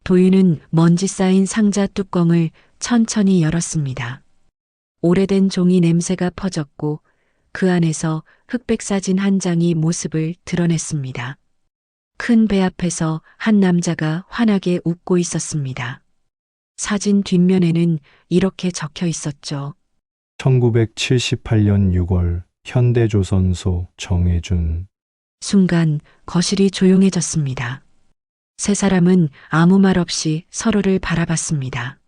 도윤은 먼지 쌓인 상자 뚜껑을 천천히 열었습니다. 오래된 종이 냄새가 퍼졌고 그 안에서 흑백 사진 한 장이 모습을 드러냈습니다. 큰 배 앞에서 한 남자가 환하게 웃고 있었습니다. 사진 뒷면에는 이렇게 적혀 있었죠. 1978년 6월 현대조선소 정혜준. 순간 거실이 조용해졌습니다. 세 사람은 아무 말 없이 서로를 바라봤습니다.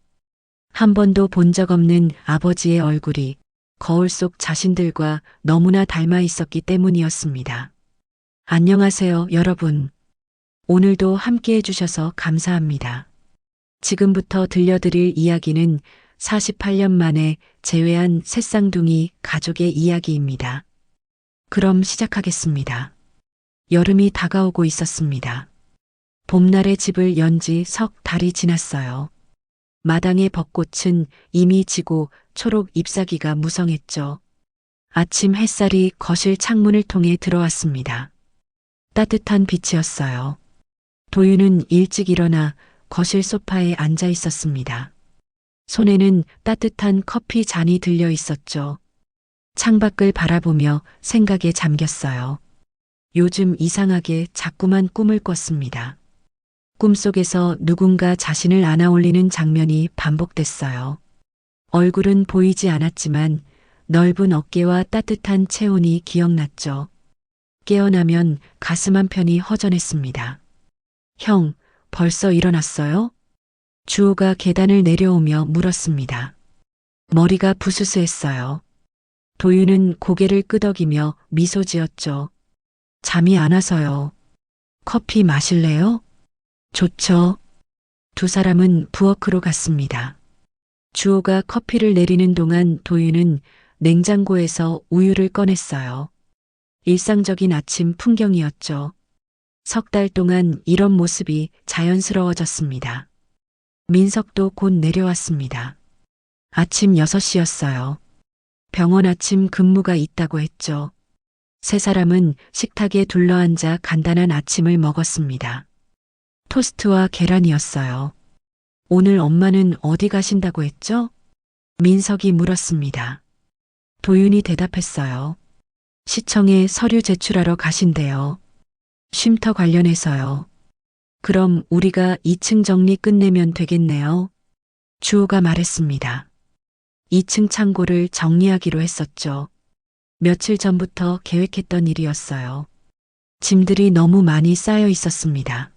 한 번도 본 적 없는 아버지의 얼굴이 거울 속 자신들과 너무나 닮아 있었기 때문이었습니다. 안녕하세요, 여러분. 오늘도 함께 해주셔서 감사합니다. 지금부터 들려드릴 이야기는 48년 만에 재회한 새쌍둥이 가족의 이야기입니다. 그럼 시작하겠습니다. 여름이 다가오고 있었습니다. 봄날의 집을 연 지 석 달이 지났어요. 마당의 벚꽃은 이미 지고 초록 잎사귀가 무성했죠. 아침 햇살이 거실 창문을 통해 들어왔습니다. 따뜻한 빛이었어요. 도윤은 일찍 일어나 거실 소파에 앉아 있었습니다. 손에는 따뜻한 커피 잔이 들려 있었죠. 창밖을 바라보며 생각에 잠겼어요. 요즘 이상하게 자꾸만 꿈을 꿨습니다. 꿈속에서 누군가 자신을 안아올리는 장면이 반복됐어요. 얼굴은 보이지 않았지만 넓은 어깨와 따뜻한 체온이 기억났죠. 깨어나면 가슴 한편이 허전했습니다. 형, 벌써 일어났어요? 주호가 계단을 내려오며 물었습니다. 머리가 부스스했어요. 도윤은 고개를 끄덕이며 미소 지었죠. 잠이 안 와서요. 커피 마실래요? 좋죠. 두 사람은 부엌으로 갔습니다. 주호가 커피를 내리는 동안 도윤은 냉장고에서 우유를 꺼냈어요. 일상적인 아침 풍경이었죠. 석 달 동안 이런 모습이 자연스러워졌습니다. 민석도 곧 내려왔습니다. 아침 6시였어요. 병원 아침 근무가 있다고 했죠. 세 사람은 식탁에 둘러앉아 간단한 아침을 먹었습니다. 토스트와 계란이었어요. 오늘 엄마는 어디 가신다고 했죠? 민석이 물었습니다. 도윤이 대답했어요. 시청에 서류 제출하러 가신대요. 쉼터 관련해서요. 그럼 우리가 2층 정리 끝내면 되겠네요. 주호가 말했습니다. 2층 창고를 정리하기로 했었죠. 며칠 전부터 계획했던 일이었어요. 짐들이 너무 많이 쌓여 있었습니다.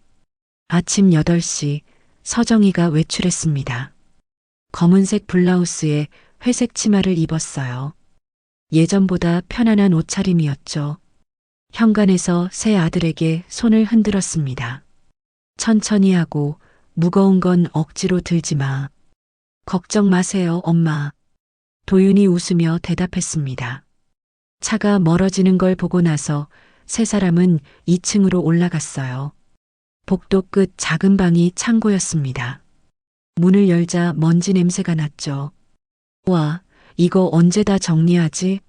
아침 8시 서정이가 외출했습니다. 검은색 블라우스에 회색 치마를 입었어요. 예전보다 편안한 옷차림이었죠. 현관에서 새 아들에게 손을 흔들었습니다. 천천히 하고 무거운 건 억지로 들지 마. 걱정 마세요, 엄마. 도윤이 웃으며 대답했습니다. 차가 멀어지는 걸 보고 나서 세 사람은 2층으로 올라갔어요. 복도 끝 작은 방이 창고였습니다. 문을 열자 먼지 냄새가 났죠. 와, 이거 언제 다 정리하지?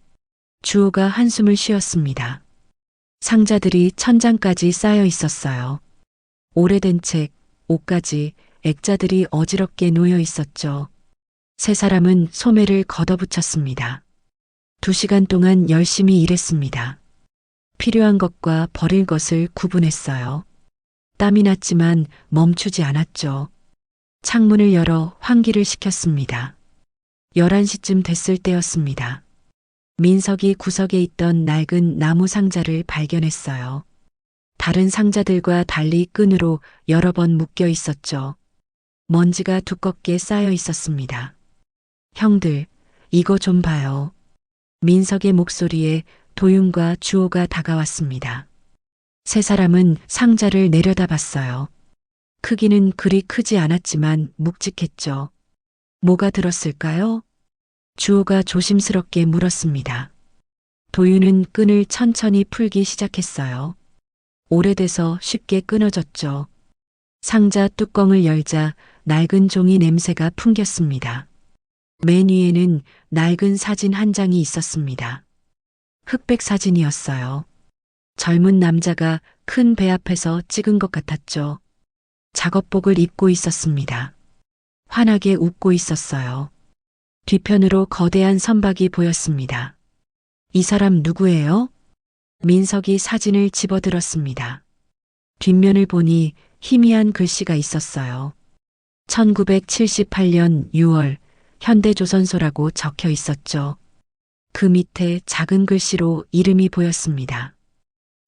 주호가 한숨을 쉬었습니다. 상자들이 천장까지 쌓여 있었어요. 오래된 책, 옷까지, 액자들이 어지럽게 놓여 있었죠. 세 사람은 소매를 걷어붙였습니다. 2시간 동안 열심히 일했습니다. 필요한 것과 버릴 것을 구분했어요. 땀이 났지만 멈추지 않았죠. 창문을 열어 환기를 시켰습니다. 11시쯤 됐을 때였습니다. 민석이 구석에 있던 낡은 나무 상자를 발견했어요. 다른 상자들과 달리 끈으로 여러 번 묶여 있었죠. 먼지가 두껍게 쌓여 있었습니다. 형들, 이거 좀 봐요. 민석의 목소리에 도윤과 주호가 다가왔습니다. 세 사람은 상자를 내려다봤어요. 크기는 그리 크지 않았지만 묵직했죠. 뭐가 들었을까요? 주호가 조심스럽게 물었습니다. 도윤은 끈을 천천히 풀기 시작했어요. 오래돼서 쉽게 끊어졌죠. 상자 뚜껑을 열자 낡은 종이 냄새가 풍겼습니다. 맨 위에는 낡은 사진 한 장이 있었습니다. 흑백 사진이었어요. 젊은 남자가 큰 배 앞에서 찍은 것 같았죠. 작업복을 입고 있었습니다. 환하게 웃고 있었어요. 뒤편으로 거대한 선박이 보였습니다. 이 사람 누구예요? 민석이 사진을 집어들었습니다. 뒷면을 보니 희미한 글씨가 있었어요. 1978년 6월 현대조선소라고 적혀 있었죠. 그 밑에 작은 글씨로 이름이 보였습니다.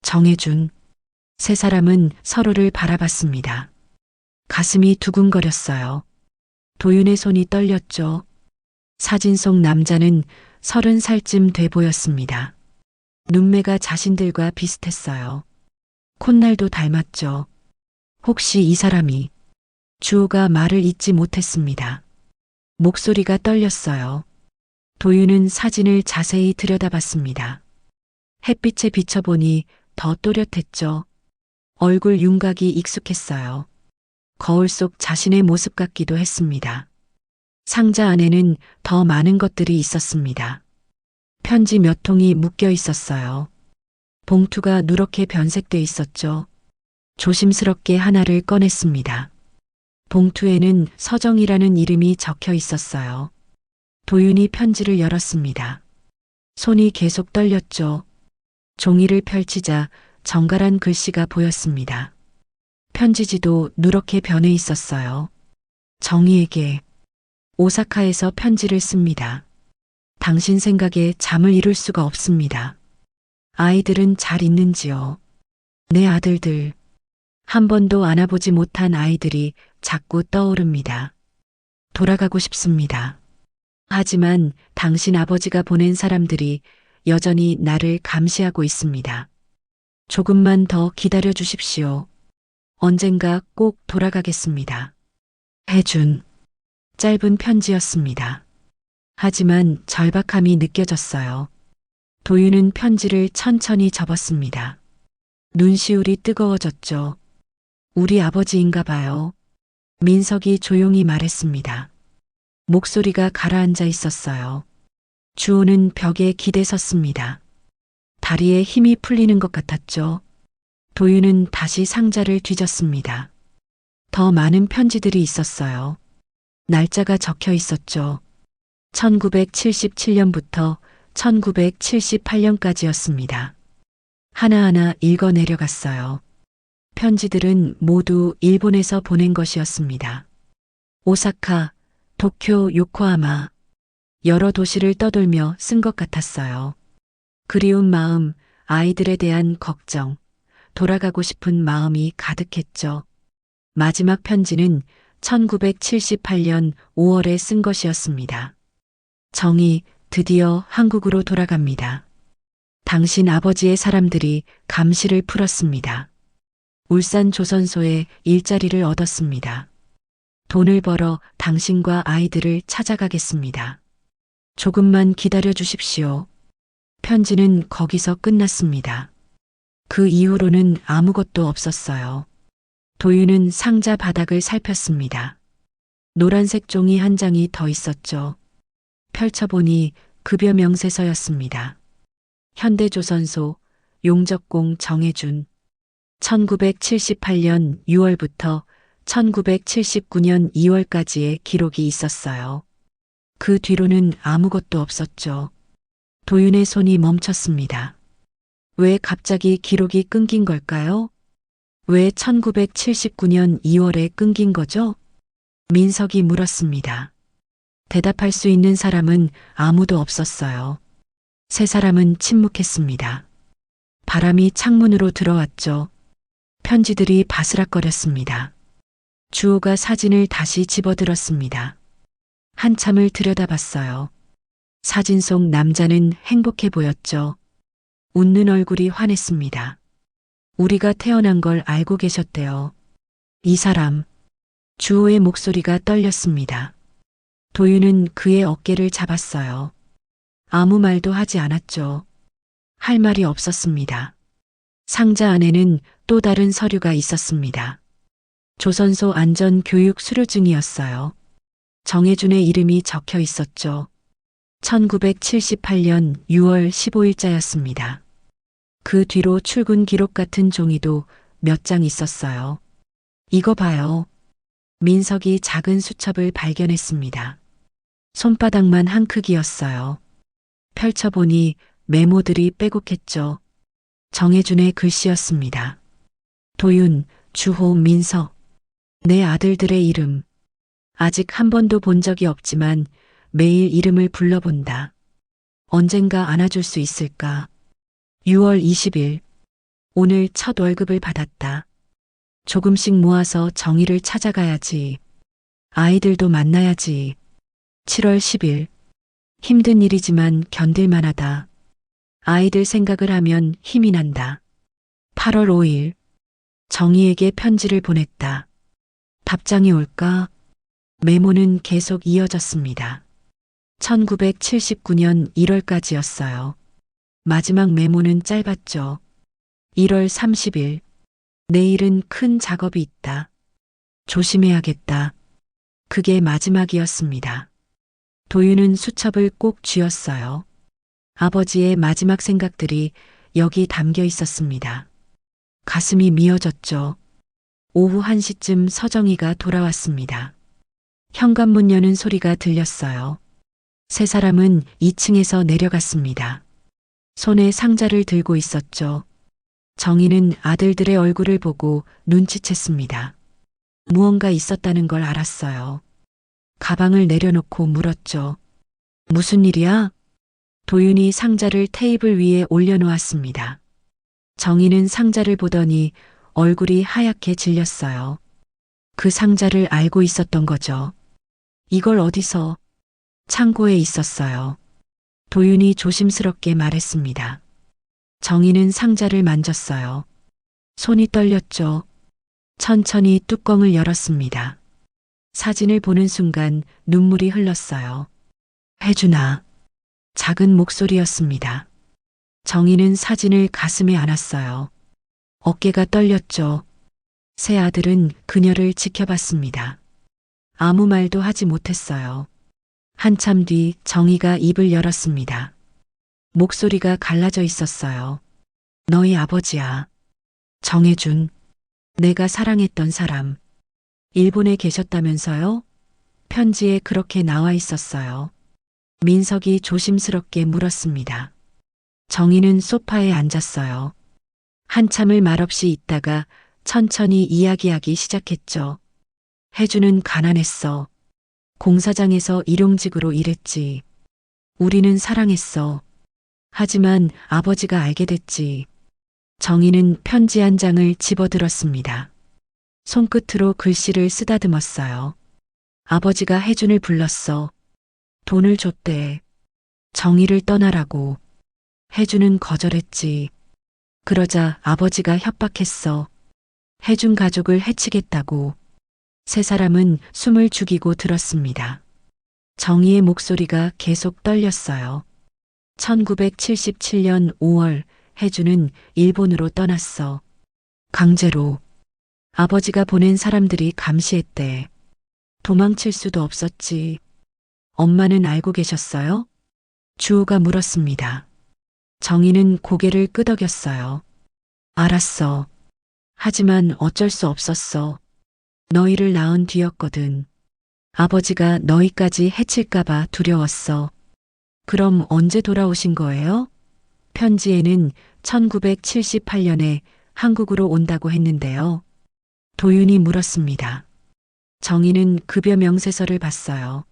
정혜준. 세 사람은 서로를 바라봤습니다. 가슴이 두근거렸어요. 도윤의 손이 떨렸죠. 사진 속 남자는 30살쯤 돼 보였습니다. 눈매가 자신들과 비슷했어요. 콧날도 닮았죠. 혹시 이 사람이? 주호가 말을 잇지 못했습니다. 목소리가 떨렸어요. 도윤은 사진을 자세히 들여다봤습니다. 햇빛에 비춰보니 더 또렷했죠. 얼굴 윤곽이 익숙했어요. 거울 속 자신의 모습 같기도 했습니다. 상자 안에는 더 많은 것들이 있었습니다. 편지 몇 통이 묶여 있었어요. 봉투가 누렇게 변색돼 있었죠. 조심스럽게 하나를 꺼냈습니다. 봉투에는 서정이라는 이름이 적혀 있었어요. 도윤이 편지를 열었습니다. 손이 계속 떨렸죠. 종이를 펼치자 정갈한 글씨가 보였습니다. 편지지도 누렇게 변해 있었어요. 정희에게. 오사카에서 편지를 씁니다. 당신 생각에 잠을 이룰 수가 없습니다. 아이들은 잘 있는지요? 내 아들들. 한 번도 안아보지 못한 아이들이 자꾸 떠오릅니다. 돌아가고 싶습니다. 하지만 당신 아버지가 보낸 사람들이 여전히 나를 감시하고 있습니다. 조금만 더 기다려 주십시오. 언젠가 꼭 돌아가겠습니다. 혜준. 짧은 편지였습니다. 하지만 절박함이 느껴졌어요. 도윤은 편지를 천천히 접었습니다. 눈시울이 뜨거워졌죠. 우리 아버지인가 봐요. 민석이 조용히 말했습니다. 목소리가 가라앉아 있었어요. 주호는 벽에 기대 섰습니다. 다리에 힘이 풀리는 것 같았죠. 도윤은 다시 상자를 뒤졌습니다. 더 많은 편지들이 있었어요. 날짜가 적혀 있었죠. 1977년부터 1978년까지였습니다. 하나하나 읽어 내려갔어요. 편지들은 모두 일본에서 보낸 것이었습니다. 오사카, 도쿄, 요코하마, 여러 도시를 떠돌며 쓴 것 같았어요. 그리운 마음, 아이들에 대한 걱정, 돌아가고 싶은 마음이 가득했죠. 마지막 편지는 1978년 5월에 쓴 것이었습니다. 정이 드디어 한국으로 돌아갑니다. 당신 아버지의 사람들이 감시를 풀었습니다. 울산 조선소에 일자리를 얻었습니다. 돈을 벌어 당신과 아이들을 찾아가겠습니다. 조금만 기다려 주십시오. 편지는 거기서 끝났습니다. 그 이후로는 아무것도 없었어요. 도윤은 상자 바닥을 살폈습니다. 노란색 종이 한 장이 더 있었죠. 펼쳐보니 급여 명세서였습니다. 현대조선소, 용적공 정혜준. 1978년 6월부터 1979년 2월까지의 기록이 있었어요. 그 뒤로는 아무것도 없었죠. 도윤의 손이 멈췄습니다. 왜 갑자기 기록이 끊긴 걸까요? 왜 1979년 2월에 끊긴 거죠? 민석이 물었습니다. 대답할 수 있는 사람은 아무도 없었어요. 세 사람은 침묵했습니다. 바람이 창문으로 들어왔죠. 편지들이 바스락거렸습니다. 주호가 사진을 다시 집어들었습니다. 한참을 들여다봤어요. 사진 속 남자는 행복해 보였죠. 웃는 얼굴이 환했습니다. 우리가 태어난 걸 알고 계셨대요. 이 사람. 주호의 목소리가 떨렸습니다. 도윤은 그의 어깨를 잡았어요. 아무 말도 하지 않았죠. 할 말이 없었습니다. 상자 안에는 또 다른 서류가 있었습니다. 조선소 안전교육 수료증이었어요. 정혜준의 이름이 적혀 있었죠. 1978년 6월 15일자였습니다. 그 뒤로 출근 기록 같은 종이도 몇 장 있었어요. 이거 봐요. 민석이 작은 수첩을 발견했습니다. 손바닥만 한 크기였어요. 펼쳐보니 메모들이 빼곡했죠. 정혜준의 글씨였습니다. 도윤, 주호, 민석. 내 아들들의 이름. 아직 한 번도 본 적이 없지만 매일 이름을 불러본다. 언젠가 안아줄 수 있을까? 6월 20일. 오늘 첫 월급을 받았다. 조금씩 모아서 정의를 찾아가야지. 아이들도 만나야지. 7월 10일. 힘든 일이지만 견딜만하다. 아이들 생각을 하면 힘이 난다. 8월 5일. 정희에게 편지를 보냈다. 답장이 올까? 메모는 계속 이어졌습니다. 1979년 1월까지였어요. 마지막 메모는 짧았죠. 1월 30일. 내일은 큰 작업이 있다. 조심해야겠다. 그게 마지막이었습니다. 도윤은 수첩을 꼭 쥐었어요. 아버지의 마지막 생각들이 여기 담겨 있었습니다. 가슴이 미어졌죠. 오후 1시쯤 서정희가 돌아왔습니다. 현관문 여는 소리가 들렸어요. 세 사람은 2층에서 내려갔습니다. 손에 상자를 들고 있었죠. 정희는 아들들의 얼굴을 보고 눈치챘습니다. 무언가 있었다는 걸 알았어요. 가방을 내려놓고 물었죠. 무슨 일이야? 도윤이 상자를 테이블 위에 올려놓았습니다. 정희는 상자를 보더니 얼굴이 하얗게 질렸어요. 그 상자를 알고 있었던 거죠. 이걸 어디서? 창고에 있었어요. 도윤이 조심스럽게 말했습니다. 정희는 상자를 만졌어요. 손이 떨렸죠. 천천히 뚜껑을 열었습니다. 사진을 보는 순간 눈물이 흘렀어요. 혜준아. 작은 목소리였습니다. 정희는 사진을 가슴에 안았어요. 어깨가 떨렸죠. 새 아들은 그녀를 지켜봤습니다. 아무 말도 하지 못했어요. 한참 뒤 정희가 입을 열었습니다. 목소리가 갈라져 있었어요. 너희 아버지야. 정혜준. 내가 사랑했던 사람. 일본에 계셨다면서요? 편지에 그렇게 나와 있었어요. 민석이 조심스럽게 물었습니다. 정희는 소파에 앉았어요. 한참을 말없이 있다가 천천히 이야기하기 시작했죠. 혜주는 가난했어. 공사장에서 일용직으로 일했지. 우리는 사랑했어. 하지만 아버지가 알게 됐지. 정희는 편지 한 장을 집어들었습니다. 손끝으로 글씨를 쓰다듬었어요. 아버지가 혜준을 불렀어. 돈을 줬대. 정희를 떠나라고. 혜준은 거절했지. 그러자 아버지가 협박했어. 혜준 가족을 해치겠다고. 세 사람은 숨을 죽이고 들었습니다. 정희의 목소리가 계속 떨렸어요. 1977년 5월 혜준은 일본으로 떠났어. 강제로. 아버지가 보낸 사람들이 감시했대. 도망칠 수도 없었지. 엄마는 알고 계셨어요? 주호가 물었습니다. 정희는 고개를 끄덕였어요. 알았어. 하지만 어쩔 수 없었어. 너희를 낳은 뒤였거든. 아버지가 너희까지 해칠까봐 두려웠어. 그럼 언제 돌아오신 거예요? 편지에는 1978년에 한국으로 온다고 했는데요. 도윤이 물었습니다. 정희는 급여 명세서를 봤어요.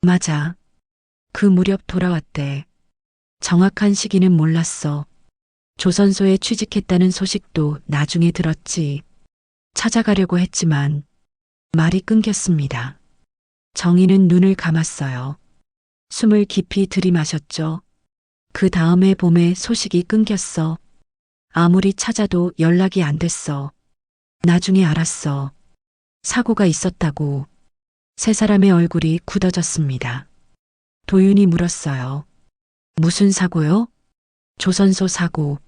맞아. 그 무렵 돌아왔대. 정확한 시기는 몰랐어. 조선소에 취직했다는 소식도 나중에 들었지. 찾아가려고 했지만 말이 끊겼습니다. 정희는 눈을 감았어요. 숨을 깊이 들이마셨죠. 그 다음에 봄에 소식이 끊겼어. 아무리 찾아도 연락이 안 됐어. 나중에 알았어. 사고가 있었다고. 세 사람의 얼굴이 굳어졌습니다. 도윤이 물었어요. 무슨 사고요? 조선소 사고.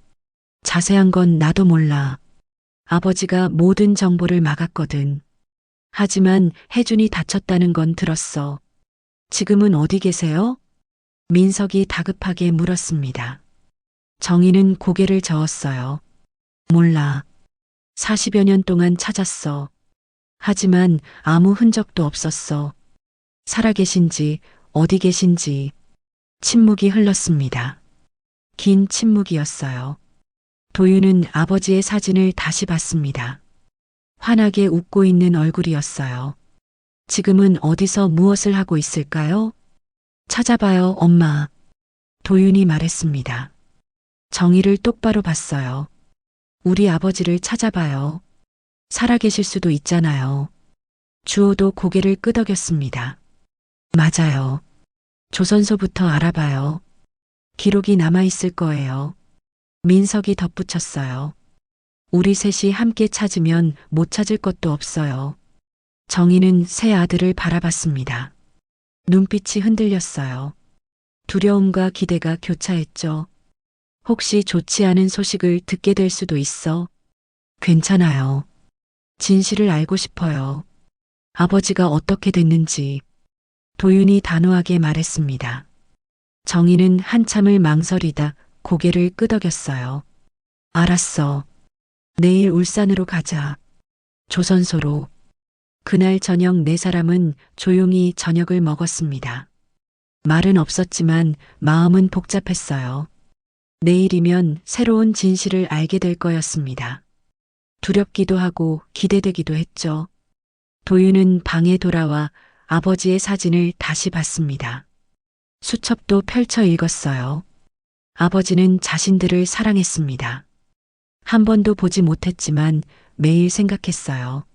자세한 건 나도 몰라. 아버지가 모든 정보를 막았거든. 하지만 혜준이 다쳤다는 건 들었어. 지금은 어디 계세요? 민석이 다급하게 물었습니다. 정희는 고개를 저었어요. 몰라. 40여 년 동안 찾았어. 하지만 아무 흔적도 없었어. 살아계신지 어디 계신지. 침묵이 흘렀습니다. 긴 침묵이었어요. 도윤은 아버지의 사진을 다시 봤습니다. 환하게 웃고 있는 얼굴이었어요. 지금은 어디서 무엇을 하고 있을까요? 찾아봐요, 엄마. 도윤이 말했습니다. 정희를 똑바로 봤어요. 우리 아버지를 찾아봐요. 살아계실 수도 있잖아요. 주호도 고개를 끄덕였습니다. 맞아요. 조선소부터 알아봐요. 기록이 남아있을 거예요. 민석이 덧붙였어요. 우리 셋이 함께 찾으면 못 찾을 것도 없어요. 정희는 새 아들을 바라봤습니다. 눈빛이 흔들렸어요. 두려움과 기대가 교차했죠. 혹시 좋지 않은 소식을 듣게 될 수도 있어. 괜찮아요. 진실을 알고 싶어요. 아버지가 어떻게 됐는지. 도윤이 단호하게 말했습니다. 정희는 한참을 망설이다 고개를 끄덕였어요. 알았어. 내일 울산으로 가자. 조선소로. 그날 저녁 네 사람은 조용히 저녁을 먹었습니다. 말은 없었지만 마음은 복잡했어요. 내일이면 새로운 진실을 알게 될 거였습니다. 두렵기도 하고 기대되기도 했죠. 도윤은 방에 돌아와 아버지의 사진을 다시 봤습니다. 수첩도 펼쳐 읽었어요. 아버지는 자신들을 사랑했습니다. 한 번도 보지 못했지만 매일 생각했어요.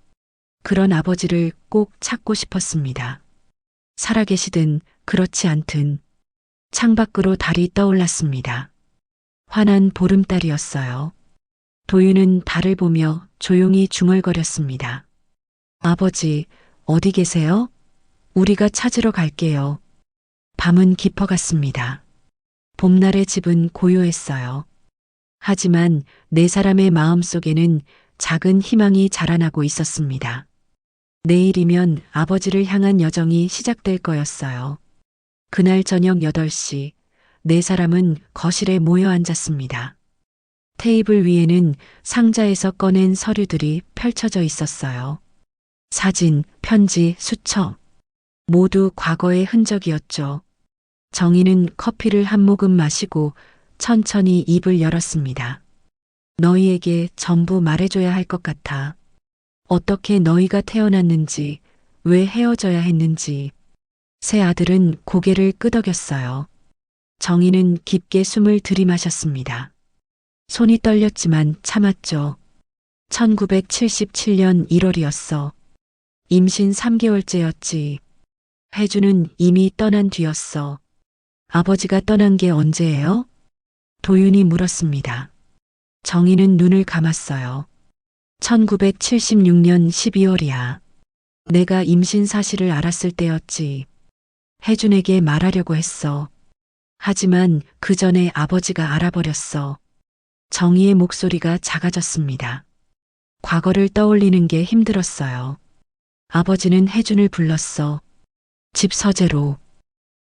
그런 아버지를 꼭 찾고 싶었습니다. 살아계시든 그렇지 않든. 창밖으로 달이 떠올랐습니다. 환한 보름달이었어요. 도윤은 달을 보며 조용히 중얼거렸습니다. 아버지, 어디 계세요? 우리가 찾으러 갈게요. 밤은 깊어갔습니다. 봄날의 집은 고요했어요. 하지만 네 사람의 마음속에는 작은 희망이 자라나고 있었습니다. 내일이면 아버지를 향한 여정이 시작될 거였어요. 그날 저녁 8시, 네 사람은 거실에 모여 앉았습니다. 테이블 위에는 상자에서 꺼낸 서류들이 펼쳐져 있었어요. 사진, 편지, 수첩. 모두 과거의 흔적이었죠. 정희는 커피를 한 모금 마시고 천천히 입을 열었습니다. 너희에게 전부 말해줘야 할 것 같아. 어떻게 너희가 태어났는지, 왜 헤어져야 했는지. 새 아들은 고개를 끄덕였어요. 정희는 깊게 숨을 들이마셨습니다. 손이 떨렸지만 참았죠. 1977년 1월이었어. 임신 3개월째였지. 혜주는 이미 떠난 뒤였어. 아버지가 떠난 게 언제예요? 도윤이 물었습니다. 정희는 눈을 감았어요. 1976년 12월이야. 내가 임신 사실을 알았을 때였지. 혜준에게 말하려고 했어. 하지만 그 전에 아버지가 알아버렸어. 정희의 목소리가 작아졌습니다. 과거를 떠올리는 게 힘들었어요. 아버지는 혜준을 불렀어. 집 서재로.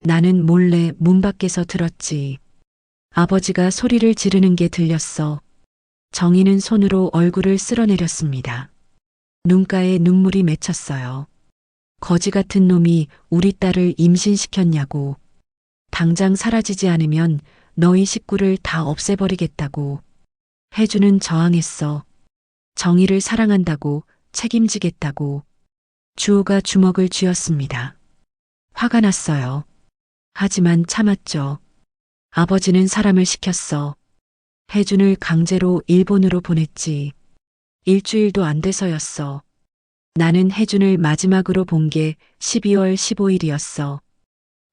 나는 몰래 문 밖에서 들었지. 아버지가 소리를 지르는 게 들렸어. 정희는 손으로 얼굴을 쓸어내렸습니다. 눈가에 눈물이 맺혔어요. 거지 같은 놈이 우리 딸을 임신시켰냐고. 당장 사라지지 않으면 너희 식구를 다 없애버리겠다고. 혜주는 저항했어. 정희를 사랑한다고, 책임지겠다고. 주호가 주먹을 쥐었습니다. 화가 났어요. 하지만 참았죠. 아버지는 사람을 시켰어. 혜준을 강제로 일본으로 보냈지. 일주일도 안 돼서였어. 나는 혜준을 마지막으로 본 게 12월 15일이었어.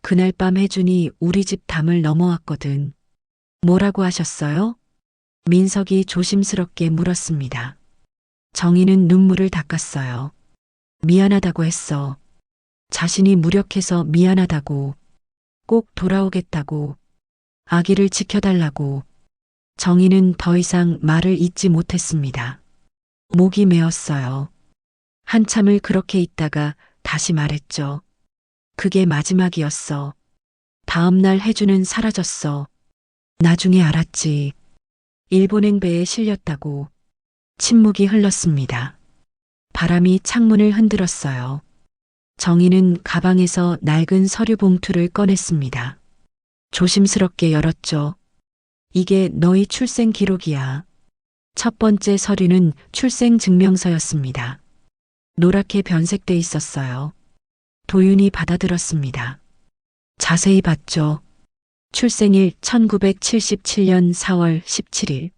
그날 밤 혜준이 우리 집 담을 넘어왔거든. 뭐라고 하셨어요? 민석이 조심스럽게 물었습니다. 정희는 눈물을 닦았어요. 미안하다고 했어. 자신이 무력해서 미안하다고. 꼭 돌아오겠다고. 아기를 지켜달라고. 정희는 더 이상 말을 잇지 못했습니다. 목이 메었어요. 한참을 그렇게 있다가 다시 말했죠. 그게 마지막이었어. 다음날 혜주는 사라졌어. 나중에 알았지. 일본행 배에 실렸다고. 침묵이 흘렀습니다. 바람이 창문을 흔들었어요. 정희는 가방에서 낡은 서류 봉투를 꺼냈습니다. 조심스럽게 열었죠. 이게 너희 출생 기록이야. 첫 번째 서류는 출생 증명서였습니다. 노랗게 변색돼 있었어요. 도윤이 받아들었습니다. 자세히 봤죠. 출생일 1977년 4월 17일.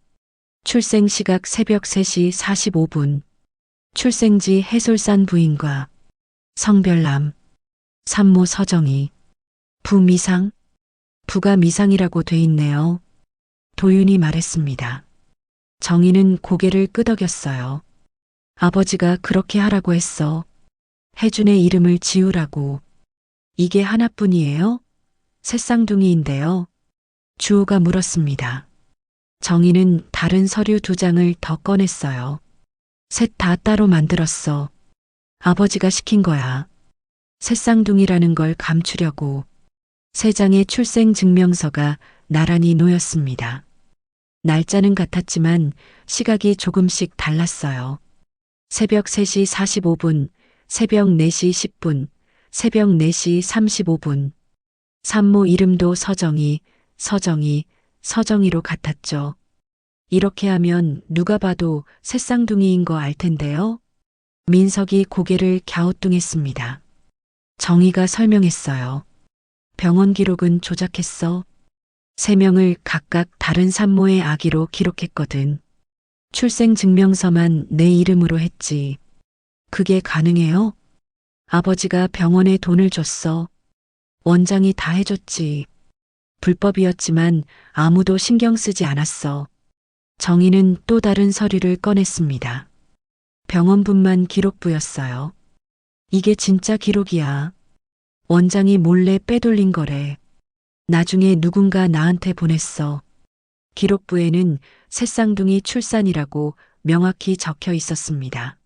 출생 시각 새벽 3시 45분. 출생지 해솔산 부인과 성별남, 산모 서정희, 부미상, 부가 미상이라고 돼 있네요. 도윤이 말했습니다. 정희는 고개를 끄덕였어요. 아버지가 그렇게 하라고 했어. 혜준의 이름을 지우라고. 이게 하나뿐이에요? 새쌍둥이인데요. 주호가 물었습니다. 정희는 다른 서류 2장을 더 꺼냈어요. 셋 다 따로 만들었어. 아버지가 시킨 거야. 새쌍둥이라는 걸 감추려고. 3장의 출생 증명서가 나란히 놓였습니다. 날짜는 같았지만 시각이 조금씩 달랐어요. 새벽 3시 45분, 새벽 4시 10분, 새벽 4시 35분. 산모 이름도 서정희, 서정희로 같았죠. 이렇게 하면 누가 봐도 새쌍둥이인 거 알 텐데요. 민석이 고개를 갸우뚱했습니다. 정희가 설명했어요. 병원 기록은 조작했어. 3명을 각각 다른 산모의 아기로 기록했거든. 출생 증명서만 내 이름으로 했지. 그게 가능해요? 아버지가 병원에 돈을 줬어. 원장이 다 해줬지. 불법이었지만 아무도 신경 쓰지 않았어. 정희는 또 다른 서류를 꺼냈습니다. 병원분만 기록부였어요. 이게 진짜 기록이야. 원장이 몰래 빼돌린 거래. 나중에 누군가 나한테 보냈어. 기록부에는 새쌍둥이 출산이라고 명확히 적혀 있었습니다.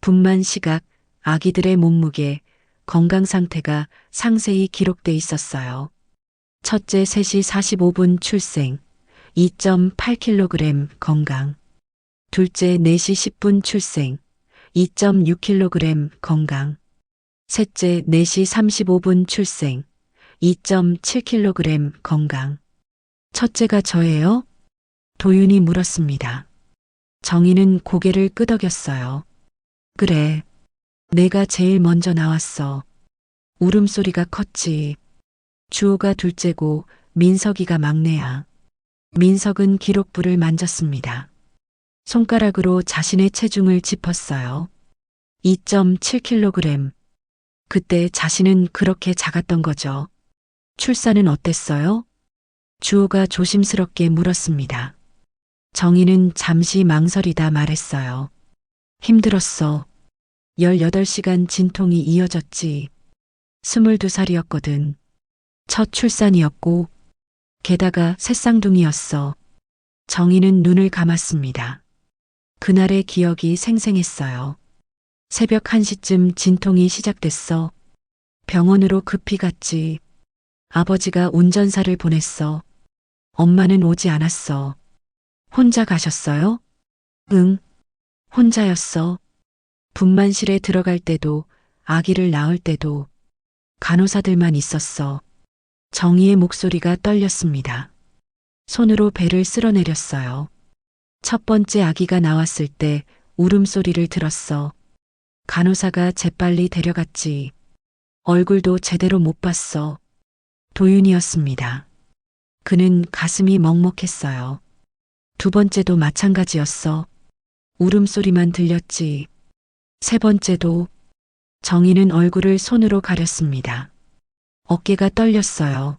분만 시각, 아기들의 몸무게, 건강 상태가 상세히 기록돼 있었어요. 첫째 3시 45분 출생, 2.8kg 건강. 둘째 4시 10분 출생, 2.6kg 건강. 셋째 4시 35분 출생, 2.7kg 건강. 첫째가 저예요? 도윤이 물었습니다. 정희는 고개를 끄덕였어요. 그래, 내가 제일 먼저 나왔어. 울음소리가 컸지. 주호가 둘째고 민석이가 막내야. 민석은 기록부를 만졌습니다. 손가락으로 자신의 체중을 짚었어요. 2.7kg. 그때 자신은 그렇게 작았던 거죠. 출산은 어땠어요? 주호가 조심스럽게 물었습니다. 정희는 잠시 망설이다 말했어요. 힘들었어. 18시간 진통이 이어졌지. 22살이었거든. 첫 출산이었고, 게다가 새쌍둥이였어. 정희는 눈을 감았습니다. 그날의 기억이 생생했어요. 새벽 1시쯤 진통이 시작됐어. 병원으로 급히 갔지. 아버지가 운전사를 보냈어. 엄마는 오지 않았어. 혼자 가셨어요? 응, 혼자였어. 분만실에 들어갈 때도, 아기를 낳을 때도 간호사들만 있었어. 정희의 목소리가 떨렸습니다. 손으로 배를 쓸어내렸어요. 첫 번째 아기가 나왔을 때 울음소리를 들었어. 간호사가 재빨리 데려갔지. 얼굴도 제대로 못 봤어. 도윤이었습니다. 그는 가슴이 먹먹했어요. 두 번째도 마찬가지였어. 울음소리만 들렸지. 세 번째도. 정희는 얼굴을 손으로 가렸습니다. 어깨가 떨렸어요.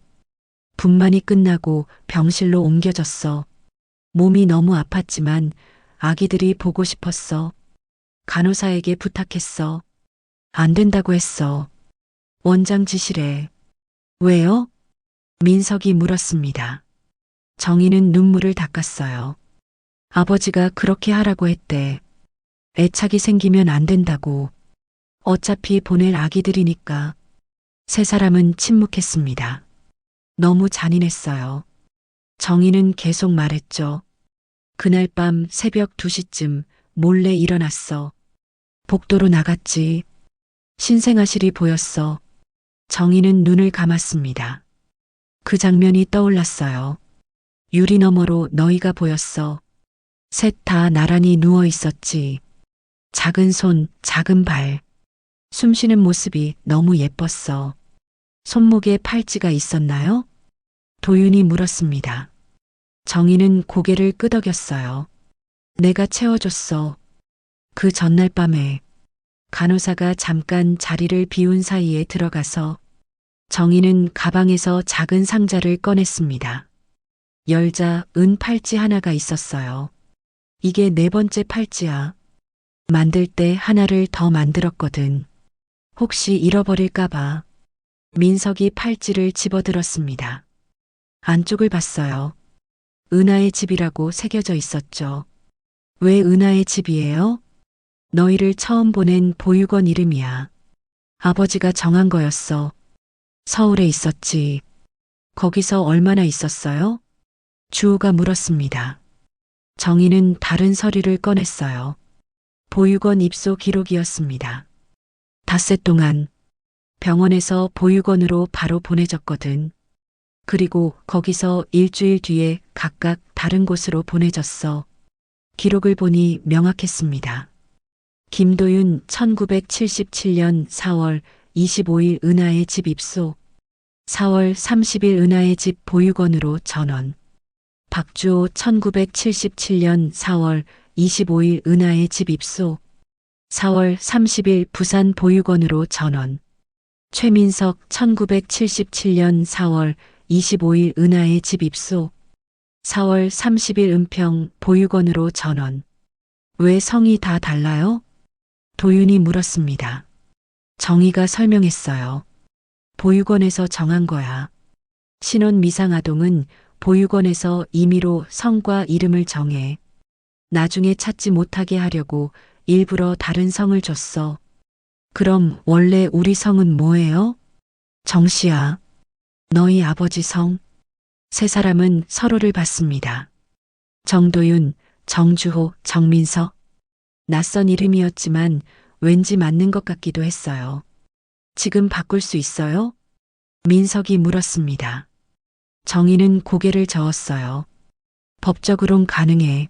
분만이 끝나고 병실로 옮겨졌어. 몸이 너무 아팠지만 아기들이 보고 싶었어. 간호사에게 부탁했어. 안 된다고 했어. 원장 지시래. 왜요? 민석이 물었습니다. 정희는 눈물을 닦았어요. 아버지가 그렇게 하라고 했대. 애착이 생기면 안 된다고. 어차피 보낼 아기들이니까. 세 사람은 침묵했습니다. 너무 잔인했어요. 정희는 계속 말했죠. 그날 밤 새벽 2시쯤 몰래 일어났어. 복도로 나갔지. 신생아실이 보였어. 정희는 눈을 감았습니다. 그 장면이 떠올랐어요. 유리 너머로 너희가 보였어. 셋 다 나란히 누워 있었지. 작은 손, 작은 발. 숨 쉬는 모습이 너무 예뻤어. 손목에 팔찌가 있었나요? 도윤이 물었습니다. 정희는 고개를 끄덕였어요. 내가 채워줬어. 그 전날 밤에 간호사가 잠깐 자리를 비운 사이에 들어가서 정희는 가방에서 작은 상자를 꺼냈습니다. 열자 은 팔찌 하나가 있었어요. 이게 네 번째 팔찌야. 만들 때 하나를 더 만들었거든. 혹시 잃어버릴까봐. 민석이 팔찌를 집어들었습니다. 안쪽을 봤어요. 은하의 집이라고 새겨져 있었죠. 왜 은하의 집이에요? 너희를 처음 보낸 보육원 이름이야. 아버지가 정한 거였어. 서울에 있었지. 거기서 얼마나 있었어요? 주호가 물었습니다. 정희는 다른 서류를 꺼냈어요. 보육원 입소 기록이었습니다. 닷새 동안 병원에서 보육원으로 바로 보내졌거든. 그리고 거기서 일주일 뒤에 각각 다른 곳으로 보내졌어. 기록을 보니 명확했습니다. 김도윤 1977년 4월 25일 은하의 집 입소, 4월 30일 은하의 집 보육원으로 전원. 박주호 1977년 4월 25일 은하의 집 입소, 4월 30일 부산 보육원으로 전원. 최민석 1977년 4월 25일 은하의 집 입소, 4월 30일 은평 보육원으로 전원. 왜 성이 다 달라요? 도윤이 물었습니다. 정희가 설명했어요. 보육원에서 정한 거야. 신원 미상 아동은 보육원에서 임의로 성과 이름을 정해. 나중에 찾지 못하게 하려고 일부러 다른 성을 줬어. 그럼 원래 우리 성은 뭐예요? 정씨야. 너희 아버지 성. 세 사람은 서로를 봤습니다. 정도윤, 정주호, 정민석. 낯선 이름이었지만 왠지 맞는 것 같기도 했어요. 지금 바꿀 수 있어요? 민석이 물었습니다. 정희는 고개를 저었어요. 법적으론 가능해.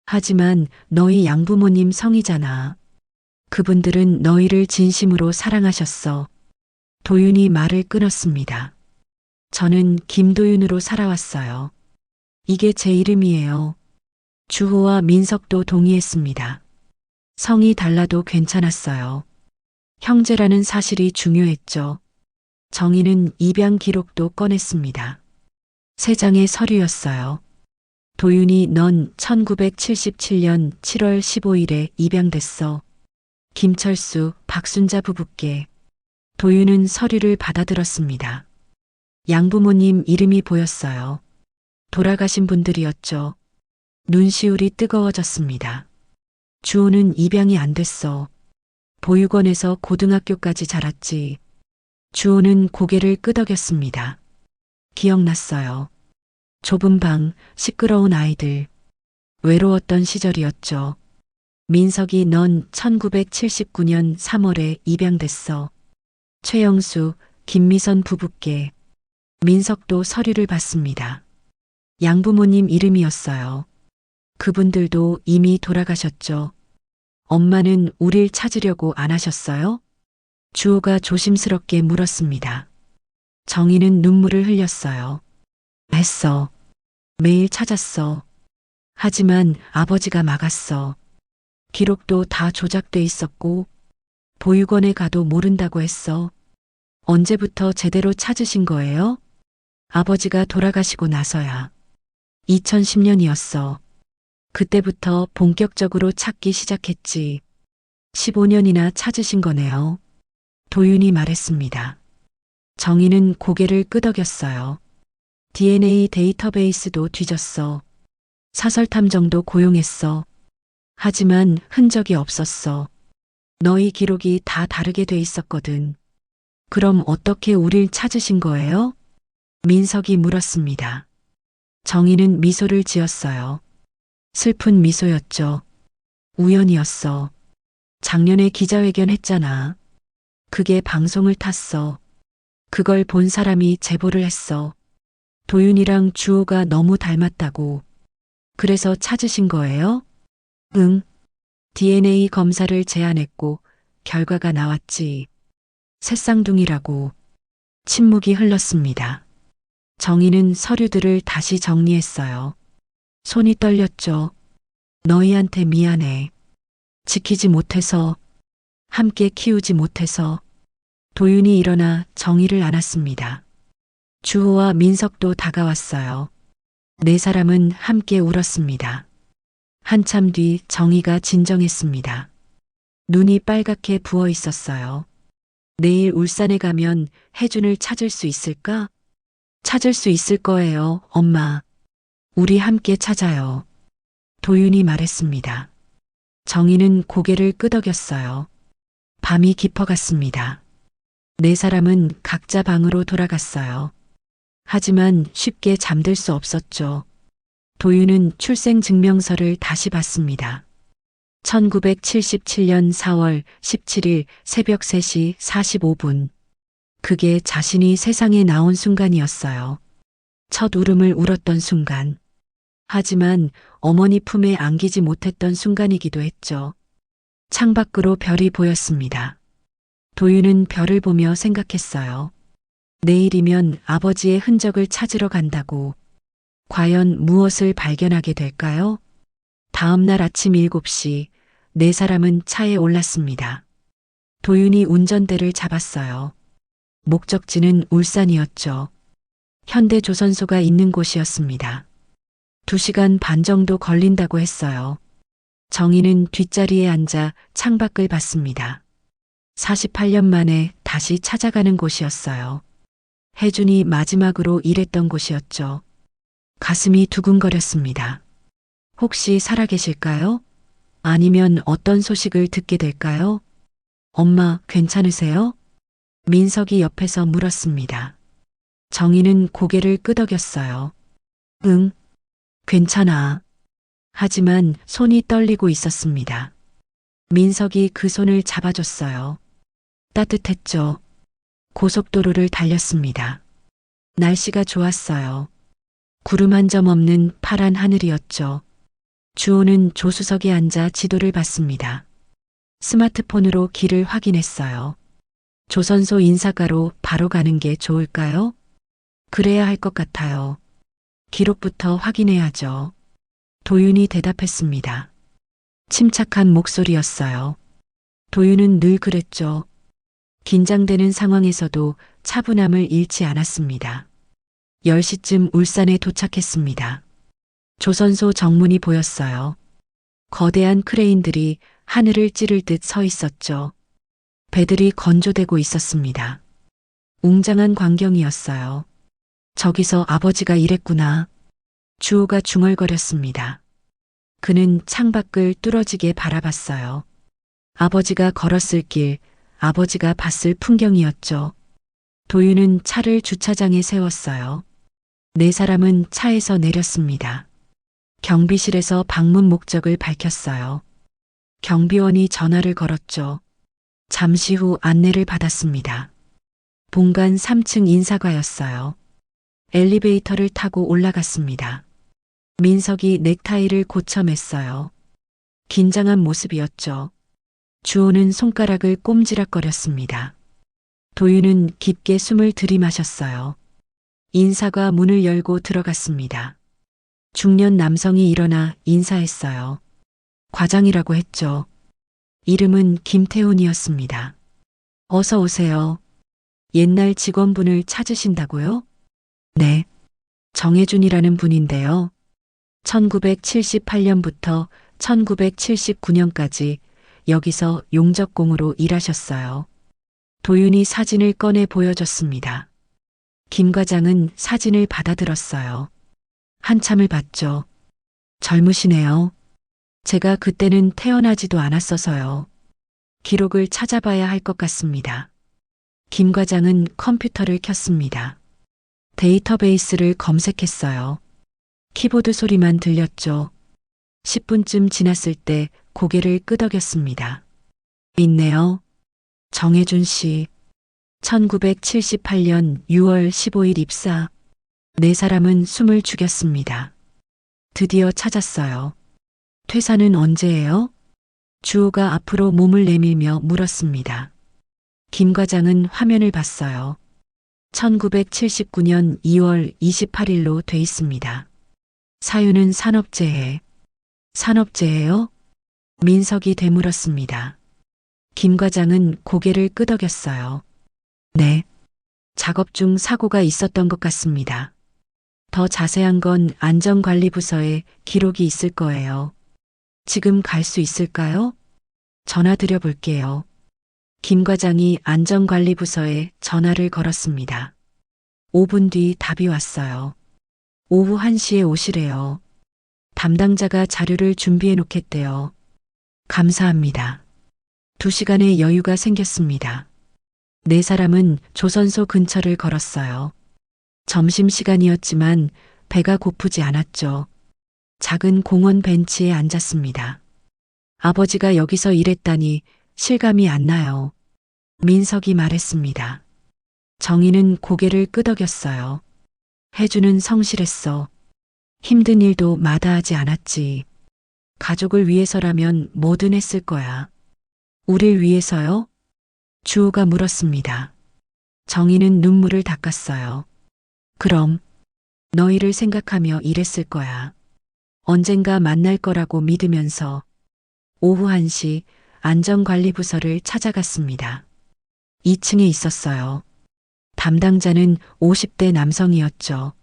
하지만 너희 양부모님 성이잖아. 그분들은 너희를 진심으로 사랑하셨어. 도윤이 말을 끊었습니다. 저는 김도윤으로 살아왔어요. 이게 제 이름이에요. 주호와 민석도 동의했습니다. 성이 달라도 괜찮았어요. 형제라는 사실이 중요했죠. 정희는 입양 기록도 꺼냈습니다. 세 장의 서류였어요. 도윤이 넌 1977년 7월 15일에 입양됐어. 김철수, 박순자 부부께. 도윤은 서류를 받아들었습니다. 양부모님 이름이 보였어요. 돌아가신 분들이었죠. 눈시울이 뜨거워졌습니다. 주호는 입양이 안 됐어. 보육원에서 고등학교까지 자랐지. 주호는 고개를 끄덕였습니다. 기억났어요. 좁은 방, 시끄러운 아이들. 외로웠던 시절이었죠. 민석이 넌 1979년 3월에 입양됐어. 최영수, 김미선 부부께. 민석도 서류를 받습니다. 양부모님 이름이었어요. 그분들도 이미 돌아가셨죠. 엄마는 우릴 찾으려고 안 하셨어요? 주호가 조심스럽게 물었습니다. 정희는 눈물을 흘렸어요. 했어. 매일 찾았어. 하지만 아버지가 막았어. 기록도 다 조작돼 있었고 보육원에 가도 모른다고 했어. 언제부터 제대로 찾으신 거예요? 아버지가 돌아가시고 나서야. 2010년이었어. 그때부터 본격적으로 찾기 시작했지. 15년이나 찾으신 거네요. 도윤이 말했습니다. 정희는 고개를 끄덕였어요. DNA 데이터베이스도 뒤졌어. 사설 탐정도 고용했어. 하지만 흔적이 없었어. 너희 기록이 다 다르게 돼 있었거든. 그럼 어떻게 우릴 찾으신 거예요? 민석이 물었습니다. 정희는 미소를 지었어요. 슬픈 미소였죠. 우연이었어. 작년에 기자회견 했잖아. 그게 방송을 탔어. 그걸 본 사람이 제보를 했어. 도윤이랑 주호가 너무 닮았다고. 그래서 찾으신 거예요? 응. DNA 검사를 제안했고 결과가 나왔지. 새쌍둥이라고. 침묵이 흘렀습니다. 정희는 서류들을 다시 정리했어요. 손이 떨렸죠. 너희한테 미안해. 지키지 못해서, 함께 키우지 못해서. 도윤이 일어나 정희를 안았습니다. 주호와 민석도 다가왔어요. 네 사람은 함께 울었습니다. 한참 뒤 정희가 진정했습니다. 눈이 빨갛게 부어 있었어요. 내일 울산에 가면 혜준을 찾을 수 있을까? 찾을 수 있을 거예요, 엄마. 우리 함께 찾아요. 도윤이 말했습니다. 정희는 고개를 끄덕였어요. 밤이 깊어갔습니다. 네 사람은 각자 방으로 돌아갔어요. 하지만 쉽게 잠들 수 없었죠. 도윤은 출생증명서를 다시 봤습니다. 1977년 4월 17일 새벽 3시 45분. 그게 자신이 세상에 나온 순간이었어요. 첫 울음을 울었던 순간. 하지만 어머니 품에 안기지 못했던 순간이기도 했죠. 창밖으로 별이 보였습니다. 도윤은 별을 보며 생각했어요. 내일이면 아버지의 흔적을 찾으러 간다고. 과연 무엇을 발견하게 될까요? 다음 날 아침 7시 네 사람은 차에 올랐습니다. 도윤이 운전대를 잡았어요. 목적지는 울산이었죠. 현대조선소가 있는 곳이었습니다. 2시간 반 정도 걸린다고 했어요. 정희는 뒷자리에 앉아 창밖을 봤습니다. 48년 만에 다시 찾아가는 곳이었어요. 혜준이 마지막으로 일했던 곳이었죠. 가슴이 두근거렸습니다. 혹시 살아계실까요? 아니면 어떤 소식을 듣게 될까요? 엄마, 괜찮으세요? 민석이 옆에서 물었습니다. 정희는 고개를 끄덕였어요. 응, 괜찮아. 하지만 손이 떨리고 있었습니다. 민석이 그 손을 잡아줬어요. 따뜻했죠. 고속도로를 달렸습니다. 날씨가 좋았어요. 구름 한 점 없는 파란 하늘이었죠. 주호는 조수석에 앉아 지도를 봤습니다. 스마트폰으로 길을 확인했어요. 조선소 인사가로 바로 가는 게 좋을까요? 그래야 할 것 같아요. 기록부터 확인해야죠. 도윤이 대답했습니다. 침착한 목소리였어요. 도윤은 늘 그랬죠. 긴장되는 상황에서도 차분함을 잃지 않았습니다. 10시쯤 울산에 도착했습니다. 조선소 정문이 보였어요. 거대한 크레인들이 하늘을 찌를 듯 서 있었죠. 배들이 건조되고 있었습니다. 웅장한 광경이었어요. 저기서 아버지가 일했구나. 주호가 중얼거렸습니다. 그는 창밖을 뚫어지게 바라봤어요. 아버지가 걸었을 길, 아버지가 봤을 풍경이었죠. 도윤은 차를 주차장에 세웠어요. 네 사람은 차에서 내렸습니다. 경비실에서 방문 목적을 밝혔어요. 경비원이 전화를 걸었죠. 잠시 후 안내를 받았습니다. 본관 3층 인사과였어요. 엘리베이터를 타고 올라갔습니다. 민석이 넥타이를 고쳐 맸어요. 긴장한 모습이었죠. 주호는 손가락을 꼼지락거렸습니다. 도윤은 깊게 숨을 들이마셨어요. 인사가 문을 열고 들어갔습니다. 중년 남성이 일어나 인사했어요. 과장이라고 했죠. 이름은 김태훈이었습니다. 어서 오세요. 옛날 직원분을 찾으신다고요? 네. 정혜준이라는 분인데요. 1978년부터 1979년까지 여기서 용접공으로 일하셨어요. 도윤이 사진을 꺼내 보여줬습니다. 김 과장은 사진을 받아들었어요. 한참을 봤죠. 젊으시네요. 제가 그때는 태어나지도 않았어서요. 기록을 찾아봐야 할 것 같습니다. 김 과장은 컴퓨터를 켰습니다. 데이터베이스를 검색했어요. 키보드 소리만 들렸죠. 10분쯤 지났을 때 고개를 끄덕였습니다. 있네요. 정혜준 씨. 1978년 6월 15일 입사. 네 사람은 숨을 죽였습니다. 드디어 찾았어요. 퇴사는 언제예요? 주호가 앞으로 몸을 내밀며 물었습니다. 김 과장은 화면을 봤어요. 1979년 2월 28일로 돼 있습니다. 사유는 산업재해. 산업재해요? 민석이 되물었습니다. 김 과장은 고개를 끄덕였어요. 네. 작업 중 사고가 있었던 것 같습니다. 더 자세한 건 안전관리부서에 기록이 있을 거예요. 지금 갈 수 있을까요? 전화 드려 볼게요. 김 과장이 안전관리부서에 전화를 걸었습니다. 5분 뒤 답이 왔어요. 오후 1시에 오시래요. 담당자가 자료를 준비해 놓겠대요. 감사합니다. 2시간의 여유가 생겼습니다. 네 사람은 조선소 근처를 걸었어요. 점심시간이었지만 배가 고프지 않았죠. 작은 공원 벤치에 앉았습니다. 아버지가 여기서 일했다니 실감이 안 나요. 민석이 말했습니다. 정희는 고개를 끄덕였어요. 혜주는 성실했어. 힘든 일도 마다하지 않았지. 가족을 위해서라면 뭐든 했을 거야. 우릴 위해서요? 주호가 물었습니다. 정희는 눈물을 닦았어요. 그럼 너희를 생각하며 일했을 거야. 언젠가 만날 거라고 믿으면서. 오후 1시 안전관리부서를 찾아갔습니다. 2층에 있었어요. 담당자는 50대 남성이었죠.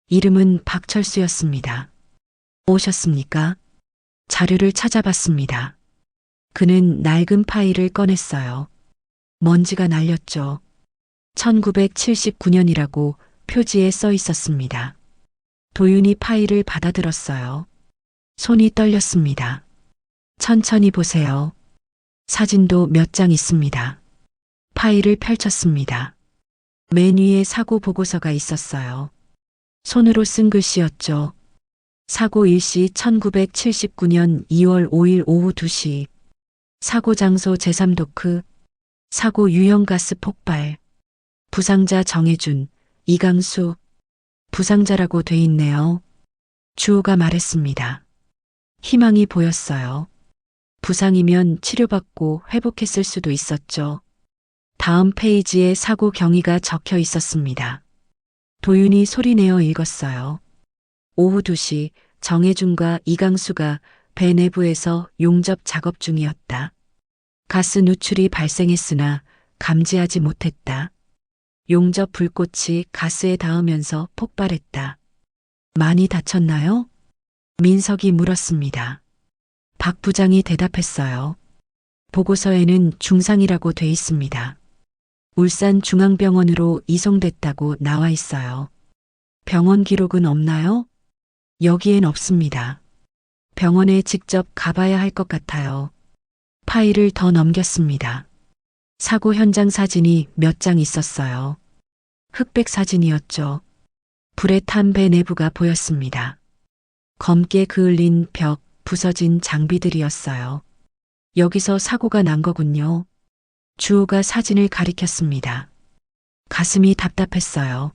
이름은 박철수였습니다. 오셨습니까? 자료를 찾아봤습니다. 그는 낡은 파일을 꺼냈어요. 먼지가 날렸죠. 1979년이라고 표지에 써 있었습니다. 도윤이 파일을 받아들었어요. 손이 떨렸습니다. 천천히 보세요. 사진도 몇 장 있습니다. 파일을 펼쳤습니다. 맨 위에 사고 보고서가 있었어요. 손으로 쓴 글씨였죠. 사고 일시 1979년 2월 5일 오후 2시. 사고 장소 제3도크. 사고 유형가스 폭발. 부상자 정혜준, 이강수. 부상자라고 돼 있네요. 주호가 말했습니다. 희망이 보였어요. 부상이면 치료받고 회복했을 수도 있었죠. 다음 페이지에 사고 경위가 적혀 있었습니다. 도윤이 소리내어 읽었어요. 오후 2시 정혜준과 이강수가 배 내부에서 용접 작업 중이었다. 가스 누출이 발생했으나 감지하지 못했다. 용접 불꽃이 가스에 닿으면서 폭발했다. 많이 다쳤나요? 민석이 물었습니다. 박 부장이 대답했어요. 보고서에는 중상이라고 돼 있습니다. 울산중앙병원으로 이송됐다고 나와 있어요. 병원 기록은 없나요? 여기엔 없습니다. 병원에 직접 가봐야 할 것 같아요. 파일을 더 넘겼습니다. 사고 현장 사진이 몇 장 있었어요. 흑백 사진이었죠. 불에 탄 배 내부가 보였습니다. 검게 그을린 벽, 부서진 장비들이었어요. 여기서 사고가 난 거군요. 주호가 사진을 가리켰습니다. 가슴이 답답했어요.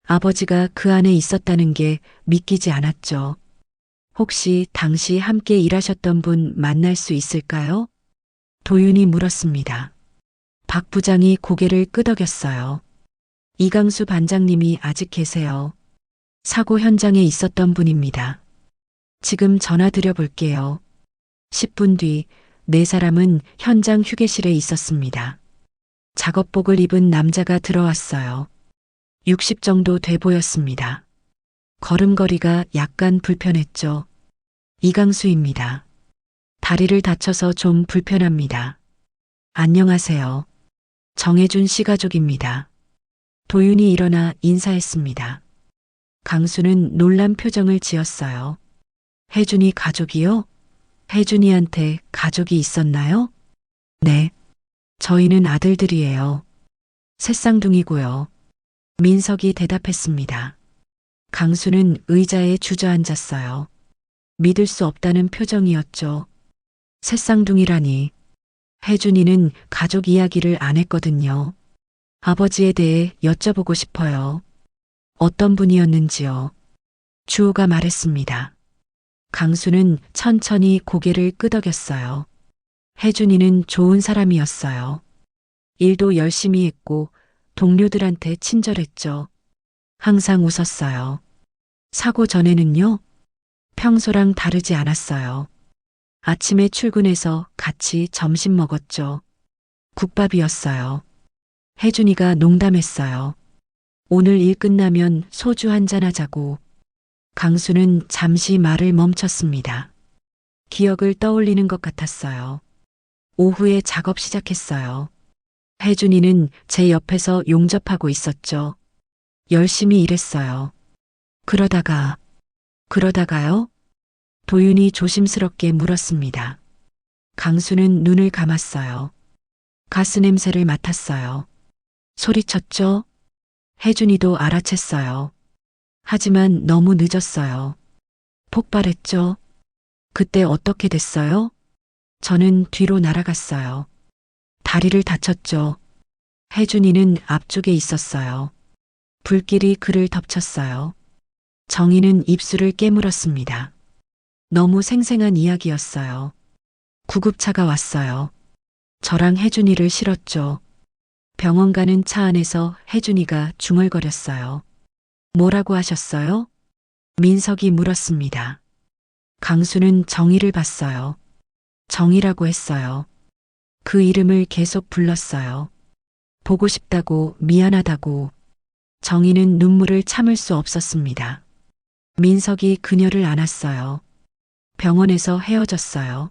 아버지가 그 안에 있었다는 게 믿기지 않았죠. 혹시 당시 함께 일하셨던 분 만날 수 있을까요? 도윤이 물었습니다. 박 부장이 고개를 끄덕였어요. 이강수 반장님이 아직 계세요. 사고 현장에 있었던 분입니다. 지금 전화 드려 볼게요. 10분 뒤 네 사람은 현장 휴게실에 있었습니다. 작업복을 입은 남자가 들어왔어요. 60 정도 돼 보였습니다. 걸음걸이가 약간 불편했죠. 이강수입니다. 다리를 다쳐서 좀 불편합니다. 안녕하세요. 정혜준 씨 가족입니다. 도윤이 일어나 인사했습니다. 강수는 놀란 표정을 지었어요. 혜준이 가족이요? 혜준이한테 가족이 있었나요? 네. 저희는 아들들이에요. 셋쌍둥이고요. 민석이 대답했습니다. 강수는 의자에 주저앉았어요. 믿을 수 없다는 표정이었죠. 셋쌍둥이라니. 혜준이는 가족 이야기를 안 했거든요. 아버지에 대해 여쭤보고 싶어요. 어떤 분이었는지요. 주호가 말했습니다. 강수는 천천히 고개를 끄덕였어요. 혜준이는 좋은 사람이었어요. 일도 열심히 했고 동료들한테 친절했죠. 항상 웃었어요. 사고 전에는요, 평소랑 다르지 않았어요. 아침에 출근해서 같이 점심 먹었죠. 국밥이었어요. 혜준이가 농담했어요. 오늘 일 끝나면 소주 한잔 하자고. 강수는 잠시 말을 멈췄습니다. 기억을 떠올리는 것 같았어요. 오후에 작업 시작했어요. 혜준이는 제 옆에서 용접하고 있었죠. 열심히 일했어요. 그러다가요? 도윤이 조심스럽게 물었습니다. 강수는 눈을 감았어요. 가스 냄새를 맡았어요. 소리쳤죠? 혜준이도 알아챘어요. 하지만 너무 늦었어요. 폭발했죠? 그때 어떻게 됐어요? 저는 뒤로 날아갔어요. 다리를 다쳤죠. 혜준이는 앞쪽에 있었어요. 불길이 그를 덮쳤어요. 정희는 입술을 깨물었습니다. 너무 생생한 이야기였어요. 구급차가 왔어요. 저랑 혜준이를 실었죠. 병원 가는 차 안에서 혜준이가 중얼거렸어요. 뭐라고 하셨어요? 민석이 물었습니다. 강수는 정희를 봤어요. 정희라고 했어요. 그 이름을 계속 불렀어요. 보고 싶다고, 미안하다고. 정희는 눈물을 참을 수 없었습니다. 민석이 그녀를 안았어요. 병원에서 헤어졌어요.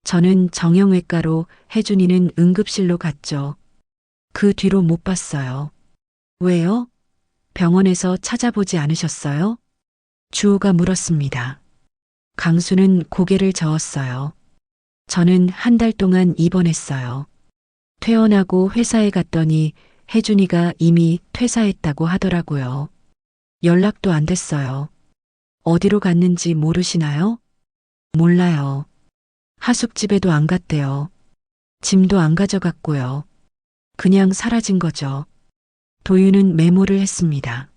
저는 정형외과로, 혜준이는 응급실로 갔죠. 그 뒤로 못 봤어요. 왜요? 병원에서 찾아보지 않으셨어요? 주호가 물었습니다. 강수는 고개를 저었어요. 저는 한 달 동안 입원했어요. 퇴원하고 회사에 갔더니 혜준이가 이미 퇴사했다고 하더라고요. 연락도 안 됐어요. 어디로 갔는지 모르시나요? 몰라요. 하숙집에도 안 갔대요. 짐도 안 가져갔고요. 그냥 사라진 거죠. 도윤은 메모를 했습니다.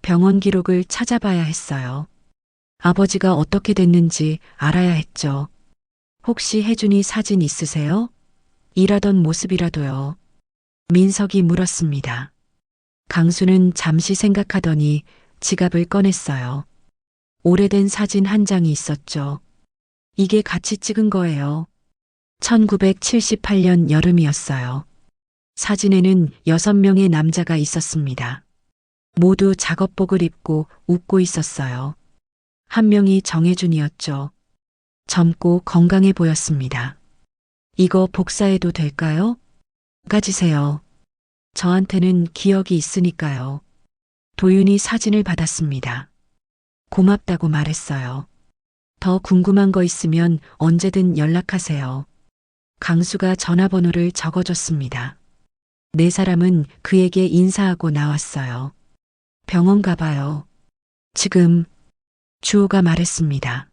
병원 기록을 찾아봐야 했어요. 아버지가 어떻게 됐는지 알아야 했죠. 혹시 혜준이 사진 있으세요? 일하던 모습이라도요. 민석이 물었습니다. 강수는 잠시 생각하더니 지갑을 꺼냈어요. 오래된 사진 한 장이 있었죠. 이게 같이 찍은 거예요. 1978년 여름이었어요. 사진에는 6명의 남자가 있었습니다. 모두 작업복을 입고 웃고 있었어요. 한 명이 정혜준이었죠. 젊고 건강해 보였습니다. 이거 복사해도 될까요? 가지세요. 저한테는 기억이 있으니까요. 도윤이 사진을 받았습니다. 고맙다고 말했어요. 더 궁금한 거 있으면 언제든 연락하세요. 강수가 전화번호를 적어줬습니다. 네 사람은 그에게 인사하고 나왔어요. 병원 가봐요. 지금, 주호가 말했습니다.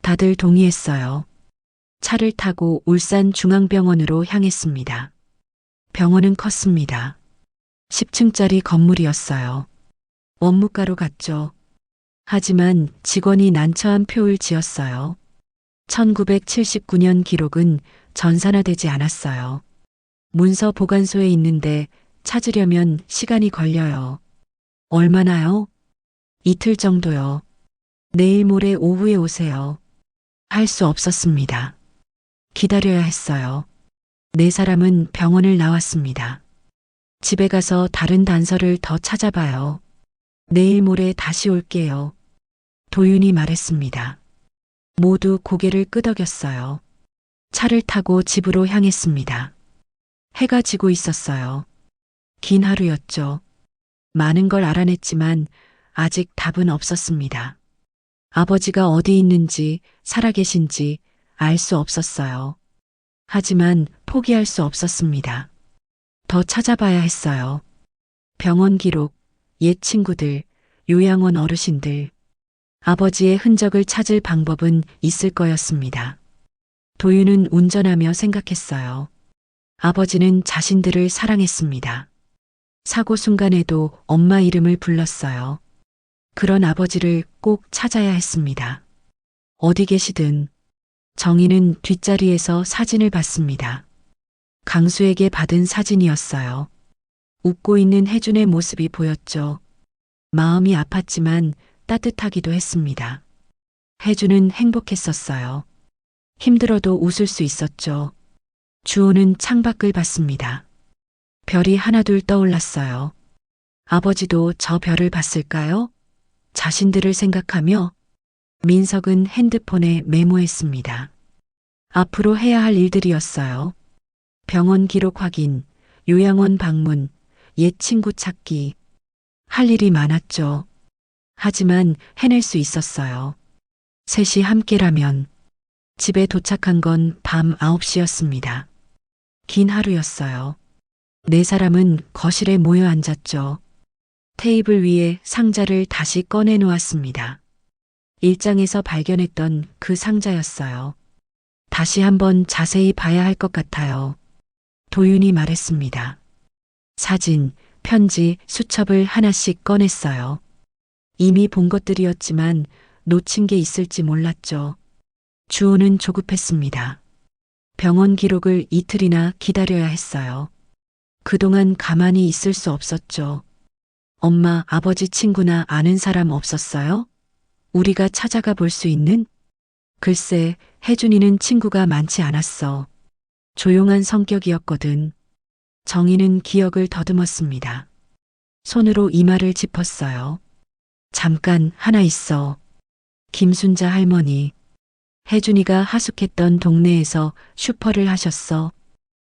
다들 동의했어요. 차를 타고 울산 중앙병원으로 향했습니다. 병원은 컸습니다. 10층짜리 건물이었어요. 원무과로 갔죠. 하지만 직원이 난처한 표를 지었어요. 1979년 기록은 전산화되지 않았어요. 문서 보관소에 있는데 찾으려면 시간이 걸려요. 얼마나요? 이틀 정도요. 내일 모레 오후에 오세요. 할 수 없었습니다. 기다려야 했어요. 네 사람은 병원을 나왔습니다. 집에 가서 다른 단서를 더 찾아봐요. 내일 모레 다시 올게요. 도윤이 말했습니다. 모두 고개를 끄덕였어요. 차를 타고 집으로 향했습니다. 해가 지고 있었어요. 긴 하루였죠. 많은 걸 알아냈지만 아직 답은 없었습니다. 아버지가 어디 있는지, 살아계신지 알 수 없었어요. 하지만 포기할 수 없었습니다. 더 찾아봐야 했어요. 병원 기록, 옛 친구들, 요양원 어르신들. 아버지의 흔적을 찾을 방법은 있을 거였습니다. 도윤은 운전하며 생각했어요. 아버지는 자신들을 사랑했습니다. 사고 순간에도 엄마 이름을 불렀어요. 그런 아버지를 꼭 찾아야 했습니다. 어디 계시든. 정희는 뒷자리에서 사진을 봤습니다. 강수에게 받은 사진이었어요. 웃고 있는 혜준의 모습이 보였죠. 마음이 아팠지만 따뜻하기도 했습니다. 혜준은 행복했었어요. 힘들어도 웃을 수 있었죠. 주호는 창밖을 봤습니다. 별이 하나둘 떠올랐어요. 아버지도 저 별을 봤을까요? 자신들을 생각하며 민석은 핸드폰에 메모했습니다. 앞으로 해야 할 일들이었어요. 병원 기록 확인, 요양원 방문, 옛 친구 찾기. 할 일이 많았죠. 하지만 해낼 수 있었어요. 셋이 함께라면. 집에 도착한 건 밤 9시였습니다. 긴 하루였어요. 네 사람은 거실에 모여 앉았죠. 테이블 위에 상자를 다시 꺼내 놓았습니다. 일장에서 발견했던 그 상자였어요. 다시 한번 자세히 봐야 할 것 같아요. 도윤이 말했습니다. 사진, 편지, 수첩을 하나씩 꺼냈어요. 이미 본 것들이었지만 놓친 게 있을지 몰랐죠. 주호는 조급했습니다. 병원 기록을 이틀이나 기다려야 했어요. 그동안 가만히 있을 수 없었죠. 엄마, 아버지 친구나 아는 사람 없었어요? 우리가 찾아가 볼 수 있는? 글쎄, 혜준이는 친구가 많지 않았어. 조용한 성격이었거든. 정희는 기억을 더듬었습니다. 손으로 이마를 짚었어요. 잠깐 하나 있어. 김순자 할머니. 혜준이가 하숙했던 동네에서 슈퍼를 하셨어.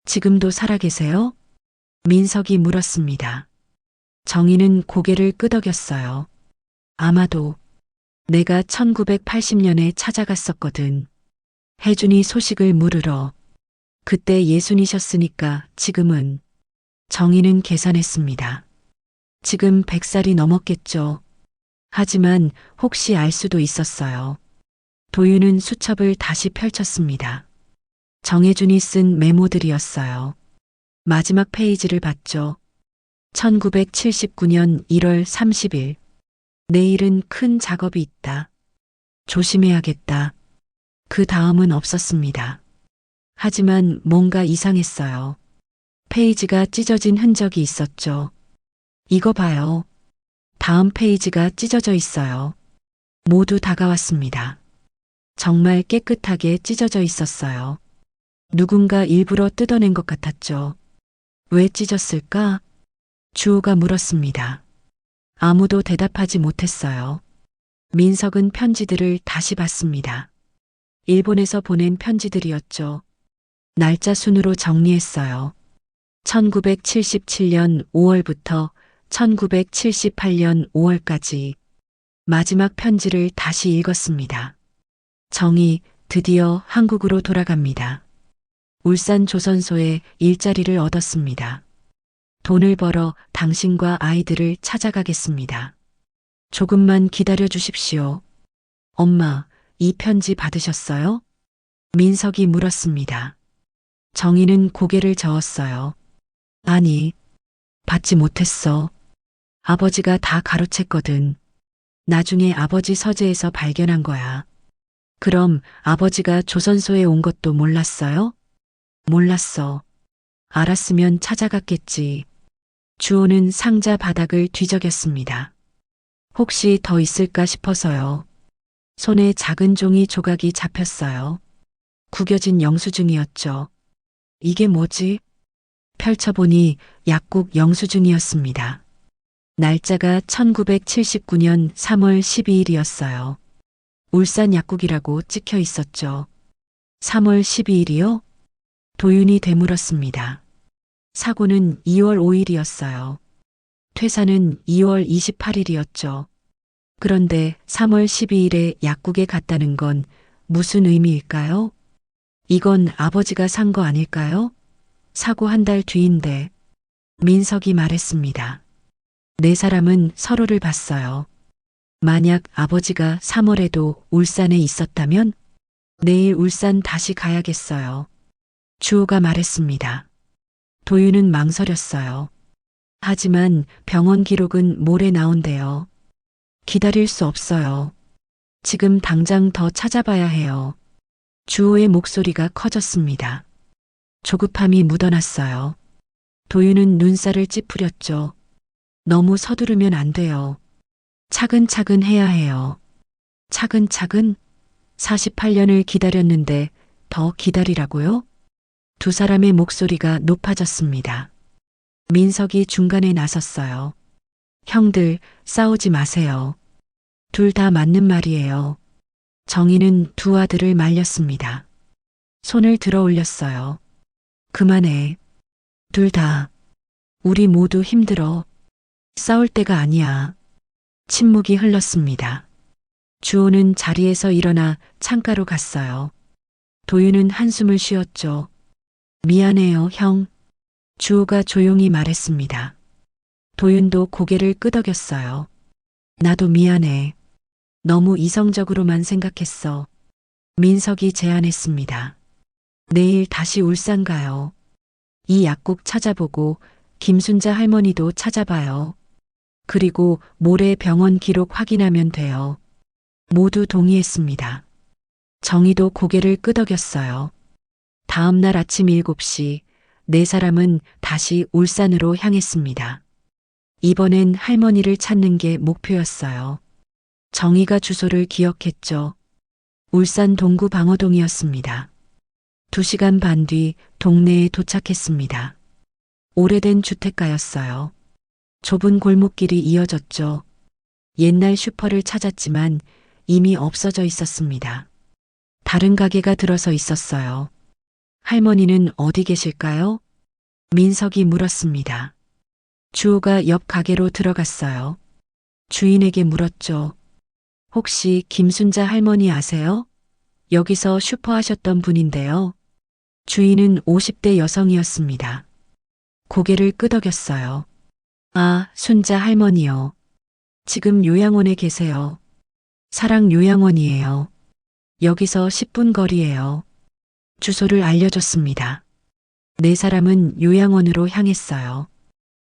지금도 살아계세요? 민석이 물었습니다. 정희는 고개를 끄덕였어요. 아마도. 내가 1980년에 찾아갔었거든. 혜준이 소식을 물으러. 그때 예순이셨으니까 지금은. 정희는 계산했습니다. 지금 100살이 넘었겠죠. 하지만 혹시 알 수도 있었어요. 도윤은 수첩을 다시 펼쳤습니다. 정혜준이 쓴 메모들이었어요. 마지막 페이지를 봤죠. 1979년 1월 30일. 내일은 큰 작업이 있다. 조심해야겠다. 그 다음은 없었습니다. 하지만 뭔가 이상했어요. 페이지가 찢어진 흔적이 있었죠. 이거 봐요. 다음 페이지가 찢어져 있어요. 모두 다가왔습니다. 정말 깨끗하게 찢어져 있었어요. 누군가 일부러 뜯어낸 것 같았죠. 왜 찢었을까? 주호가 물었습니다. 아무도 대답하지 못했어요. 민석은 편지들을 다시 봤습니다. 일본에서 보낸 편지들이었죠. 날짜 순으로 정리했어요. 1977년 5월부터 1978년 5월까지 마지막 편지를 다시 읽었습니다. 정희, 드디어 한국으로 돌아갑니다. 울산 조선소에 일자리를 얻었습니다. 돈을 벌어 당신과 아이들을 찾아가겠습니다. 조금만 기다려 주십시오. 엄마, 이 편지 받으셨어요? 민석이 물었습니다. 정희는 고개를 저었어요. 아니, 받지 못했어. 아버지가 다 가로챘거든. 나중에 아버지 서재에서 발견한 거야. 그럼 아버지가 조선소에 온 것도 몰랐어요? 몰랐어. 알았으면 찾아갔겠지. 주호는 상자 바닥을 뒤적였습니다. 혹시 더 있을까 싶어서요. 손에 작은 종이 조각이 잡혔어요. 구겨진 영수증이었죠. 이게 뭐지? 펼쳐보니 약국 영수증이었습니다. 날짜가 1979년 3월 12일이었어요. 울산 약국이라고 찍혀 있었죠. 3월 12일이요? 도윤이 되물었습니다. 사고는 2월 5일이었어요. 퇴사는 2월 28일이었죠. 그런데 3월 12일에 약국에 갔다는 건 무슨 의미일까요? 이건 아버지가 산 거 아닐까요? 사고 한 달 뒤인데. 민석이 말했습니다. 네 사람은 서로를 봤어요. 만약 아버지가 3월에도 울산에 있었다면? 내일 울산 다시 가야겠어요. 주호가 말했습니다. 도윤은 망설였어요. 하지만 병원 기록은 모레 나온대요. 기다릴 수 없어요. 지금 당장 더 찾아봐야 해요. 주호의 목소리가 커졌습니다. 조급함이 묻어났어요. 도윤은 눈살을 찌푸렸죠. 너무 서두르면 안 돼요. 차근차근 해야 해요. 차근차근 48년을 기다렸는데 더 기다리라고요? 두 사람의 목소리가 높아졌습니다. 민석이 중간에 나섰어요. 형들, 싸우지 마세요. 둘 다 맞는 말이에요. 정희는 두 아들을 말렸습니다. 손을 들어 올렸어요. 그만해. 둘 다. 우리 모두 힘들어. 싸울 때가 아니야. 침묵이 흘렀습니다. 주호는 자리에서 일어나 창가로 갔어요. 도윤은 한숨을 쉬었죠. 미안해요, 형. 주호가 조용히 말했습니다. 도윤도 고개를 끄덕였어요. 나도 미안해. 너무 이성적으로만 생각했어. 민석이 제안했습니다. 내일 다시 울산 가요. 이 약국 찾아보고 김순자 할머니도 찾아봐요. 그리고 모레 병원 기록 확인하면 돼요. 모두 동의했습니다. 정희도 고개를 끄덕였어요. 다음 날 아침 7시 네 사람은 다시 울산으로 향했습니다. 이번엔 할머니를 찾는 게 목표였어요. 정희가 주소를 기억했죠. 울산 동구 방어동이었습니다. 2시간 반 뒤 동네에 도착했습니다. 오래된 주택가였어요. 좁은 골목길이 이어졌죠. 옛날 슈퍼를 찾았지만 이미 없어져 있었습니다. 다른 가게가 들어서 있었어요. 할머니는 어디 계실까요? 민석이 물었습니다. 주호가 옆 가게로 들어갔어요. 주인에게 물었죠. 혹시 김순자 할머니 아세요? 여기서 슈퍼 하셨던 분인데요. 주인은 50대 여성이었습니다. 고개를 끄덕였어요. 아, 순자 할머니요. 지금 요양원에 계세요. 사랑 요양원이에요. 여기서 10분 거리예요. 주소를 알려줬습니다. 네 사람은 요양원으로 향했어요.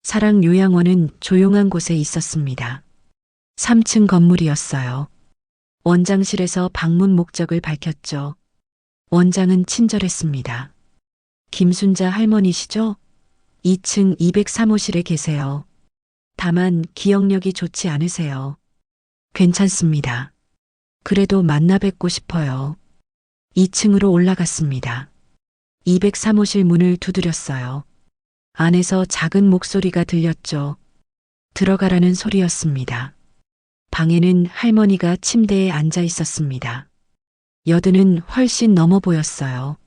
사랑 요양원은 조용한 곳에 있었습니다. 3층 건물이었어요. 원장실에서 방문 목적을 밝혔죠. 원장은 친절했습니다. 김순자 할머니시죠? 2층 203호실에 계세요. 다만 기억력이 좋지 않으세요. 괜찮습니다. 그래도 만나 뵙고 싶어요. 2층으로 올라갔습니다. 203호실 문을 두드렸어요. 안에서 작은 목소리가 들렸죠. 들어가라는 소리였습니다. 방에는 할머니가 침대에 앉아 있었습니다. 여든은 훨씬 넘어 보였어요.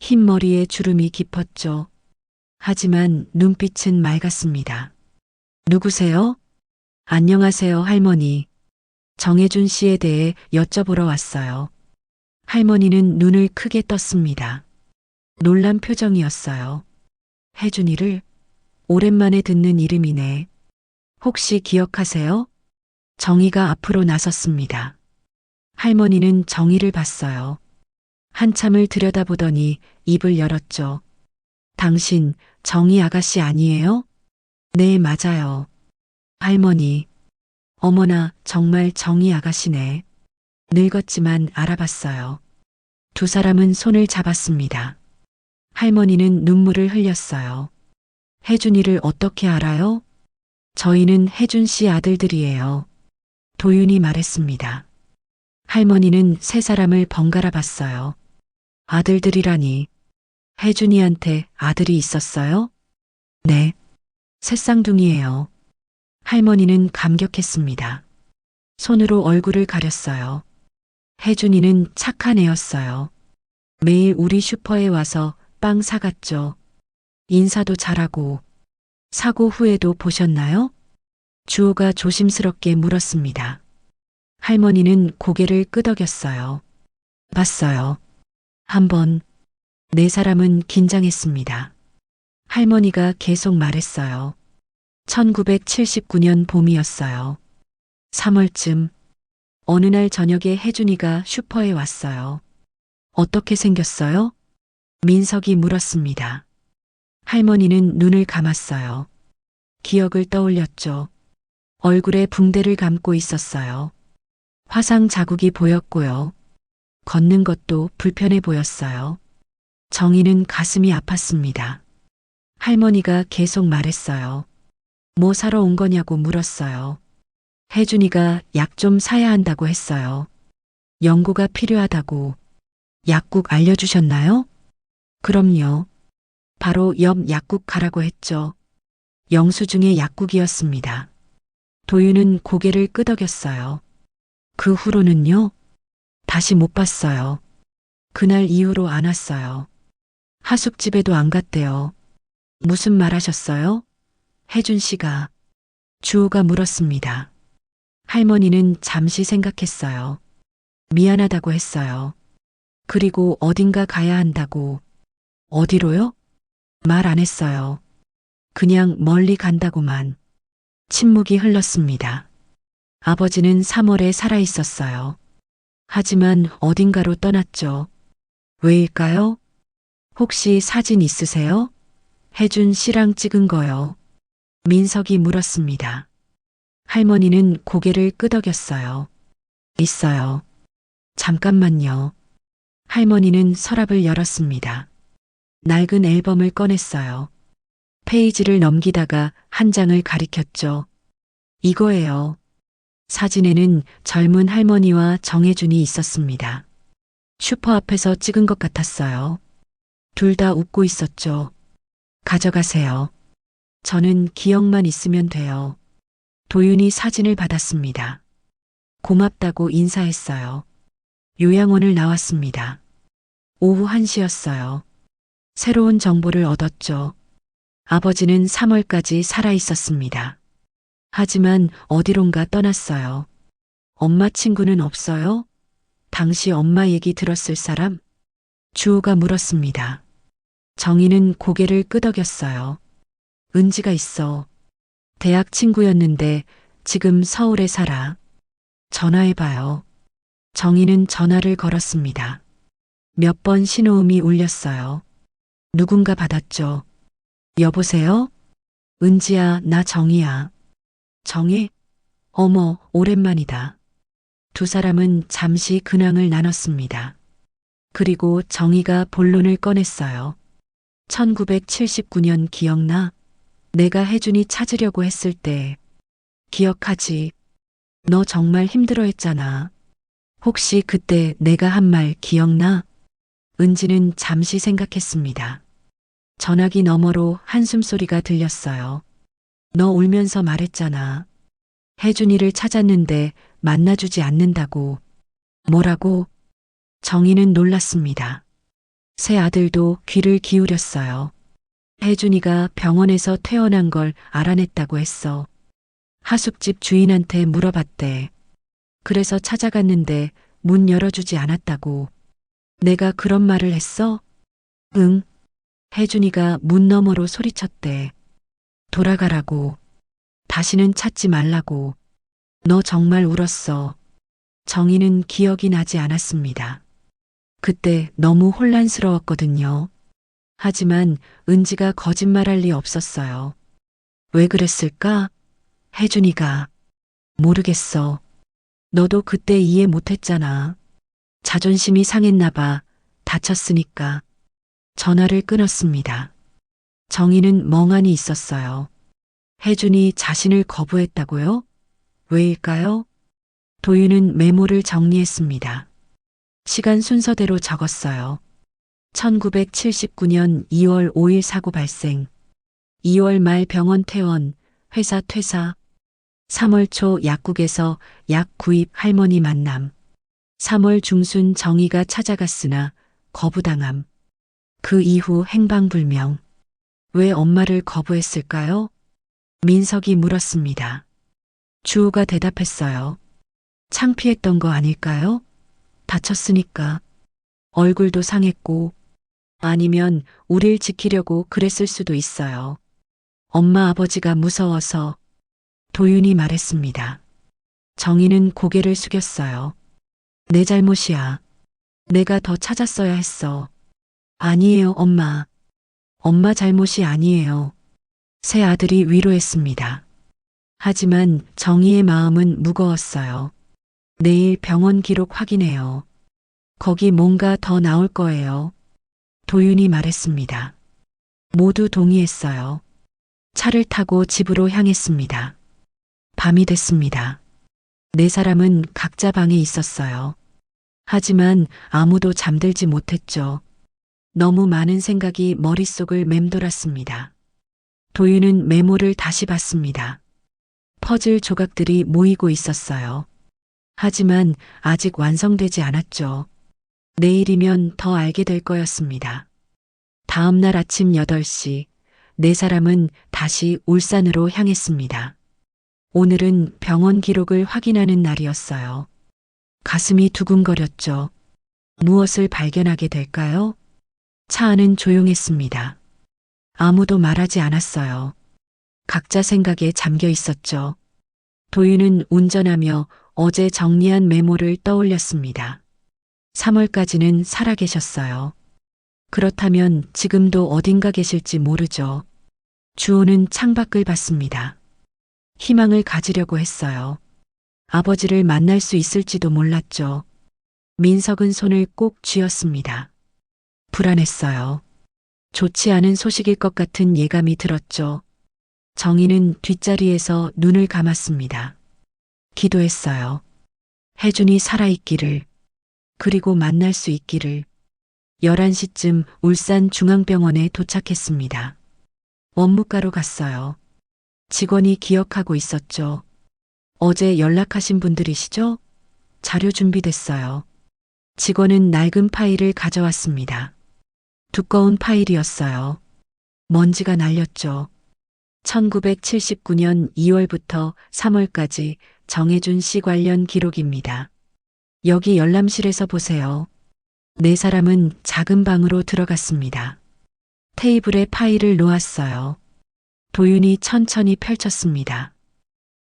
흰 머리에 주름이 깊었죠. 하지만 눈빛은 맑았습니다. 누구세요? 안녕하세요, 할머니. 정혜준 씨에 대해 여쭤보러 왔어요. 할머니는 눈을 크게 떴습니다. 놀란 표정이었어요. 혜준이를 오랜만에 듣는 이름이네. 혹시 기억하세요? 정희가 앞으로 나섰습니다. 할머니는 정희를 봤어요. 한참을 들여다보더니 입을 열었죠. 당신 정희 아가씨 아니에요? 네, 맞아요. 할머니. 어머나, 정말 정희 아가씨네. 늙었지만 알아봤어요. 두 사람은 손을 잡았습니다. 할머니는 눈물을 흘렸어요. 혜준이를 어떻게 알아요? 저희는 혜준 씨 아들들이에요. 도윤이 말했습니다. 할머니는 세 사람을 번갈아 봤어요. 아들들이라니. 혜준이한테 아들이 있었어요? 네. 새쌍둥이에요. 할머니는 감격했습니다. 손으로 얼굴을 가렸어요. 혜준이는 착한 애였어요. 매일 우리 슈퍼에 와서 빵 사갔죠. 인사도 잘하고. 사고 후에도 보셨나요? 주호가 조심스럽게 물었습니다. 할머니는 고개를 끄덕였어요. 봤어요. 한번. 네 사람은 긴장했습니다. 할머니가 계속 말했어요. 1979년 봄이었어요. 3월쯤 어느 날 저녁에 혜준이가 슈퍼에 왔어요. 어떻게 생겼어요? 민석이 물었습니다. 할머니는 눈을 감았어요. 기억을 떠올렸죠. 얼굴에 붕대를 감고 있었어요. 화상 자국이 보였고요. 걷는 것도 불편해 보였어요. 정희는 가슴이 아팠습니다. 할머니가 계속 말했어요. 뭐 사러 온 거냐고 물었어요. 혜준이가 약 좀 사야 한다고 했어요. 연고가 필요하다고. 약국 알려주셨나요? 그럼요. 바로 옆 약국 가라고 했죠. 영수증의 약국이었습니다. 도윤은 고개를 끄덕였어요. 그 후로는요? 다시 못 봤어요. 그날 이후로 안 왔어요. 하숙집에도 안 갔대요. 무슨 말 하셨어요? 혜준 씨가. 주호가 물었습니다. 할머니는 잠시 생각했어요. 미안하다고 했어요. 그리고 어딘가 가야 한다고. 어디로요? 말 안 했어요. 그냥 멀리 간다고만. 침묵이 흘렀습니다. 아버지는 3월에 살아 있었어요. 하지만 어딘가로 떠났죠. 왜일까요? 혹시 사진 있으세요? 혜준 씨랑 찍은 거요. 민석이 물었습니다. 할머니는 고개를 끄덕였어요. 있어요. 잠깐만요. 할머니는 서랍을 열었습니다. 낡은 앨범을 꺼냈어요. 페이지를 넘기다가 한 장을 가리켰죠. 이거예요. 사진에는 젊은 할머니와 정혜준이 있었습니다. 슈퍼 앞에서 찍은 것 같았어요. 둘 다 웃고 있었죠. 가져가세요. 저는 기억만 있으면 돼요. 도윤이 사진을 받았습니다. 고맙다고 인사했어요. 요양원을 나왔습니다. 오후 1시였어요. 새로운 정보를 얻었죠. 아버지는 3월까지 살아 있었습니다. 하지만 어디론가 떠났어요. 엄마 친구는 없어요? 당시 엄마 얘기 들었을 사람? 주호가 물었습니다. 정희는 고개를 끄덕였어요. 은지가 있어. 대학 친구였는데 지금 서울에 살아. 전화해봐요. 정희는 전화를 걸었습니다. 몇 번 신호음이 울렸어요. 누군가 받았죠. 여보세요? 은지야, 나 정희야. 정희? 어머, 오랜만이다. 두 사람은 잠시 근황을 나눴습니다. 그리고 정희가 본론을 꺼냈어요. 1979년 기억나? 내가 혜준이 찾으려고 했을 때. 기억하지? 너 정말 힘들어했잖아. 혹시 그때 내가 한 말 기억나? 은지는 잠시 생각했습니다. 전화기 너머로 한숨 소리가 들렸어요. 너 울면서 말했잖아. 혜준이를 찾았는데 만나주지 않는다고. 뭐라고? 정희는 놀랐습니다. 새 아들도 귀를 기울였어요. 혜준이가 병원에서 퇴원한 걸 알아냈다고 했어. 하숙집 주인한테 물어봤대. 그래서 찾아갔는데 문 열어주지 않았다고. 내가 그런 말을 했어? 응. 혜준이가 문 너머로 소리쳤대. 돌아가라고. 다시는 찾지 말라고. 너 정말 울었어. 정희는 기억이 나지 않았습니다. 그때 너무 혼란스러웠거든요. 하지만 은지가 거짓말할 리 없었어요. 왜 그랬을까? 혜준이가. 모르겠어. 너도 그때 이해 못했잖아. 자존심이 상했나 봐. 다쳤으니까. 전화를 끊었습니다. 정희는 멍하니 있었어요. 혜준이 자신을 거부했다고요? 왜일까요? 도윤은 메모를 정리했습니다. 시간 순서대로 적었어요. 1979년 2월 5일 사고 발생. 2월 말 병원 퇴원, 회사 퇴사. 3월 초 약국에서 약 구입 할머니 만남. 3월 중순 정희가 찾아갔으나 거부당함. 그 이후 행방불명. 왜 엄마를 거부했을까요? 민석이 물었습니다. 주호가 대답했어요. 창피했던 거 아닐까요? 다쳤으니까. 얼굴도 상했고. 아니면 우릴 지키려고 그랬을 수도 있어요. 엄마 아버지가 무서워서. 도윤이 말했습니다. 정희는 고개를 숙였어요. 내 잘못이야. 내가 더 찾았어야 했어. 아니에요, 엄마. 엄마 잘못이 아니에요. 새 아들이 위로했습니다. 하지만 정희의 마음은 무거웠어요. 내일 병원 기록 확인해요. 거기 뭔가 더 나올 거예요. 도윤이 말했습니다. 모두 동의했어요. 차를 타고 집으로 향했습니다. 밤이 됐습니다. 네 사람은 각자 방에 있었어요. 하지만 아무도 잠들지 못했죠. 너무 많은 생각이 머릿속을 맴돌았습니다. 도윤은 메모를 다시 봤습니다. 퍼즐 조각들이 모이고 있었어요. 하지만 아직 완성되지 않았죠. 내일이면 더 알게 될 거였습니다. 다음 날 아침 8시, 네 사람은 다시 울산으로 향했습니다. 오늘은 병원 기록을 확인하는 날이었어요. 가슴이 두근거렸죠. 무엇을 발견하게 될까요? 차 안은 조용했습니다. 아무도 말하지 않았어요. 각자 생각에 잠겨 있었죠. 도윤은 운전하며 어제 정리한 메모를 떠올렸습니다. 3월까지는 살아계셨어요. 그렇다면 지금도 어딘가 계실지 모르죠. 주호는 창밖을 봤습니다. 희망을 가지려고 했어요. 아버지를 만날 수 있을지도 몰랐죠. 민석은 손을 꼭 쥐었습니다. 불안했어요. 좋지 않은 소식일 것 같은 예감이 들었죠. 정희는 뒷자리에서 눈을 감았습니다. 기도했어요. 혜준이 살아있기를, 그리고 만날 수 있기를. 11시쯤 울산 중앙병원에 도착했습니다. 원무과로 갔어요. 직원이 기억하고 있었죠. 어제 연락하신 분들이시죠? 자료 준비됐어요. 직원은 낡은 파일을 가져왔습니다. 두꺼운 파일이었어요. 먼지가 날렸죠. 1979년 2월부터 3월까지 정혜준 씨 관련 기록입니다. 여기 열람실에서 보세요. 네 사람은 작은 방으로 들어갔습니다. 테이블에 파일을 놓았어요. 도윤이 천천히 펼쳤습니다.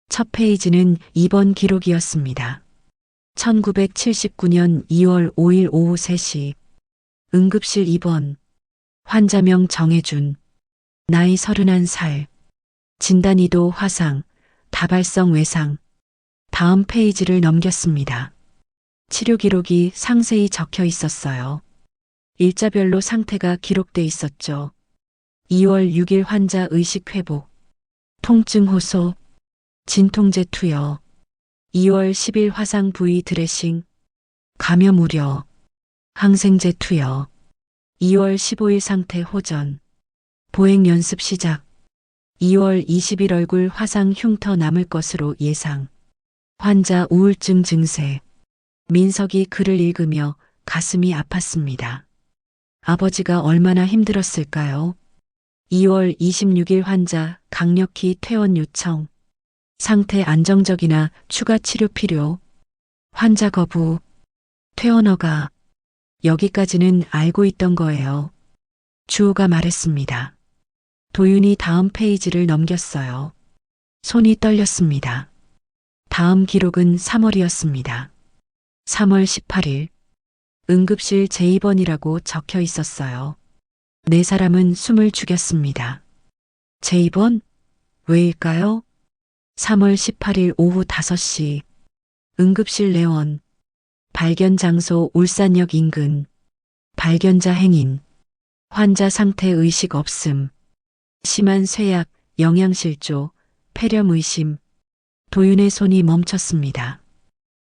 첫 페이지는 입원 기록이었습니다. 1979년 2월 5일 오후 3시. 응급실 입원. 환자명 정혜준. 나이 31살. 진단이도 화상, 다발성 외상. 다음 페이지를 넘겼습니다. 치료 기록이 상세히 적혀 있었어요. 일자별로 상태가 기록돼 있었죠. 2월 6일 환자 의식 회복. 통증 호소. 진통제 투여. 2월 10일 화상 부위 드레싱. 감염 우려. 항생제 투여. 2월 15일 상태 호전. 보행 연습 시작. 2월 20일 얼굴 화상 흉터 남을 것으로 예상. 환자 우울증 증세. 민석이 글을 읽으며 가슴이 아팠습니다. 아버지가 얼마나 힘들었을까요? 2월 26일 환자 강력히 퇴원 요청. 상태 안정적이나 추가 치료 필요. 환자 거부. 퇴원 허가. 여기까지는 알고 있던 거예요. 주호가 말했습니다. 도윤이 다음 페이지를 넘겼어요. 손이 떨렸습니다. 다음 기록은 3월이었습니다. 3월 18일. 응급실 재입원이라고 적혀 있었어요. 네 사람은 숨을 죽였습니다. 재입원? 왜일까요? 3월 18일 오후 5시. 응급실 내원. 발견 장소 울산역 인근. 발견자 행인. 환자 상태 의식 없음. 심한 쇠약, 영양실조, 폐렴 의심. 도윤의 손이 멈췄습니다.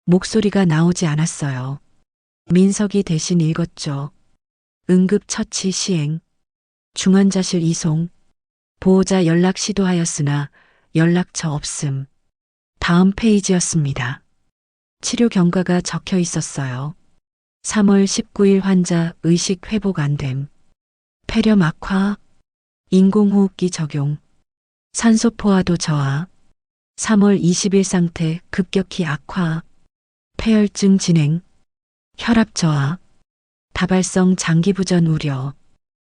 목소리가 나오지 않았어요. 민석이 대신 읽었죠. 응급처치 시행. 중환자실 이송. 보호자 연락 시도하였으나 연락처 없음. 다음 페이지였습니다. 치료 경과가 적혀 있었어요. 3월 19일 환자 의식 회복 안 됨. 폐렴 악화. 인공호흡기 적용. 산소 포화도 저하. 3월 20일 상태 급격히 악화. 폐혈증 진행. 혈압 저하. 다발성 장기부전 우려.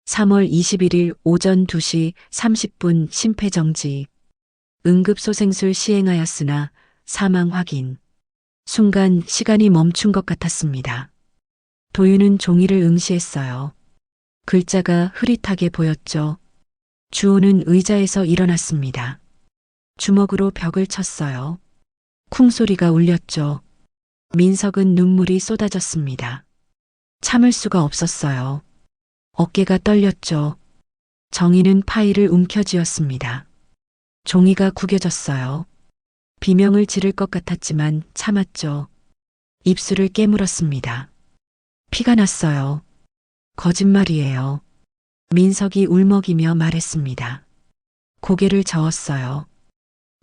3월 21일 오전 2시 30분 심폐정지. 응급소생술 시행하였으나 사망 확인. 순간 시간이 멈춘 것 같았습니다. 도윤은 종이를 응시했어요. 글자가 흐릿하게 보였죠. 주호는 의자에서 일어났습니다. 주먹으로 벽을 쳤어요. 쿵 소리가 울렸죠. 민석은 눈물이 쏟아졌습니다. 참을 수가 없었어요. 어깨가 떨렸죠. 정희는 파일을 움켜쥐었습니다. 종이가 구겨졌어요. 비명을 지를 것 같았지만 참았죠. 입술을 깨물었습니다. 피가 났어요. 거짓말이에요. 민석이 울먹이며 말했습니다. 고개를 저었어요.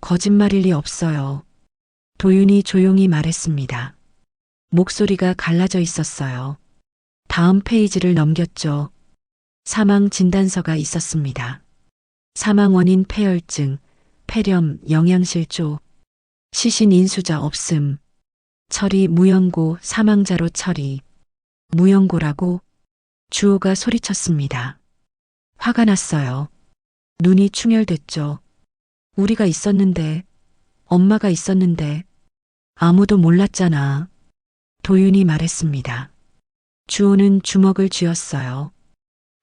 거짓말일 리 없어요. 도윤이 조용히 말했습니다. 목소리가 갈라져 있었어요. 다음 페이지를 넘겼죠. 사망 진단서가 있었습니다. 사망 원인 폐혈증, 폐렴, 영양실조, 시신 인수자 없음, 처리 무연고 사망자로 처리, 무연고라고 주호가 소리쳤습니다. 화가 났어요. 눈이 충혈됐죠. 우리가 있었는데, 엄마가 있었는데, 아무도 몰랐잖아. 도윤이 말했습니다. 주호는 주먹을 쥐었어요.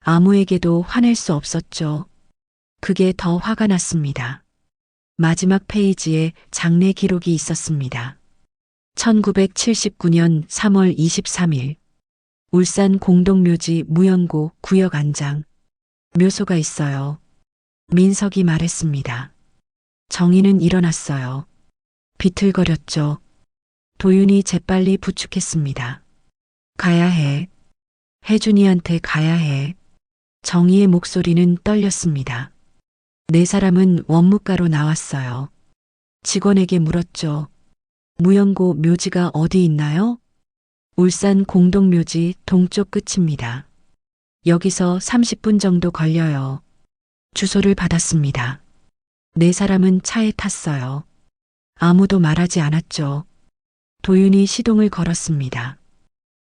아무에게도 화낼 수 없었죠. 그게 더 화가 났습니다. 마지막 페이지에 장례 기록이 있었습니다. 1979년 3월 23일 울산 공동묘지 무연고 구역 안장 묘소가 있어요. 민석이 말했습니다. 정희는 일어났어요. 비틀거렸죠. 도윤이 재빨리 부축했습니다. 가야 해. 혜준이한테 가야 해. 정희의 목소리는 떨렸습니다. 네 사람은 원무가로 나왔어요. 직원에게 물었죠. 무연고 묘지가 어디 있나요? 울산 공동묘지 동쪽 끝입니다. 여기서 30분 정도 걸려요. 주소를 받았습니다. 네 사람은 차에 탔어요. 아무도 말하지 않았죠. 도윤이 시동을 걸었습니다.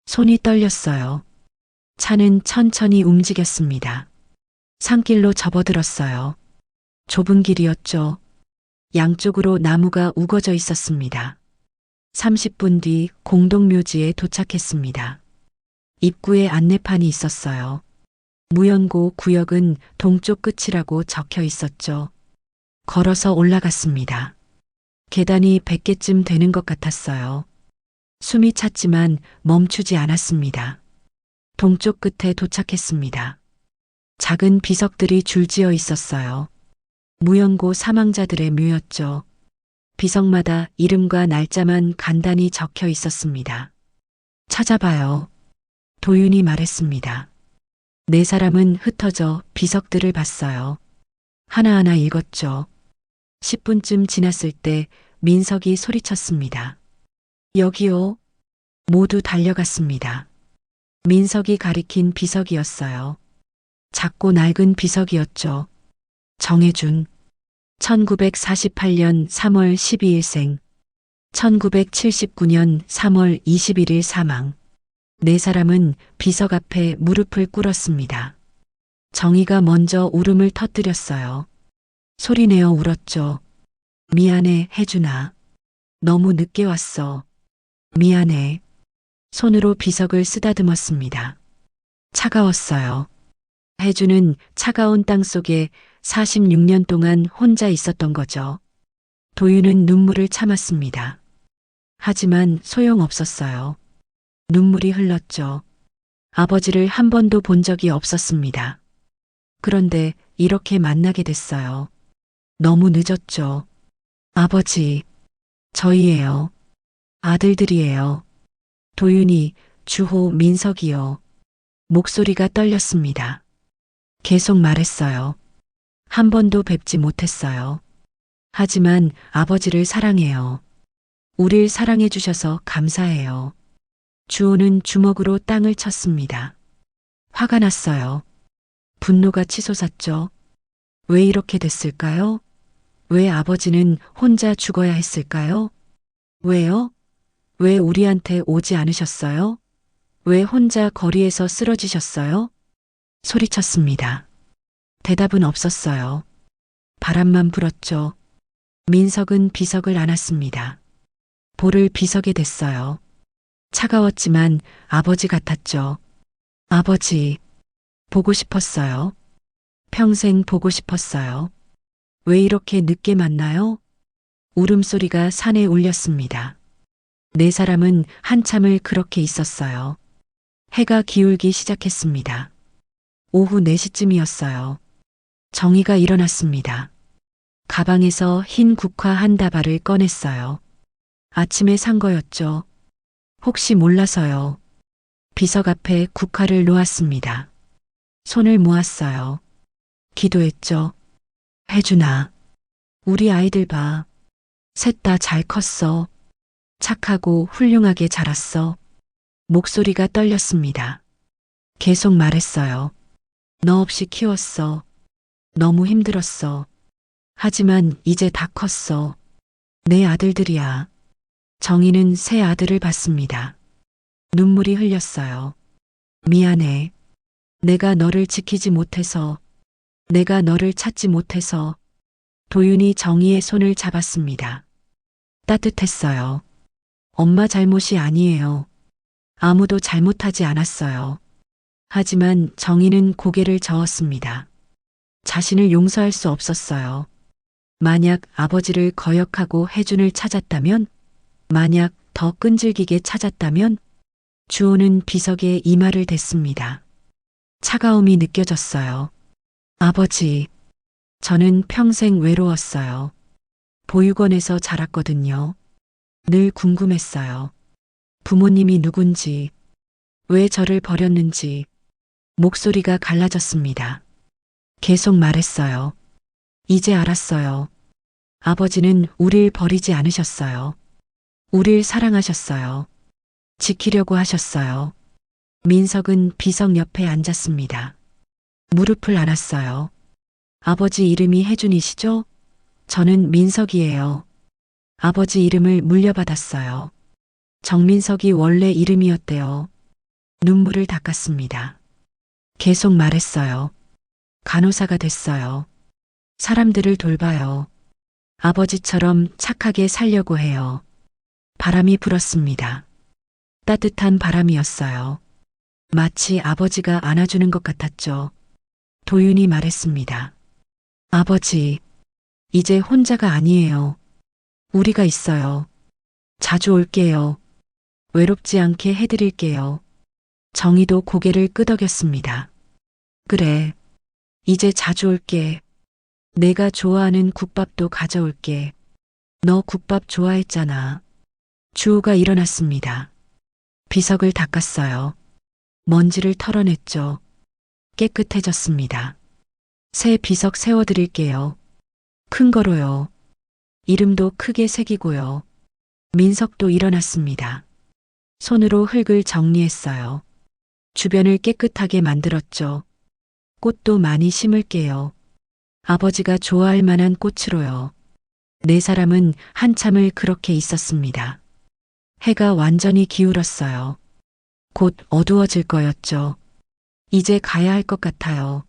손이 떨렸어요. 차는 천천히 움직였습니다. 산길로 접어들었어요. 좁은 길이었죠. 양쪽으로 나무가 우거져 있었습니다. 30분 뒤 공동묘지에 도착했습니다. 입구에 안내판이 있었어요. 무연고 구역은 동쪽 끝이라고 적혀 있었죠. 걸어서 올라갔습니다. 계단이 100개쯤 되는 것 같았어요. 숨이 찼지만 멈추지 않았습니다. 동쪽 끝에 도착했습니다. 작은 비석들이 줄지어 있었어요. 무연고 사망자들의 묘였죠. 비석마다 이름과 날짜만 간단히 적혀 있었습니다. 찾아봐요. 도윤이 말했습니다. 네 사람은 흩어져 비석들을 봤어요. 하나하나 읽었죠. 10분쯤 지났을 때 민석이 소리쳤습니다. 여기요. 모두 달려갔습니다. 민석이 가리킨 비석이었어요. 작고 낡은 비석이었죠. 정혜준. 1948년 3월 12일생. 1979년 3월 21일 사망. 네 사람은 비석 앞에 무릎을 꿇었습니다. 정희가 먼저 울음을 터뜨렸어요. 소리내어 울었죠. 미안해, 혜준아. 너무 늦게 왔어. 미안해. 손으로 비석을 쓰다듬었습니다. 차가웠어요. 혜준은 차가운 땅 속에 46년 동안 혼자 있었던 거죠. 도윤은 눈물을 참았습니다. 하지만 소용없었어요. 눈물이 흘렀죠. 아버지를 한 번도 본 적이 없었습니다. 그런데 이렇게 만나게 됐어요. 너무 늦었죠. 아버지, 저희예요. 아들들이에요. 도윤이, 주호, 민석이요. 목소리가 떨렸습니다. 계속 말했어요. 한 번도 뵙지 못했어요. 하지만 아버지를 사랑해요. 우릴 사랑해 주셔서 감사해요. 주호는 주먹으로 땅을 쳤습니다. 화가 났어요. 분노가 치솟았죠. 왜 이렇게 됐을까요? 왜 아버지는 혼자 죽어야 했을까요? 왜요? 왜 우리한테 오지 않으셨어요? 왜 혼자 거리에서 쓰러지셨어요? 소리쳤습니다. 대답은 없었어요. 바람만 불었죠. 민석은 비석을 안았습니다. 볼을 비석에 댔어요. 차가웠지만 아버지 같았죠. 아버지, 보고 싶었어요. 평생 보고 싶었어요. 왜 이렇게 늦게 만나요? 울음소리가 산에 울렸습니다. 네 사람은 한참을 그렇게 있었어요. 해가 기울기 시작했습니다. 오후 4시쯤이었어요. 정희가 일어났습니다. 가방에서 흰 국화 한 다발을 꺼냈어요. 아침에 산 거였죠. 혹시 몰라서요. 비석 앞에 국화를 놓았습니다. 손을 모았어요. 기도했죠. 혜준아, 우리 아이들 봐. 셋 다 잘 컸어. 착하고 훌륭하게 자랐어. 목소리가 떨렸습니다. 계속 말했어요. 너 없이 키웠어. 너무 힘들었어. 하지만 이제 다 컸어. 내 아들들이야. 정희는 새 아들을 봤습니다. 눈물이 흘렸어요. 미안해. 내가 너를 지키지 못해서, 내가 너를 찾지 못해서. 도윤이 정희의 손을 잡았습니다. 따뜻했어요. 엄마 잘못이 아니에요. 아무도 잘못하지 않았어요. 하지만 정희는 고개를 저었습니다. 자신을 용서할 수 없었어요. 만약 아버지를 거역하고 혜준을 찾았다면, 만약 더 끈질기게 찾았다면, 주호는 비석에 이마를 댔습니다. 차가움이 느껴졌어요. 아버지, 저는 평생 외로웠어요. 보육원에서 자랐거든요. 늘 궁금했어요. 부모님이 누군지, 왜 저를 버렸는지. 목소리가 갈라졌습니다. 계속 말했어요. 이제 알았어요. 아버지는 우릴 버리지 않으셨어요. 우릴 사랑하셨어요. 지키려고 하셨어요. 민석은 비석 옆에 앉았습니다. 무릎을 안았어요. 아버지 이름이 혜준이시죠? 저는 민석이에요. 아버지 이름을 물려받았어요. 정민석이 원래 이름이었대요. 눈물을 닦았습니다. 계속 말했어요. 간호사가 됐어요. 사람들을 돌봐요. 아버지처럼 착하게 살려고 해요. 바람이 불었습니다. 따뜻한 바람이었어요. 마치 아버지가 안아주는 것 같았죠. 도윤이 말했습니다. 아버지, 이제 혼자가 아니에요. 우리가 있어요. 자주 올게요. 외롭지 않게 해드릴게요. 정희도 고개를 끄덕였습니다. 그래. 이제 자주 올게. 내가 좋아하는 국밥도 가져올게. 너 국밥 좋아했잖아. 주호가 일어났습니다. 비석을 닦았어요. 먼지를 털어냈죠. 깨끗해졌습니다. 새 비석 세워드릴게요. 큰 거로요. 이름도 크게 새기고요. 민석도 일어났습니다. 손으로 흙을 정리했어요. 주변을 깨끗하게 만들었죠. 꽃도 많이 심을게요. 아버지가 좋아할 만한 꽃으로요. 네 사람은 한참을 그렇게 있었습니다. 해가 완전히 기울었어요. 곧 어두워질 거였죠. 이제 가야 할 것 같아요.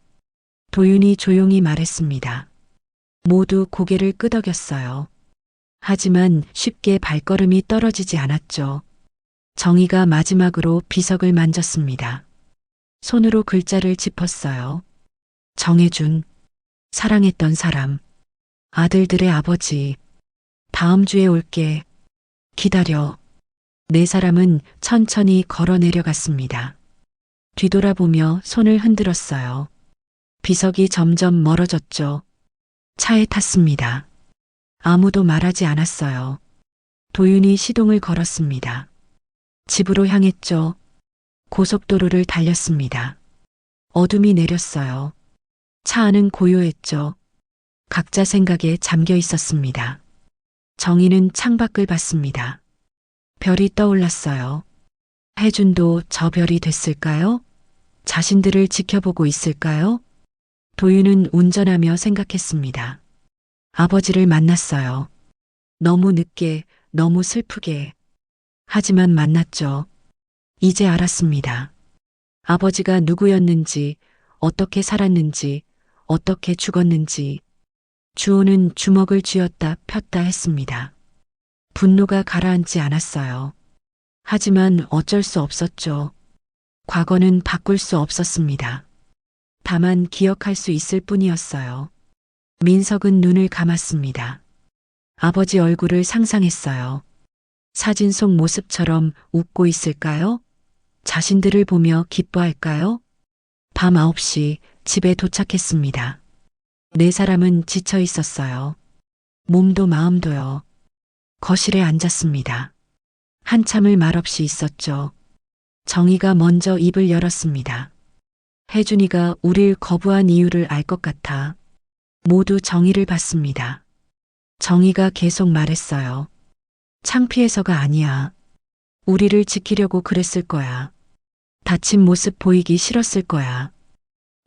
도윤이 조용히 말했습니다. 모두 고개를 끄덕였어요. 하지만 쉽게 발걸음이 떨어지지 않았죠. 정희가 마지막으로 비석을 만졌습니다. 손으로 글자를 짚었어요. 정해준, 사랑했던 사람, 아들들의 아버지, 다음 주에 올게. 기다려. 네 사람은 천천히 걸어 내려갔습니다. 뒤돌아보며 손을 흔들었어요. 비석이 점점 멀어졌죠. 차에 탔습니다. 아무도 말하지 않았어요. 도윤이 시동을 걸었습니다. 집으로 향했죠. 고속도로를 달렸습니다. 어둠이 내렸어요. 차 안은 고요했죠. 각자 생각에 잠겨 있었습니다. 정희는 창밖을 봤습니다. 별이 떠올랐어요. 혜준도 저 별이 됐을까요? 자신들을 지켜보고 있을까요? 도윤은 운전하며 생각했습니다. 아버지를 만났어요. 너무 늦게, 너무 슬프게. 하지만 만났죠. 이제 알았습니다. 아버지가 누구였는지, 어떻게 살았는지, 어떻게 죽었는지. 주호는 주먹을 쥐었다 폈다 했습니다. 분노가 가라앉지 않았어요. 하지만 어쩔 수 없었죠. 과거는 바꿀 수 없었습니다. 다만 기억할 수 있을 뿐이었어요. 민석은 눈을 감았습니다. 아버지 얼굴을 상상했어요. 사진 속 모습처럼 웃고 있을까요? 자신들을 보며 기뻐할까요? 밤 9시 집에 도착했습니다. 네 사람은 지쳐 있었어요. 몸도 마음도요. 거실에 앉았습니다. 한참을 말없이 있었죠. 정희가 먼저 입을 열었습니다. 혜준이가 우릴 거부한 이유를 알 것 같아. 모두 정희를 봤습니다. 정희가 계속 말했어요. 창피해서가 아니야. 우리를 지키려고 그랬을 거야. 다친 모습 보이기 싫었을 거야.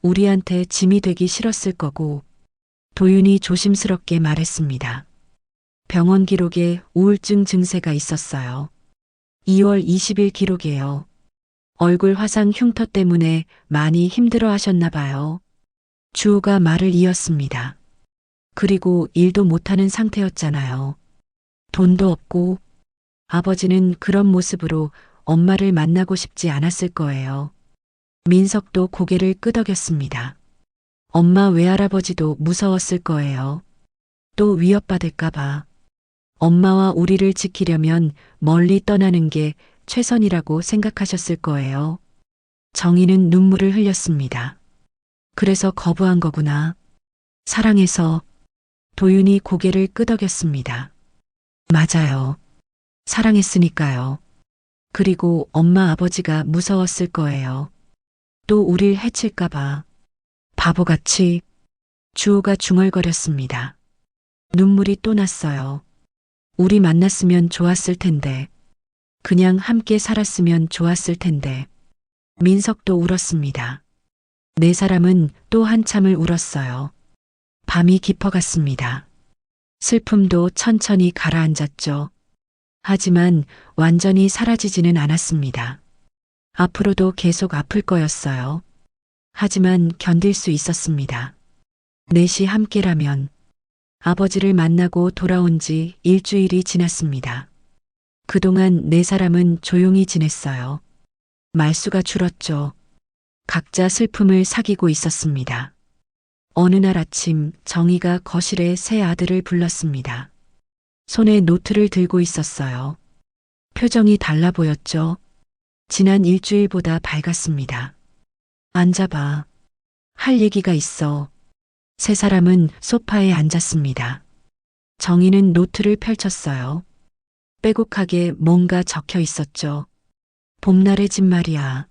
우리한테 짐이 되기 싫었을 거고. 도윤이 조심스럽게 말했습니다. 병원 기록에 우울증 증세가 있었어요. 2월 20일 기록이에요. 얼굴 화상 흉터 때문에 많이 힘들어 하셨나 봐요. 주호가 말을 이었습니다. 그리고 일도 못하는 상태였잖아요. 돈도 없고 아버지는 그런 모습으로 엄마를 만나고 싶지 않았을 거예요. 민석도 고개를 끄덕였습니다. 엄마 외할아버지도 무서웠을 거예요. 또 위협받을까봐. 엄마와 우리를 지키려면 멀리 떠나는 게 최선이라고 생각하셨을 거예요. 정희는 눈물을 흘렸습니다. 그래서 거부한 거구나. 사랑해서. 도윤이 고개를 끄덕였습니다. 맞아요. 사랑했으니까요. 그리고 엄마 아버지가 무서웠을 거예요. 또 우릴 해칠까봐. 바보같이. 주호가 중얼거렸습니다. 눈물이 또 났어요. 우리 만났으면 좋았을 텐데. 그냥 함께 살았으면 좋았을 텐데. 민석도 울었습니다. 네 사람은 또 한참을 울었어요. 밤이 깊어갔습니다. 슬픔도 천천히 가라앉았죠. 하지만 완전히 사라지지는 않았습니다. 앞으로도 계속 아플 거였어요. 하지만 견딜 수 있었습니다. 넷이 함께라면. 아버지를 만나고 돌아온 지 일주일이 지났습니다. 그동안 네 사람은 조용히 지냈어요. 말수가 줄었죠. 각자 슬픔을 사귀고 있었습니다. 어느 날 아침 정희가 거실에 새 아들을 불렀습니다. 손에 노트를 들고 있었어요. 표정이 달라 보였죠. 지난 일주일보다 밝았습니다. 앉아봐. 할 얘기가 있어. 세 사람은 소파에 앉았습니다. 정희는 노트를 펼쳤어요. 빼곡하게 뭔가 적혀 있었죠. 봄날의 집 말이야.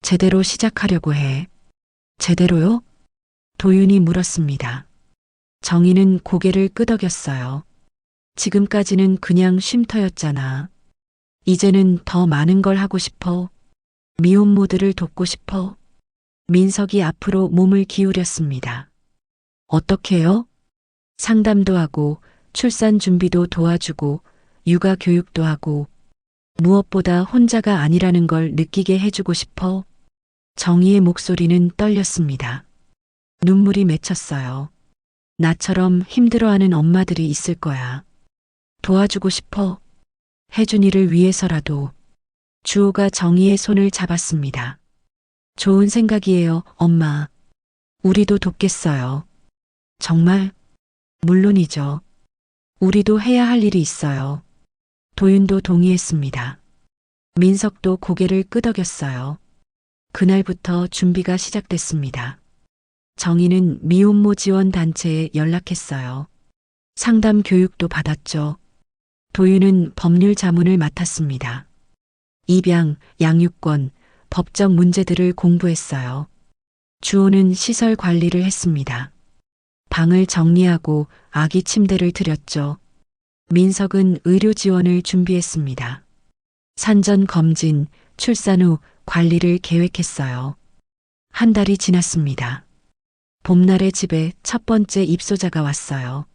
제대로 시작하려고 해. 제대로요? 도윤이 물었습니다. 정희는 고개를 끄덕였어요. 지금까지는 그냥 쉼터였잖아. 이제는 더 많은 걸 하고 싶어. 미혼모들을 돕고 싶어. 민석이 앞으로 몸을 기울였습니다. 어떻게요? 상담도 하고 출산 준비도 도와주고 육아 교육도 하고 무엇보다 혼자가 아니라는 걸 느끼게 해주고 싶어. 정희의 목소리는 떨렸습니다. 눈물이 맺혔어요. 나처럼 힘들어하는 엄마들이 있을 거야. 도와주고 싶어. 혜준이를 위해서라도. 주호가 정희의 손을 잡았습니다. 좋은 생각이에요, 엄마. 우리도 돕겠어요. 정말? 물론이죠. 우리도 해야 할 일이 있어요. 도윤도 동의했습니다. 민석도 고개를 끄덕였어요. 그날부터 준비가 시작됐습니다. 정희는 미혼모 지원 단체에 연락했어요. 상담 교육도 받았죠. 도윤은 법률 자문을 맡았습니다. 입양, 양육권, 법적 문제들을 공부했어요. 주호는 시설 관리를 했습니다. 방을 정리하고 아기 침대를 들였죠. 민석은 의료 지원을 준비했습니다. 산전 검진, 출산 후 관리를 계획했어요. 한 달이 지났습니다. 봄날의 집에 첫 번째 입소자가 왔어요.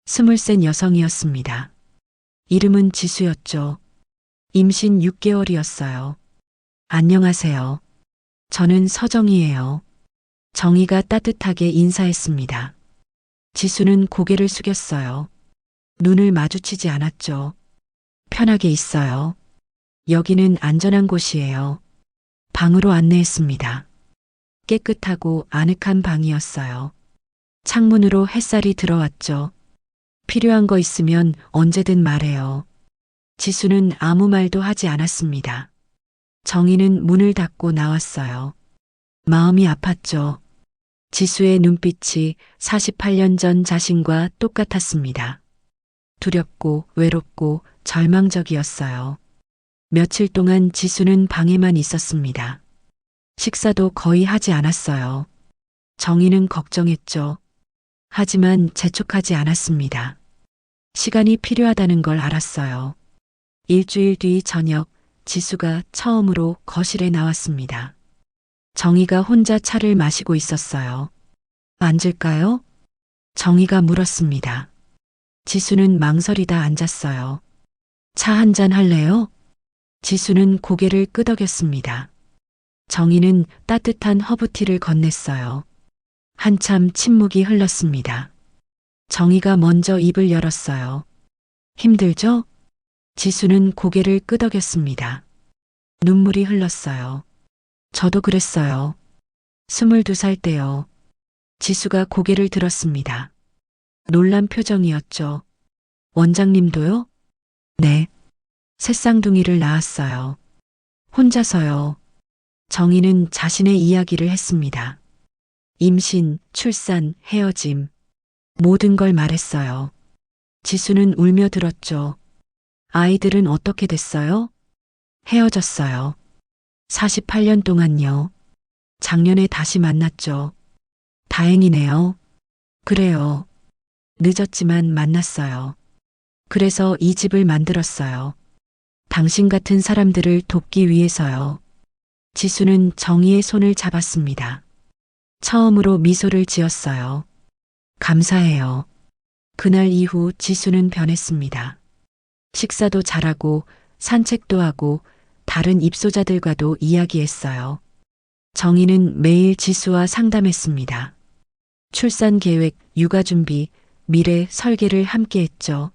20살 여성이었습니다. 이름은 지수였죠. 임신 6개월이었어요. 안녕하세요. 저는 서정희예요. 정희가 따뜻하게 인사했습니다. 지수는 고개를 숙였어요. 눈을 마주치지 않았죠. 편하게 있어요. 여기는 안전한 곳이에요. 방으로 안내했습니다. 깨끗하고 아늑한 방이었어요. 창문으로 햇살이 들어왔죠. 필요한 거 있으면 언제든 말해요. 지수는 아무 말도 하지 않았습니다. 정희는 문을 닫고 나왔어요. 마음이 아팠죠. 지수의 눈빛이 48년 전 자신과 똑같았습니다. 두렵고 외롭고 절망적이었어요. 며칠 동안 지수는 방에만 있었습니다. 식사도 거의 하지 않았어요. 정희는 걱정했죠. 하지만 재촉하지 않았습니다. 시간이 필요하다는 걸 알았어요. 일주일 뒤 저녁, 지수가 처음으로 거실에 나왔습니다. 정희가 혼자 차를 마시고 있었어요. 앉을까요? 정희가 물었습니다. 지수는 망설이다 앉았어요. 차 한잔 할래요? 지수는 고개를 끄덕였습니다. 정희는 따뜻한 허브티를 건넸어요. 한참 침묵이 흘렀습니다. 정희가 먼저 입을 열었어요. 힘들죠? 지수는 고개를 끄덕였습니다. 눈물이 흘렀어요. 저도 그랬어요. 22살 때요. 지수가 고개를 들었습니다. 놀란 표정이었죠. 원장님도요? 네. 새쌍둥이를 낳았어요. 혼자서요. 정희는 자신의 이야기를 했습니다. 임신, 출산, 헤어짐. 모든 걸 말했어요. 지수는 울며 들었죠. 아이들은 어떻게 됐어요? 헤어졌어요. 48년 동안요. 작년에 다시 만났죠. 다행이네요. 그래요. 늦었지만 만났어요. 그래서 이 집을 만들었어요. 당신 같은 사람들을 돕기 위해서요. 지수는 정희의 손을 잡았습니다. 처음으로 미소를 지었어요. 감사해요. 그날 이후 지수는 변했습니다. 식사도 잘하고 산책도 하고 다른 입소자들과도 이야기했어요. 정희는 매일 지수와 상담했습니다. 출산 계획, 육아 준비, 미래 설계를 함께 했죠.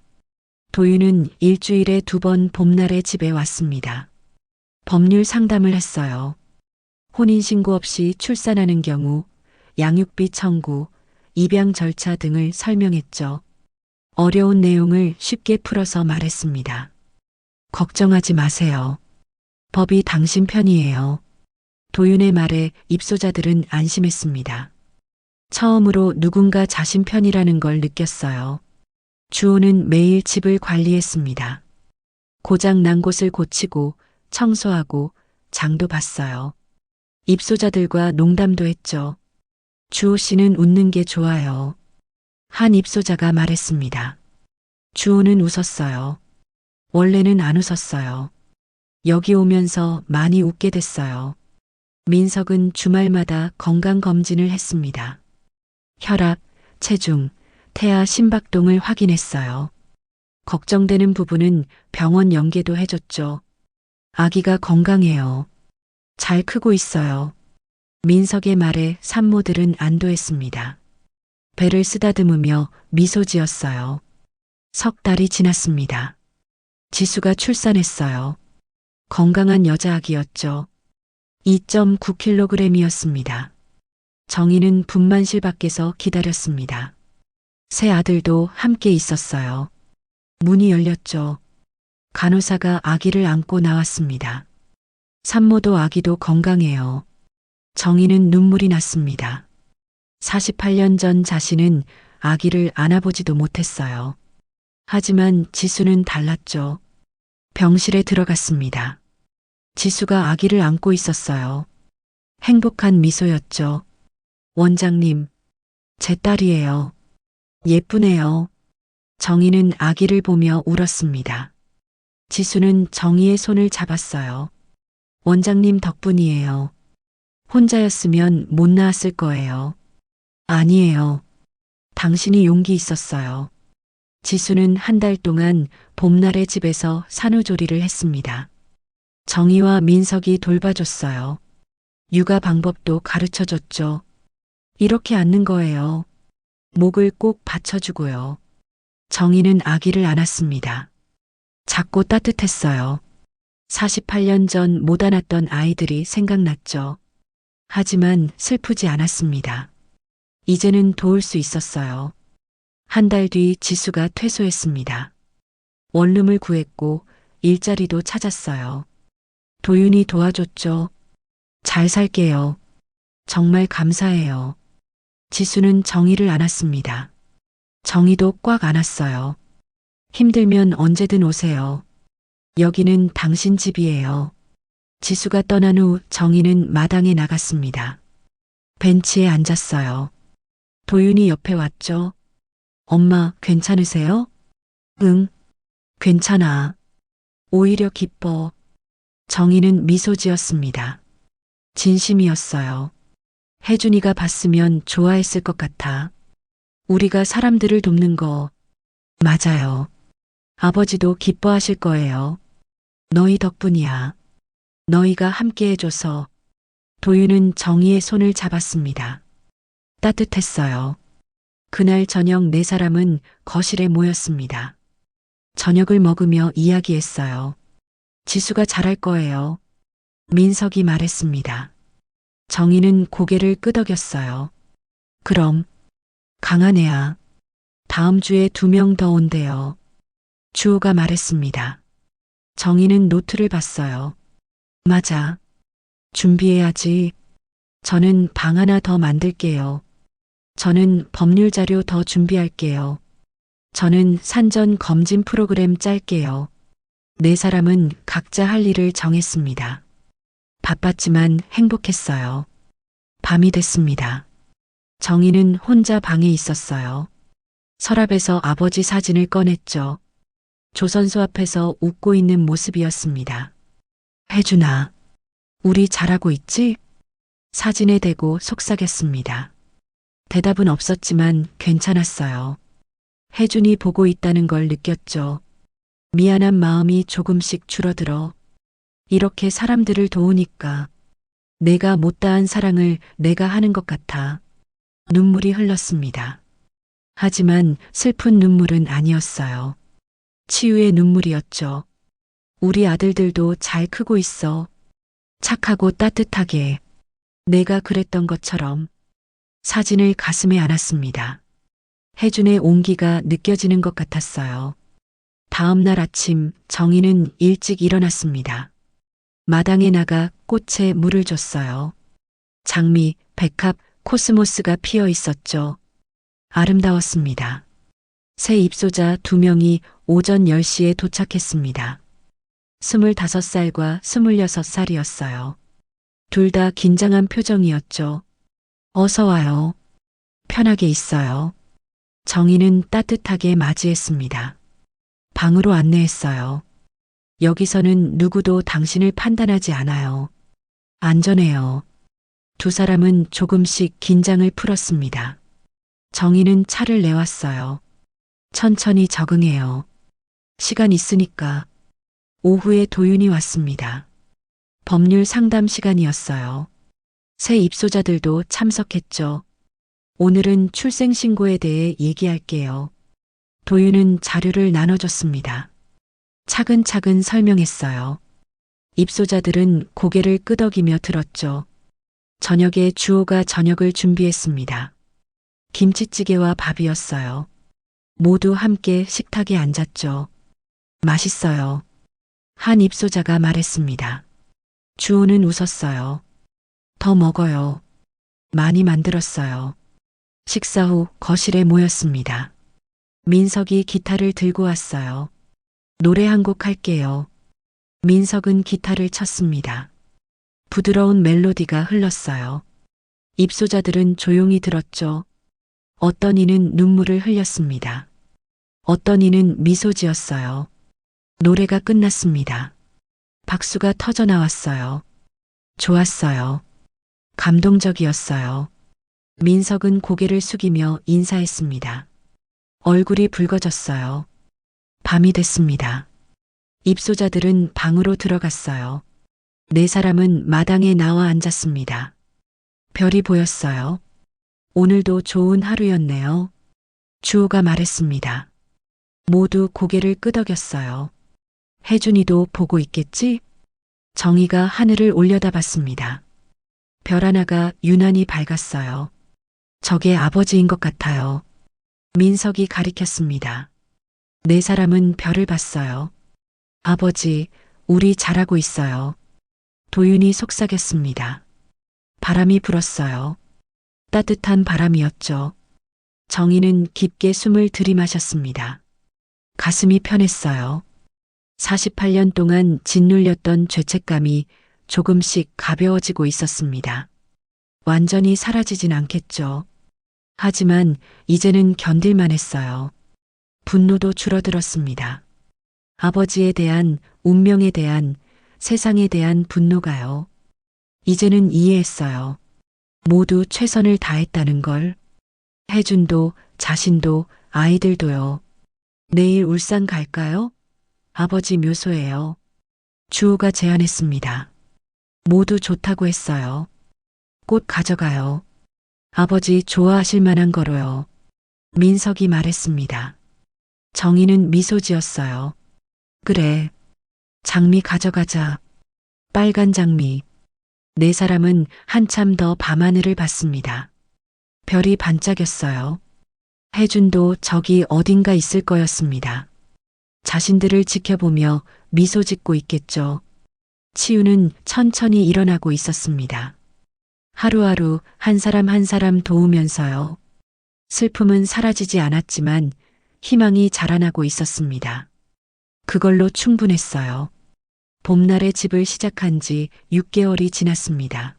도윤은 일주일에 2번 봄날에 집에 왔습니다. 법률 상담을 했어요. 혼인신고 없이 출산하는 경우, 양육비 청구, 입양 절차 등을 설명했죠. 어려운 내용을 쉽게 풀어서 말했습니다. 걱정하지 마세요. 법이 당신 편이에요. 도윤의 말에 입소자들은 안심했습니다. 처음으로 누군가 자신 편이라는 걸 느꼈어요. 주호는 매일 집을 관리했습니다. 고장 난 곳을 고치고 청소하고 장도 봤어요. 입소자들과 농담도 했죠. 주호 씨는 웃는 게 좋아요. 한 입소자가 말했습니다. 주호는 웃었어요. 원래는 안 웃었어요. 여기 오면서 많이 웃게 됐어요. 민석은 주말마다 건강검진을 했습니다. 혈압, 체중, 태아 심박동을 확인했어요. 걱정되는 부분은 병원 연계도 해줬죠. 아기가 건강해요. 잘 크고 있어요. 민석의 말에 산모들은 안도했습니다. 배를 쓰다듬으며 미소 지었어요. 석 달이 지났습니다. 지수가 출산했어요. 건강한 여자아기였죠. 2.9kg이었습니다. 정희는 분만실 밖에서 기다렸습니다. 새 아들도 함께 있었어요. 문이 열렸죠. 간호사가 아기를 안고 나왔습니다. 산모도 아기도 건강해요. 정희는 눈물이 났습니다. 48년 전 자신은 아기를 안아보지도 못했어요. 하지만 지수는 달랐죠. 병실에 들어갔습니다. 지수가 아기를 안고 있었어요. 행복한 미소였죠. 원장님, 제 딸이에요. 예쁘네요. 정희는 아기를 보며 울었습니다. 지수는 정희의 손을 잡았어요. 원장님 덕분이에요. 혼자였으면 못 나았을 거예요. 아니에요. 당신이 용기 있었어요. 지수는 한 달 동안 봄날의 집에서 산후조리를 했습니다. 정희와 민석이 돌봐줬어요. 육아 방법도 가르쳐줬죠. 이렇게 앉는 거예요. 목을 꼭 받쳐주고요. 정희는 아기를 안았습니다. 작고 따뜻했어요. 48년 전 못 안았던 아이들이 생각났죠. 하지만 슬프지 않았습니다. 이제는 도울 수 있었어요. 한 달 뒤 지수가 퇴소했습니다. 원룸을 구했고 일자리도 찾았어요. 도윤이 도와줬죠. 잘 살게요. 정말 감사해요. 지수는 정의를 안았습니다. 정의도 꽉 안았어요. 힘들면 언제든 오세요. 여기는 당신 집이에요. 지수가 떠난 후 정의는 마당에 나갔습니다. 벤치에 앉았어요. 도윤이 옆에 왔죠. 엄마, 괜찮으세요? 응, 괜찮아. 오히려 기뻐. 정의는 미소 지었습니다. 진심이었어요. 혜준이가 봤으면 좋아했을 것 같아. 우리가 사람들을 돕는 거 맞아요. 아버지도 기뻐하실 거예요. 너희 덕분이야. 너희가 함께 해줘서. 도윤은 정의의 손을 잡았습니다. 따뜻했어요. 그날 저녁 네 사람은 거실에 모였습니다. 저녁을 먹으며 이야기했어요. 지수가 잘할 거예요. 민석이 말했습니다. 정의는 고개를 끄덕였어요. 그럼, 강한 애야. 다음 주에 2명 더 온대요. 주호가 말했습니다. 정의는 노트를 봤어요. 맞아. 준비해야지. 저는 방 하나 더 만들게요. 저는 법률 자료 더 준비할게요. 저는 산전 검진 프로그램 짤게요. 네 사람은 각자 할 일을 정했습니다. 바빴지만 행복했어요. 밤이 됐습니다. 정의는 혼자 방에 있었어요. 서랍에서 아버지 사진을 꺼냈죠. 조선소 앞에서 웃고 있는 모습이었습니다. 혜준아, 우리 잘하고 있지? 사진에 대고 속삭였습니다. 대답은 없었지만 괜찮았어요. 혜준이 보고 있다는 걸 느꼈죠. 미안한 마음이 조금씩 줄어들어. 이렇게 사람들을 도우니까 내가 못다한 사랑을 내가 하는 것 같아. 눈물이 흘렀습니다. 하지만 슬픈 눈물은 아니었어요. 치유의 눈물이었죠. 우리 아들들도 잘 크고 있어. 착하고 따뜻하게. 내가 그랬던 것처럼. 사진을 가슴에 안았습니다. 혜준의 온기가 느껴지는 것 같았어요. 다음 날 아침 정의는 일찍 일어났습니다. 마당에 나가 꽃에 물을 줬어요. 장미, 백합, 코스모스가 피어 있었죠. 아름다웠습니다. 새 입소자 2명이 오전 10시에 도착했습니다. 25살과 26살이었어요. 둘 다 긴장한 표정이었죠. 어서 와요. 편하게 있어요. 정의는 따뜻하게 맞이했습니다. 방으로 안내했어요. 여기서는 누구도 당신을 판단하지 않아요. 안전해요. 두 사람은 조금씩 긴장을 풀었습니다. 정의는 차를 내왔어요. 천천히 적응해요. 시간 있으니까. 오후에 도윤이 왔습니다. 법률 상담 시간이었어요. 새 입소자들도 참석했죠. 오늘은 출생신고에 대해 얘기할게요. 도윤은 자료를 나눠줬습니다. 차근차근 설명했어요. 입소자들은 고개를 끄덕이며 들었죠. 저녁에 주호가 저녁을 준비했습니다. 김치찌개와 밥이었어요. 모두 함께 식탁에 앉았죠. 맛있어요. 한 입소자가 말했습니다. 주호는 웃었어요. 더 먹어요. 많이 만들었어요. 식사 후 거실에 모였습니다. 민석이 기타를 들고 왔어요. 노래 한 곡 할게요. 민석은 기타를 쳤습니다. 부드러운 멜로디가 흘렀어요. 입소자들은 조용히 들었죠. 어떤 이는 눈물을 흘렸습니다. 어떤 이는 미소 지었어요. 노래가 끝났습니다. 박수가 터져 나왔어요. 좋았어요. 감동적이었어요. 민석은 고개를 숙이며 인사했습니다. 얼굴이 붉어졌어요. 밤이 됐습니다. 입소자들은 방으로 들어갔어요. 네 사람은 마당에 나와 앉았습니다. 별이 보였어요. 오늘도 좋은 하루였네요. 주호가 말했습니다. 모두 고개를 끄덕였어요. 혜준이도 보고 있겠지? 정희가 하늘을 올려다봤습니다. 별 하나가 유난히 밝았어요. 저게 아버지인 것 같아요. 민석이 가리켰습니다. 네 사람은 별을 봤어요. 아버지, 우리 잘하고 있어요. 도윤이 속삭였습니다. 바람이 불었어요. 따뜻한 바람이었죠. 정희는 깊게 숨을 들이마셨습니다. 가슴이 편했어요. 48년 동안 짓눌렸던 죄책감이 조금씩 가벼워지고 있었습니다. 완전히 사라지진 않겠죠. 하지만 이제는 견딜만 했어요. 분노도 줄어들었습니다. 아버지에 대한, 운명에 대한, 세상에 대한 분노가요. 이제는 이해했어요. 모두 최선을 다했다는 걸. 혜준도, 자신도, 아이들도요. 내일 울산 갈까요? 아버지 묘소예요. 주호가 제안했습니다. 모두 좋다고 했어요. 꽃 가져가요. 아버지 좋아하실 만한 거로요. 민석이 말했습니다. 정희는 미소 지었어요. 그래. 장미 가져가자. 빨간 장미. 네 사람은 한참 더 밤하늘을 봤습니다. 별이 반짝였어요. 혜준도 저기 어딘가 있을 거였습니다. 자신들을 지켜보며 미소 짓고 있겠죠. 치유는 천천히 일어나고 있었습니다. 하루하루 한 사람 한 사람 도우면서요. 슬픔은 사라지지 않았지만 희망이 자라나고 있었습니다. 그걸로 충분했어요. 봄날의 집을 시작한 지 6개월이 지났습니다.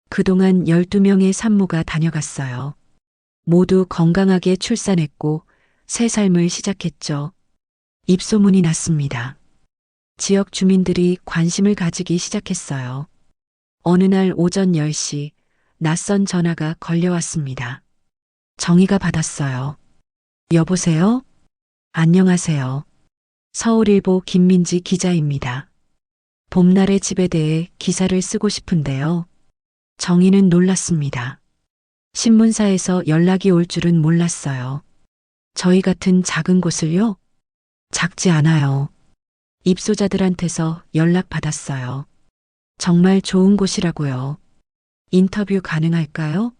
그동안 12명의 산모가 다녀갔어요. 모두 건강하게 출산했고 새 삶을 시작했죠. 입소문이 났습니다. 지역 주민들이 관심을 가지기 시작했어요. 어느 날 오전 10시 낯선 전화가 걸려왔습니다. 정희가 받았어요. 여보세요? 안녕하세요. 서울일보 김민지 기자입니다. 봄날의 집에 대해 기사를 쓰고 싶은데요. 정희는 놀랐습니다. 신문사에서 연락이 올 줄은 몰랐어요. 저희 같은 작은 곳을요? 작지 않아요. 입소자들한테서 연락 받았어요. 정말 좋은 곳이라고요. 인터뷰 가능할까요?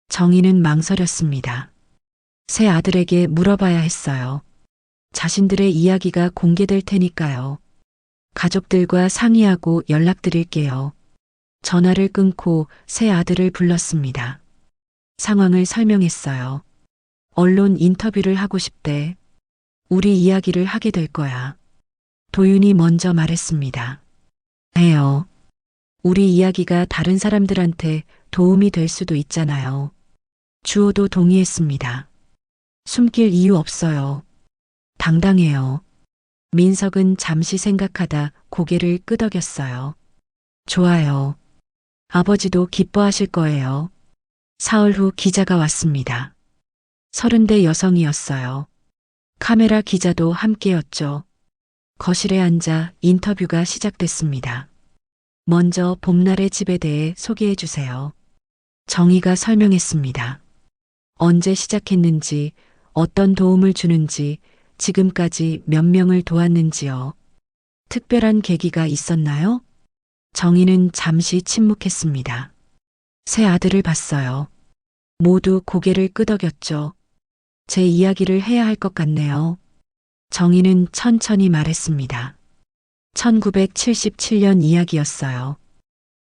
정희는 망설였습니다. 새 아들에게 물어봐야 했어요. 자신들의 이야기가 공개될 테니까요. 가족들과 상의하고 연락드릴게요. 전화를 끊고 새 아들을 불렀습니다. 상황을 설명했어요. 언론 인터뷰를 하고 싶대. 우리 이야기를 하게 될 거야. 도윤이 먼저 말했습니다. 해요. 우리 이야기가 다른 사람들한테 도움이 될 수도 있잖아요. 주호도 동의했습니다. 숨길 이유 없어요. 당당해요. 민석은 잠시 생각하다 고개를 끄덕였어요. 좋아요. 아버지도 기뻐하실 거예요. 사흘 후 기자가 왔습니다. 30대 여성이었어요. 카메라 기자도 함께였죠. 거실에 앉아 인터뷰가 시작됐습니다. 먼저 봄날의 집에 대해 소개해 주세요. 정희가 설명했습니다. 언제 시작했는지, 어떤 도움을 주는지, 지금까지 몇 명을 도왔는지요. 특별한 계기가 있었나요? 정희는 잠시 침묵했습니다. 새 아들을 봤어요. 모두 고개를 끄덕였죠. 제 이야기를 해야 할 것 같네요. 정희는 천천히 말했습니다. 1977년 이야기였어요.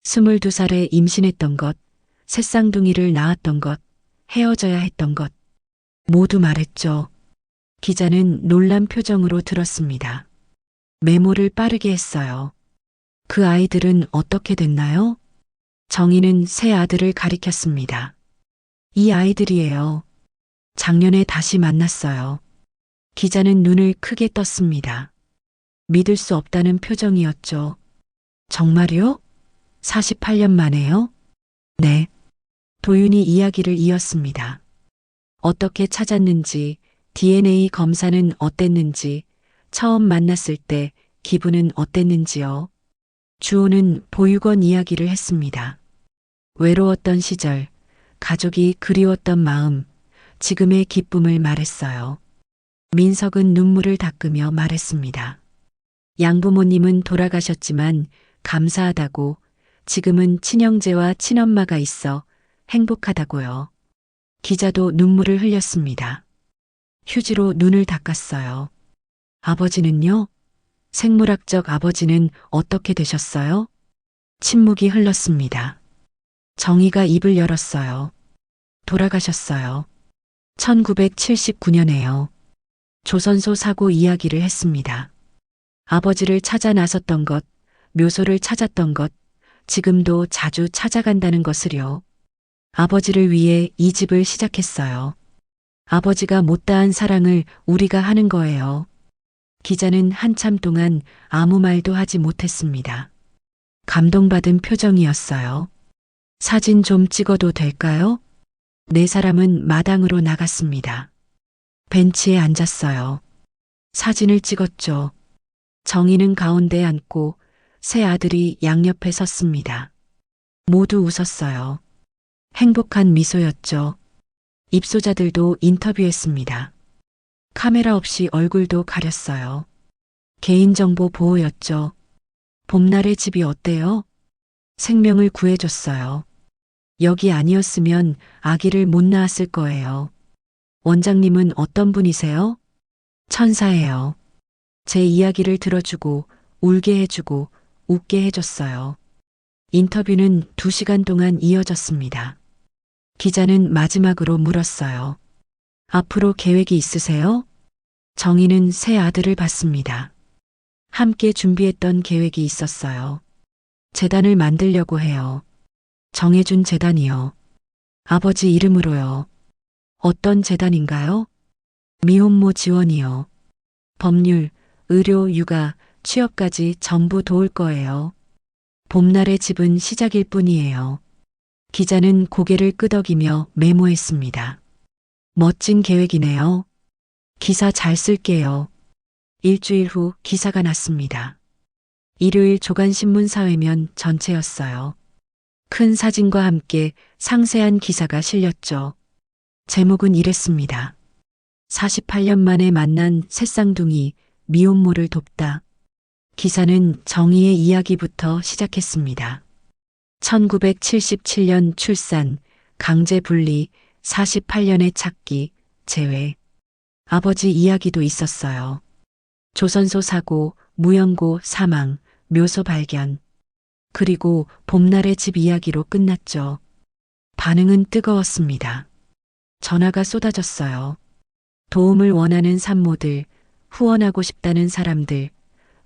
22살에 임신했던 것, 새쌍둥이를 낳았던 것, 헤어져야 했던 것. 모두 말했죠. 기자는 놀란 표정으로 들었습니다. 메모를 빠르게 했어요. 그 아이들은 어떻게 됐나요? 정희는 새 아들을 가리켰습니다. 이 아이들이에요. 작년에 다시 만났어요. 기자는 눈을 크게 떴습니다. 믿을 수 없다는 표정이었죠. 정말요? 48년 만에요? 네. 도윤이 이야기를 이었습니다. 어떻게 찾았는지, DNA 검사는 어땠는지, 처음 만났을 때 기분은 어땠는지요. 주호는 보육원 이야기를 했습니다. 외로웠던 시절, 가족이 그리웠던 마음, 지금의 기쁨을 말했어요. 민석은 눈물을 닦으며 말했습니다. 양부모님은 돌아가셨지만 감사하다고, 지금은 친형제와 친엄마가 있어 행복하다고요. 기자도 눈물을 흘렸습니다. 휴지로 눈을 닦았어요. 아버지는요? 생물학적 아버지는 어떻게 되셨어요? 침묵이 흘렀습니다. 정희가 입을 열었어요. 돌아가셨어요. 1979년에요. 조선소 사고 이야기를 했습니다. 아버지를 찾아 나섰던 것, 묘소를 찾았던 것, 지금도 자주 찾아간다는 것을요. 아버지를 위해 이 집을 시작했어요. 아버지가 못다한 사랑을 우리가 하는 거예요. 기자는 한참 동안 아무 말도 하지 못했습니다. 감동받은 표정이었어요. 사진 좀 찍어도 될까요? 네 사람은 마당으로 나갔습니다. 벤치에 앉았어요. 사진을 찍었죠. 정희는 가운데 앉고 세 아들이 양옆에 섰습니다. 모두 웃었어요. 행복한 미소였죠. 입소자들도 인터뷰했습니다. 카메라 없이 얼굴도 가렸어요. 개인정보 보호였죠. 봄날의 집이 어때요? 생명을 구해줬어요. 여기 아니었으면 아기를 못 낳았을 거예요. 원장님은 어떤 분이세요? 천사예요. 제 이야기를 들어주고 울게 해주고 웃게 해줬어요. 인터뷰는 2시간 동안 이어졌습니다. 기자는 마지막으로 물었어요. 앞으로 계획이 있으세요? 정희는 세 아들을 봤습니다. 함께 준비했던 계획이 있었어요. 재단을 만들려고 해요. 정해준 재단이요. 아버지 이름으로요. 어떤 재단인가요? 미혼모 지원이요. 법률, 의료, 육아, 취업까지 전부 도울 거예요. 봄날의 집은 시작일 뿐이에요. 기자는 고개를 끄덕이며 메모했습니다. 멋진 계획이네요. 기사 잘 쓸게요. 일주일 후 기사가 났습니다. 일요일 조간신문 사회면 전체였어요. 큰 사진과 함께 상세한 기사가 실렸죠. 제목은 이랬습니다. 48년 만에 만난 새쌍둥이 미혼모를 돕다. 기사는 정희의 이야기부터 시작했습니다. 1977년 출산, 강제 분리, 48년의 찾기, 재회. 아버지 이야기도 있었어요. 조선소 사고, 무연고 사망, 묘소 발견. 그리고 봄날의 집 이야기로 끝났죠. 반응은 뜨거웠습니다. 전화가 쏟아졌어요. 도움을 원하는 산모들, 후원하고 싶다는 사람들,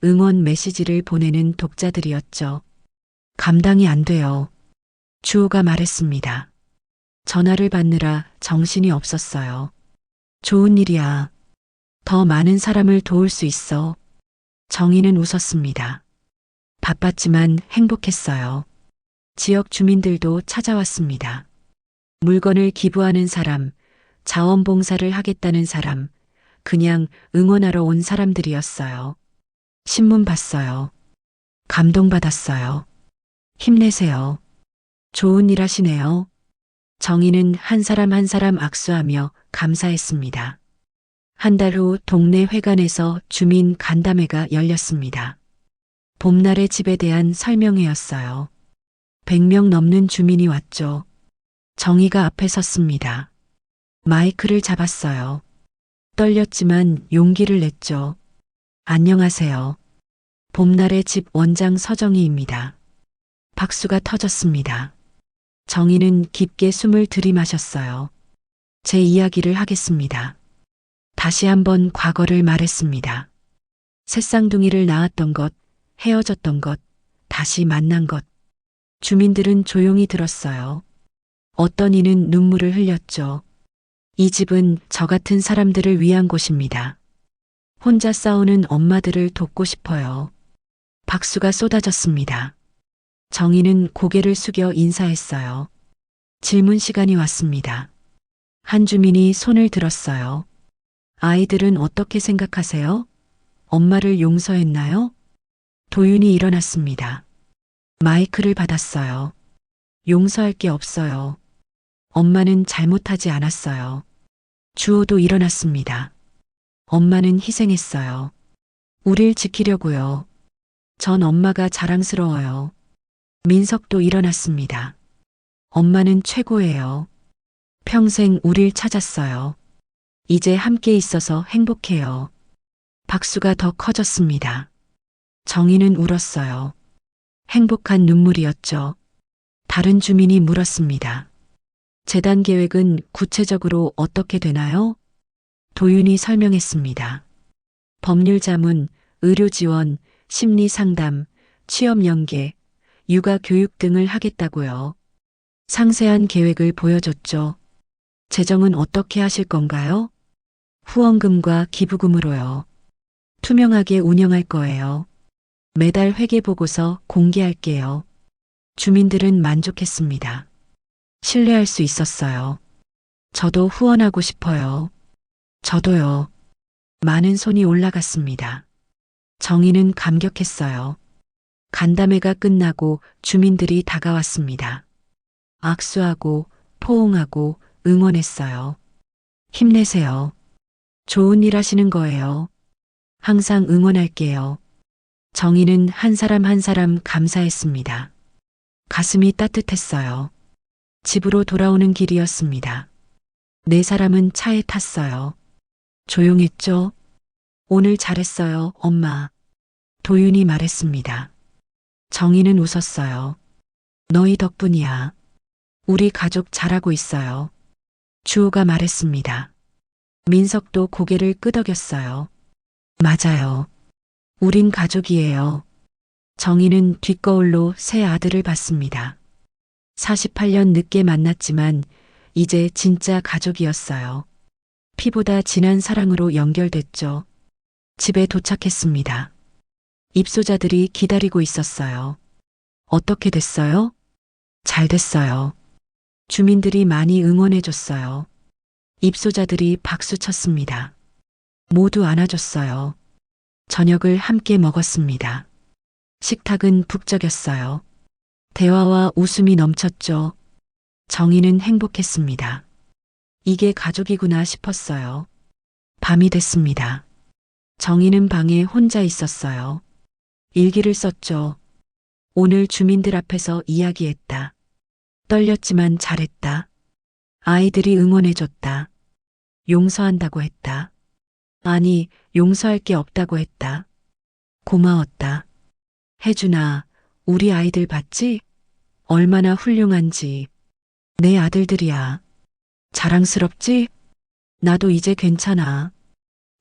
응원 메시지를 보내는 독자들이었죠. 감당이 안 돼요. 주호가 말했습니다. 전화를 받느라 정신이 없었어요. 좋은 일이야. 더 많은 사람을 도울 수 있어. 정희는 웃었습니다. 바빴지만 행복했어요. 지역 주민들도 찾아왔습니다. 물건을 기부하는 사람, 자원봉사를 하겠다는 사람, 그냥 응원하러 온 사람들이었어요. 신문 봤어요. 감동받았어요. 힘내세요. 좋은 일 하시네요. 정희는 한 사람 한 사람 악수하며 감사했습니다. 한 달 후 동네 회관에서 주민 간담회가 열렸습니다. 봄날의 집에 대한 설명회였어요. 100명 넘는 주민이 왔죠. 정희가 앞에 섰습니다. 마이크를 잡았어요. 떨렸지만 용기를 냈죠. 안녕하세요. 봄날의 집 원장 서정희입니다. 박수가 터졌습니다. 정희는 깊게 숨을 들이마셨어요. 제 이야기를 하겠습니다. 다시 한번 과거를 말했습니다. 새쌍둥이를 낳았던 것, 헤어졌던 것, 다시 만난 것. 주민들은 조용히 들었어요. 어떤 이는 눈물을 흘렸죠. 이 집은 저 같은 사람들을 위한 곳입니다. 혼자 싸우는 엄마들을 돕고 싶어요. 박수가 쏟아졌습니다. 정희는 고개를 숙여 인사했어요. 질문 시간이 왔습니다. 한 주민이 손을 들었어요. 아이들은 어떻게 생각하세요? 엄마를 용서했나요? 도윤이 일어났습니다. 마이크를 받았어요. 용서할 게 없어요. 엄마는 잘못하지 않았어요. 주호도 일어났습니다. 엄마는 희생했어요. 우릴 지키려고요. 전 엄마가 자랑스러워요. 민석도 일어났습니다. 엄마는 최고예요. 평생 우릴 찾았어요. 이제 함께 있어서 행복해요. 박수가 더 커졌습니다. 정희는 울었어요. 행복한 눈물이었죠. 다른 주민이 물었습니다. 재단 계획은 구체적으로 어떻게 되나요? 도윤이 설명했습니다. 법률 자문, 의료 지원, 심리 상담, 취업 연계, 육아 교육 등을 하겠다고요. 상세한 계획을 보여줬죠. 재정은 어떻게 하실 건가요? 후원금과 기부금으로요. 투명하게 운영할 거예요. 매달 회계 보고서 공개할게요. 주민들은 만족했습니다. 신뢰할 수 있었어요. 저도 후원하고 싶어요. 저도요. 많은 손이 올라갔습니다. 정희는 감격했어요. 간담회가 끝나고 주민들이 다가왔습니다. 악수하고 포옹하고 응원했어요. 힘내세요. 좋은 일 하시는 거예요. 항상 응원할게요. 정희는 한 사람 한 사람 감사했습니다. 가슴이 따뜻했어요. 집으로 돌아오는 길이었습니다. 네 사람은 차에 탔어요. 조용했죠? 오늘 잘했어요, 엄마. 도윤이 말했습니다. 정희는 웃었어요. 너희 덕분이야. 우리 가족 잘하고 있어요. 주호가 말했습니다. 민석도 고개를 끄덕였어요. 맞아요. 우린 가족이에요. 정희는 뒷거울로 새 아들을 봤습니다. 48년 늦게 만났지만 이제 진짜 가족이었어요. 피보다 진한 사랑으로 연결됐죠. 집에 도착했습니다. 입소자들이 기다리고 있었어요. 어떻게 됐어요? 잘 됐어요. 주민들이 많이 응원해줬어요. 입소자들이 박수 쳤습니다. 모두 안아줬어요. 저녁을 함께 먹었습니다. 식탁은 북적였어요. 대화와 웃음이 넘쳤죠. 정희는 행복했습니다. 이게 가족이구나 싶었어요. 밤이 됐습니다. 정희는 방에 혼자 있었어요. 일기를 썼죠. 오늘 주민들 앞에서 이야기했다. 떨렸지만 잘했다. 아이들이 응원해줬다. 용서한다고 했다. 아니, 용서할 게 없다고 했다. 고마웠다. 혜준아, 우리 아이들 봤지? 얼마나 훌륭한지. 내 아들들이야. 자랑스럽지? 나도 이제 괜찮아.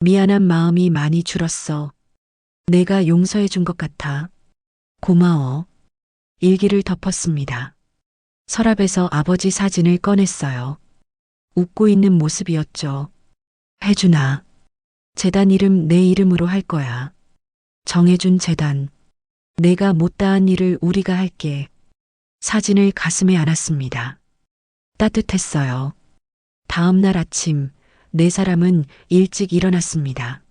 미안한 마음이 많이 줄었어. 내가 용서해 준 것 같아. 고마워. 일기를 덮었습니다. 서랍에서 아버지 사진을 꺼냈어요. 웃고 있는 모습이었죠. 혜준아, 재단 이름 내 이름으로 할 거야. 정해준 재단. 내가 못다한 일을 우리가 할게. 사진을 가슴에 안았습니다. 따뜻했어요. 다음 날 아침, 네 사람은 일찍 일어났습니다.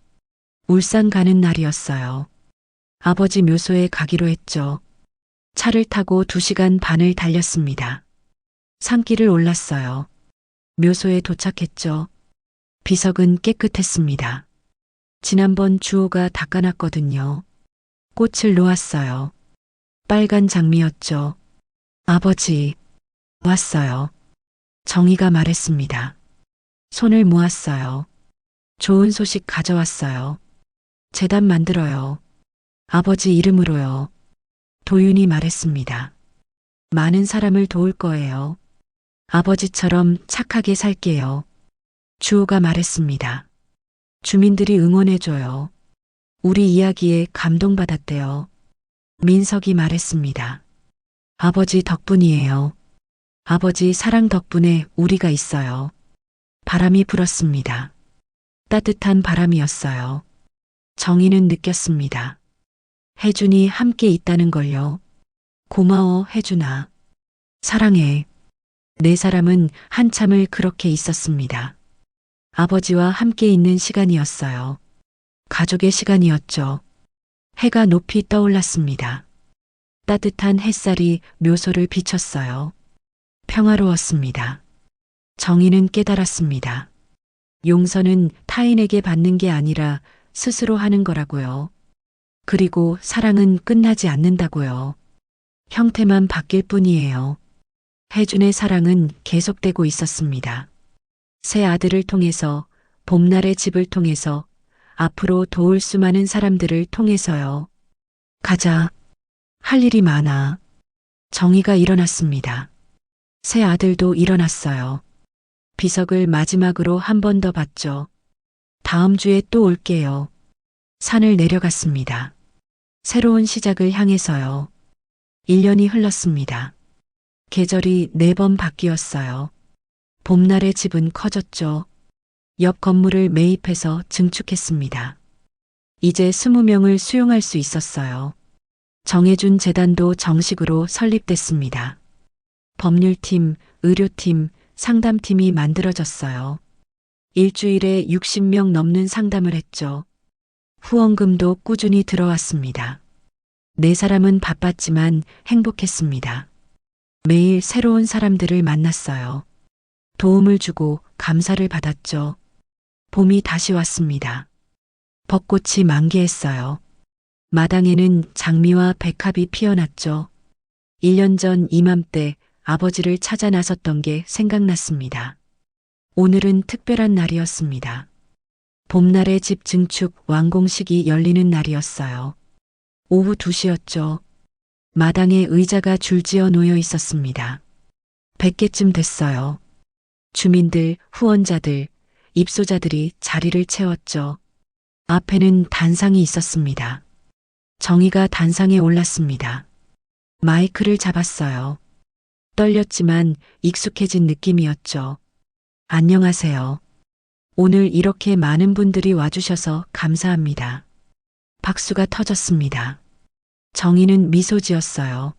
울산 가는 날이었어요. 아버지 묘소에 가기로 했죠. 차를 타고 2시간 반을 달렸습니다. 산길을 올랐어요. 묘소에 도착했죠. 비석은 깨끗했습니다. 지난번 주호가 닦아놨거든요. 꽃을 놓았어요. 빨간 장미였죠. 아버지, 왔어요. 정희가 말했습니다. 손을 모았어요. 좋은 소식 가져왔어요. 재단 만들어요. 아버지 이름으로요. 도윤이 말했습니다. 많은 사람을 도울 거예요. 아버지처럼 착하게 살게요. 주호가 말했습니다. 주민들이 응원해줘요. 우리 이야기에 감동받았대요. 민석이 말했습니다. 아버지 덕분이에요. 아버지 사랑 덕분에 우리가 있어요. 바람이 불었습니다. 따뜻한 바람이었어요. 정희는 느꼈습니다. 혜준이 함께 있다는 걸요. 고마워, 혜준아. 사랑해. 네 사람은 한참을 그렇게 있었습니다. 아버지와 함께 있는 시간이었어요. 가족의 시간이었죠. 해가 높이 떠올랐습니다. 따뜻한 햇살이 묘소를 비췄어요. 평화로웠습니다. 정희는 깨달았습니다. 용서는 타인에게 받는 게 아니라 스스로 하는 거라고요. 그리고 사랑은 끝나지 않는다고요. 형태만 바뀔 뿐이에요. 혜준의 사랑은 계속되고 있었습니다. 새 아들을 통해서, 봄날의 집을 통해서, 앞으로 도울 수많은 사람들을 통해서요. 가자. 할 일이 많아. 정희가 일어났습니다. 새 아들도 일어났어요. 비석을 마지막으로 한 번 더 봤죠. 다음 주에 또 올게요. 산을 내려갔습니다. 새로운 시작을 향해서요. 1년이 흘렀습니다. 계절이 4번 바뀌었어요. 봄날의 집은 커졌죠. 옆 건물을 매입해서 증축했습니다. 이제 20명을 수용할 수 있었어요. 정해준 재단도 정식으로 설립됐습니다. 법률팀, 의료팀, 상담팀이 만들어졌어요. 일주일에 60명 넘는 상담을 했죠. 후원금도 꾸준히 들어왔습니다. 4사람은 바빴지만 행복했습니다. 매일 새로운 사람들을 만났어요. 도움을 주고 감사를 받았죠. 봄이 다시 왔습니다. 벚꽃이 만개했어요. 마당에는 장미와 백합이 피어났죠. 1년 전 이맘때 아버지를 찾아 나섰던 게 생각났습니다. 오늘은 특별한 날이었습니다. 봄날의 집 증축 완공식이 열리는 날이었어요. 오후 2시였죠. 마당에 의자가 줄지어 놓여 있었습니다. 100개쯤 됐어요. 주민들, 후원자들, 입소자들이 자리를 채웠죠. 앞에는 단상이 있었습니다. 정희가 단상에 올랐습니다. 마이크를 잡았어요. 떨렸지만 익숙해진 느낌이었죠. 안녕하세요. 오늘 이렇게 많은 분들이 와주셔서 감사합니다. 박수가 터졌습니다. 정희는 미소 지었어요.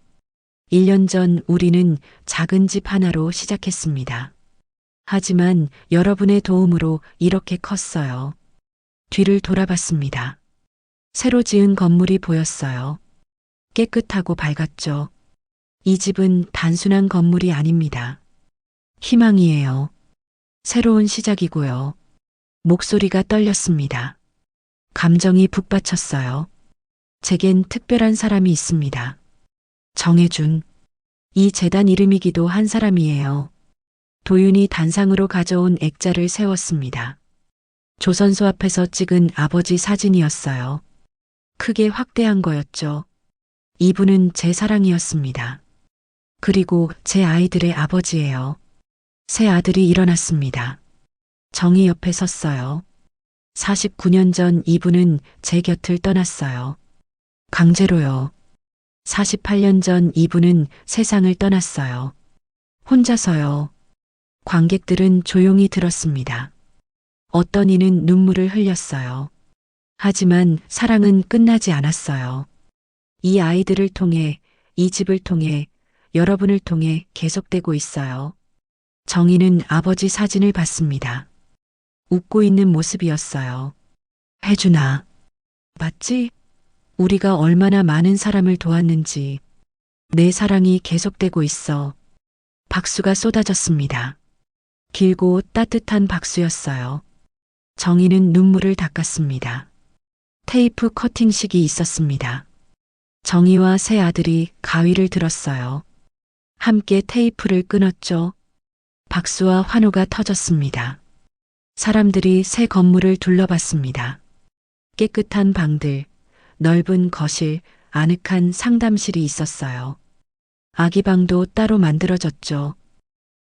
1년 전 우리는 작은 집 하나로 시작했습니다. 하지만 여러분의 도움으로 이렇게 컸어요. 뒤를 돌아봤습니다. 새로 지은 건물이 보였어요. 깨끗하고 밝았죠. 이 집은 단순한 건물이 아닙니다. 희망이에요. 새로운 시작이고요. 목소리가 떨렸습니다. 감정이 북받쳤어요. 제겐 특별한 사람이 있습니다. 정해준. 이 재단 이름이기도 한 사람이에요. 도윤이 단상으로 가져온 액자를 세웠습니다. 조선소 앞에서 찍은 아버지 사진이었어요. 크게 확대한 거였죠. 이분은 제 사랑이었습니다. 그리고 제 아이들의 아버지예요. 새 아들이 일어났습니다. 정희 옆에 섰어요. 49년 전 이분은 제 곁을 떠났어요. 강제로요. 48년 전 이분은 세상을 떠났어요. 혼자서요. 관객들은 조용히 들었습니다. 어떤 이는 눈물을 흘렸어요. 하지만 사랑은 끝나지 않았어요. 이 아이들을 통해, 이 집을 통해, 여러분을 통해 계속되고 있어요. 정희는 아버지 사진을 봤습니다. 웃고 있는 모습이었어요. 혜준아, 맞지? 우리가 얼마나 많은 사람을 도왔는지. 내 사랑이 계속되고 있어. 박수가 쏟아졌습니다. 길고 따뜻한 박수였어요. 정희는 눈물을 닦았습니다. 테이프 커팅식이 있었습니다. 정희와 새 아들이 가위를 들었어요. 함께 테이프를 끊었죠. 박수와 환호가 터졌습니다. 사람들이 새 건물을 둘러봤습니다. 깨끗한 방들, 넓은 거실, 아늑한 상담실이 있었어요. 아기 방도 따로 만들어졌죠.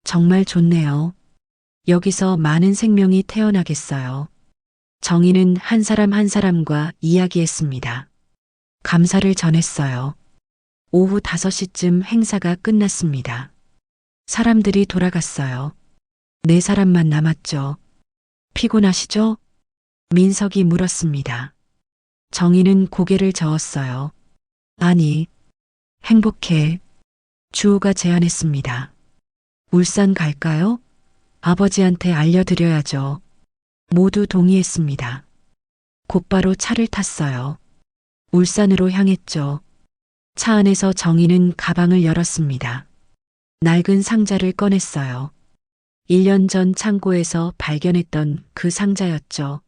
정말 좋네요. 여기서 많은 생명이 태어나겠어요. 정희는 한 사람 한 사람과 이야기했습니다. 감사를 전했어요. 오후 5시쯤 행사가 끝났습니다. 사람들이 돌아갔어요. 4사람만 남았죠. 피곤하시죠? 민석이 물었습니다. 정희는 고개를 저었어요. 아니, 행복해. 주호가 제안했습니다. 울산 갈까요? 아버지한테 알려드려야죠. 모두 동의했습니다. 곧바로 차를 탔어요. 울산으로 향했죠. 차 안에서 정희는 가방을 열었습니다. 낡은 상자를 꺼냈어요. 1년 전 창고에서 발견했던 그 상자였죠.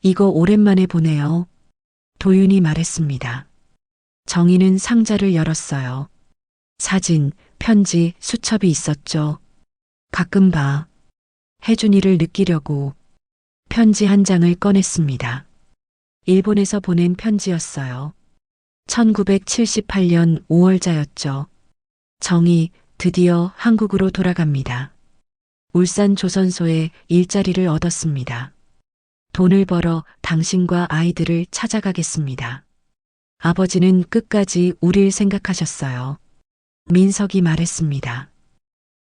이거 오랜만에 보네요. 도윤이 말했습니다. 정희는 상자를 열었어요. 사진, 편지, 수첩이 있었죠. 가끔 봐. 혜준이를 느끼려고 편지 한 장을 꺼냈습니다. 일본에서 보낸 편지였어요. 1978년 5월자였죠. 정희 드디어 한국으로 돌아갑니다. 울산 조선소에 일자리를 얻었습니다. 돈을 벌어 당신과 아이들을 찾아가겠습니다. 아버지는 끝까지 우릴 생각하셨어요. 민석이 말했습니다.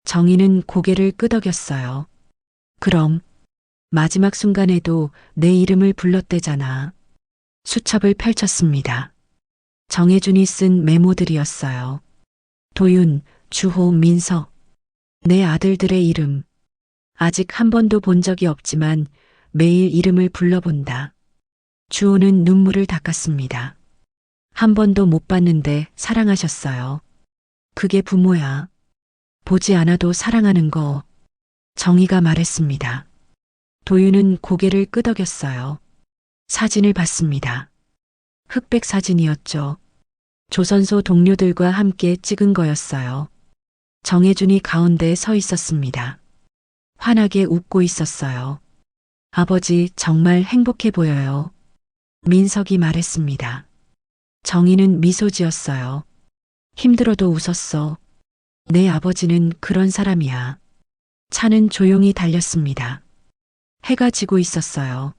정희는 고개를 끄덕였어요. 그럼 마지막 순간에도 내 이름을 불렀대잖아. 수첩을 펼쳤습니다. 정혜준이 쓴 메모들이었어요. 도윤, 주호, 민석. 내 아들들의 이름. 아직 한 번도 본 적이 없지만 매일 이름을 불러본다. 주호는 눈물을 닦았습니다. 한 번도 못 봤는데 사랑하셨어요. 그게 부모야. 보지 않아도 사랑하는 거. 정희가 말했습니다. 도윤은 고개를 끄덕였어요. 사진을 봤습니다. 흑백 사진이었죠. 조선소 동료들과 함께 찍은 거였어요. 정혜준이 가운데에 서 있었습니다. 환하게 웃고 있었어요. 아버지 정말 행복해 보여요. 민석이 말했습니다. 정희는 미소 지었어요. 힘들어도 웃었어. 내 아버지는 그런 사람이야. 차는 조용히 달렸습니다. 해가 지고 있었어요.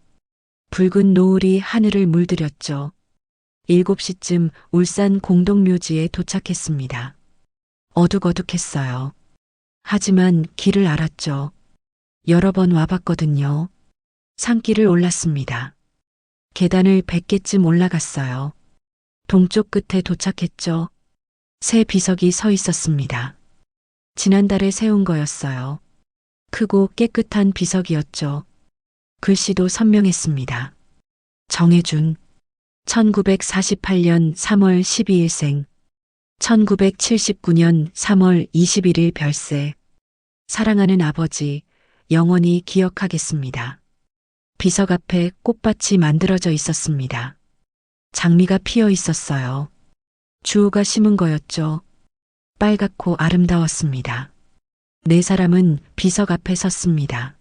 붉은 노을이 하늘을 물들였죠. 7시쯤 울산 공동묘지에 도착했습니다. 어둑어둑했어요. 하지만 길을 알았죠. 여러 번 와봤거든요. 산길을 올랐습니다. 계단을 100개쯤 올라갔어요. 동쪽 끝에 도착했죠. 새 비석이 서 있었습니다. 지난달에 세운 거였어요. 크고 깨끗한 비석이었죠. 글씨도 선명했습니다. 정혜준, 1948년 3월 12일생, 1979년 3월 21일 별세. 사랑하는 아버지, 영원히 기억하겠습니다. 비석 앞에 꽃밭이 만들어져 있었습니다. 장미가 피어 있었어요. 주호가 심은 거였죠. 빨갛고 아름다웠습니다. 네 사람은 비석 앞에 섰습니다.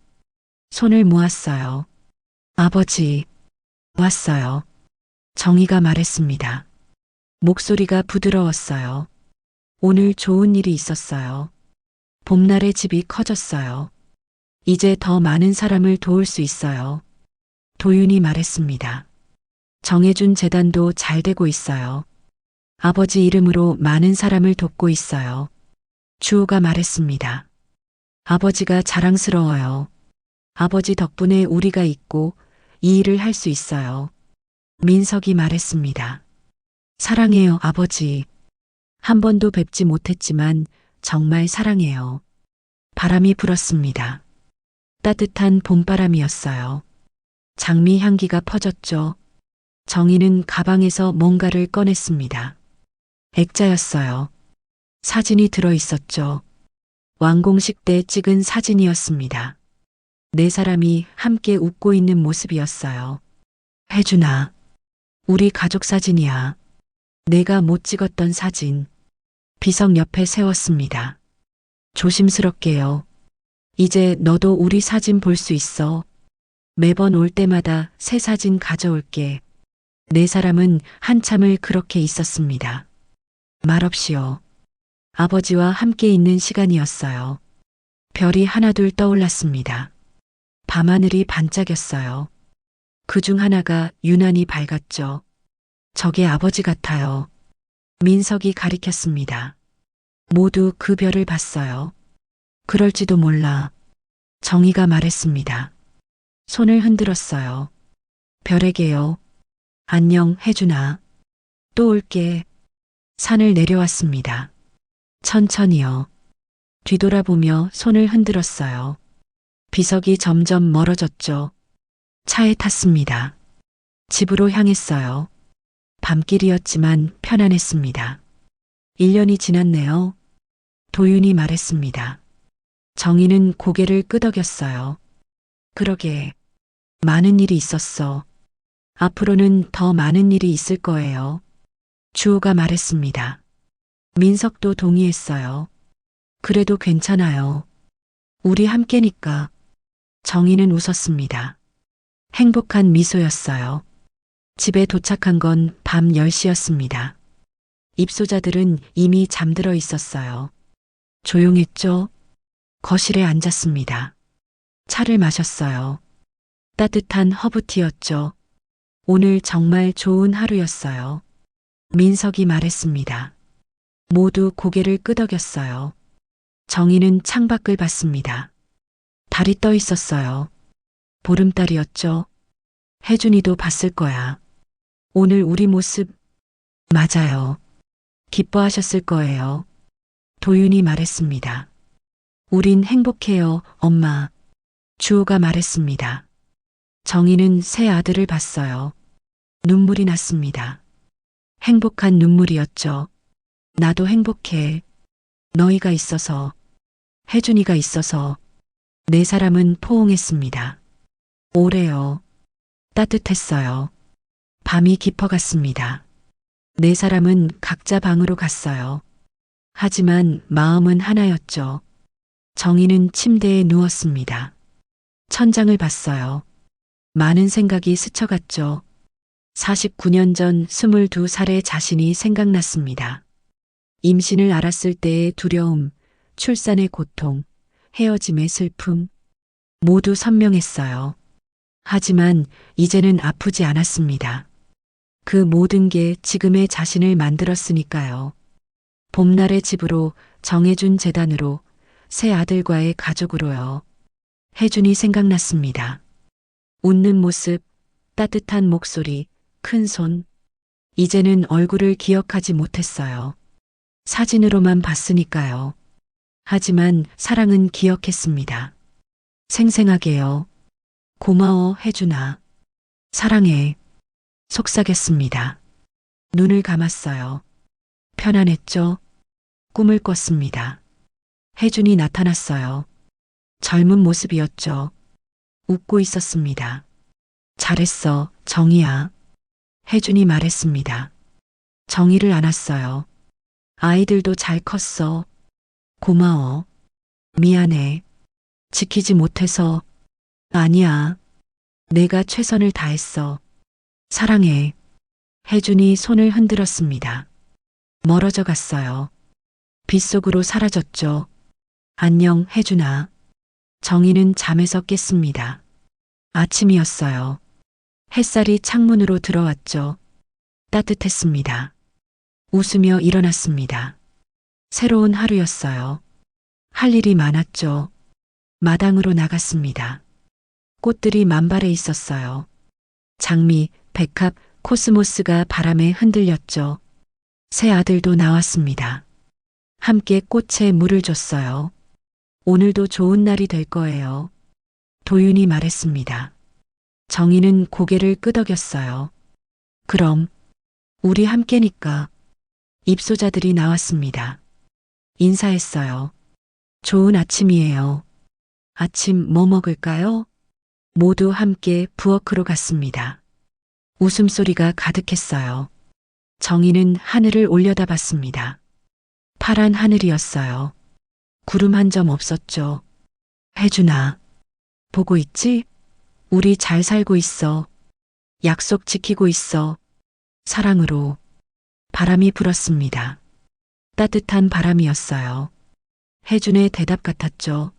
손을 모았어요. 아버지, 왔어요. 정희가 말했습니다. 목소리가 부드러웠어요. 오늘 좋은 일이 있었어요. 봄날의 집이 커졌어요. 이제 더 많은 사람을 도울 수 있어요. 도윤이 말했습니다. 정혜준 재단도 잘 되고 있어요. 아버지 이름으로 많은 사람을 돕고 있어요. 주호가 말했습니다. 아버지가 자랑스러워요. 아버지 덕분에 우리가 있고 이 일을 할 수 있어요. 민석이 말했습니다. 사랑해요, 아버지. 한 번도 뵙지 못했지만 정말 사랑해요. 바람이 불었습니다. 따뜻한 봄바람이었어요. 장미 향기가 퍼졌죠. 정희는 가방에서 뭔가를 꺼냈습니다. 액자였어요. 사진이 들어 있었죠. 완공식 때 찍은 사진이었습니다. 네 사람이 함께 웃고 있는 모습이었어요. 혜준아, 우리 가족 사진이야. 내가 못 찍었던 사진. 비석 옆에 세웠습니다. 조심스럽게요. 이제 너도 우리 사진 볼 수 있어. 매번 올 때마다 새 사진 가져올게. 네 사람은 한참을 그렇게 있었습니다. 말없이요. 아버지와 함께 있는 시간이었어요. 별이 하나둘 떠올랐습니다. 밤하늘이 반짝였어요. 그중 하나가 유난히 밝았죠. 저게 아버지 같아요. 민석이 가리켰습니다. 모두 그 별을 봤어요. 그럴지도 몰라. 정희가 말했습니다. 손을 흔들었어요. 별에게요. 안녕, 혜준아. 또 올게. 산을 내려왔습니다. 천천히요. 뒤돌아보며 손을 흔들었어요. 비석이 점점 멀어졌죠. 차에 탔습니다. 집으로 향했어요. 밤길이었지만 편안했습니다. 1년이 지났네요. 도윤이 말했습니다. 정희는 고개를 끄덕였어요. 그러게, 많은 일이 있었어. 앞으로는 더 많은 일이 있을 거예요. 주호가 말했습니다. 민석도 동의했어요. 그래도 괜찮아요. 우리 함께니까. 정희는 웃었습니다. 행복한 미소였어요. 집에 도착한 건 밤 10시였습니다. 입소자들은 이미 잠들어 있었어요. 조용했죠? 거실에 앉았습니다. 차를 마셨어요. 따뜻한 허브티였죠. 오늘 정말 좋은 하루였어요. 민석이 말했습니다. 모두 고개를 끄덕였어요. 정희는 창밖을 봤습니다. 달이 떠 있었어요. 보름달이었죠. 혜준이도 봤을 거야. 오늘 우리 모습, 맞아요. 기뻐하셨을 거예요. 도윤이 말했습니다. 우린 행복해요, 엄마. 주호가 말했습니다. 정희는 새 아들을 봤어요. 눈물이 났습니다. 행복한 눈물이었죠. 나도 행복해. 너희가 있어서, 혜준이가 있어서. 네 사람은 포옹했습니다. 오래요. 따뜻했어요. 밤이 깊어갔습니다. 네 사람은 각자 방으로 갔어요. 하지만 마음은 하나였죠. 정희는 침대에 누웠습니다. 천장을 봤어요. 많은 생각이 스쳐갔죠. 49년 전 22살의 자신이 생각났습니다. 임신을 알았을 때의 두려움, 출산의 고통, 헤어짐의 슬픔, 모두 선명했어요. 하지만 이제는 아프지 않았습니다. 그 모든 게 지금의 자신을 만들었으니까요. 봄날의 집으로, 정해준 재단으로, 새 아들과의 가족으로요. 혜준이 생각났습니다. 웃는 모습, 따뜻한 목소리, 큰 손. 이제는 얼굴을 기억하지 못했어요. 사진으로만 봤으니까요. 하지만 사랑은 기억했습니다. 생생하게요. 고마워, 혜준아. 사랑해. 속삭였습니다. 눈을 감았어요. 편안했죠? 꿈을 꿨습니다. 혜준이 나타났어요. 젊은 모습이었죠. 웃고 있었습니다. 잘했어, 정희야. 혜준이 말했습니다. 정희를 안았어요. 아이들도 잘 컸어. 고마워. 미안해. 지키지 못해서. 아니야. 내가 최선을 다했어. 사랑해. 혜준이 손을 흔들었습니다. 멀어져 갔어요. 빗속으로 사라졌죠. 안녕, 혜준아. 정희는 잠에서 깼습니다. 아침이었어요. 햇살이 창문으로 들어왔죠. 따뜻했습니다. 웃으며 일어났습니다. 새로운 하루였어요. 할 일이 많았죠. 마당으로 나갔습니다. 꽃들이 만발해 있었어요. 장미, 백합, 코스모스가 바람에 흔들렸죠. 새 아들도 나왔습니다. 함께 꽃에 물을 줬어요. 오늘도 좋은 날이 될 거예요. 도윤이 말했습니다. 정희는 고개를 끄덕였어요. 그럼, 우리 함께니까. 입소자들이 나왔습니다. 인사했어요. 좋은 아침이에요. 아침 뭐 먹을까요? 모두 함께 부엌으로 갔습니다. 웃음소리가 가득했어요. 정희는 하늘을 올려다봤습니다. 파란 하늘이었어요. 구름 한 점 없었죠. 혜준아, 보고 있지? 우리 잘 살고 있어. 약속 지키고 있어. 사랑으로. 바람이 불었습니다. 따뜻한 바람이었어요. 혜준의 대답 같았죠.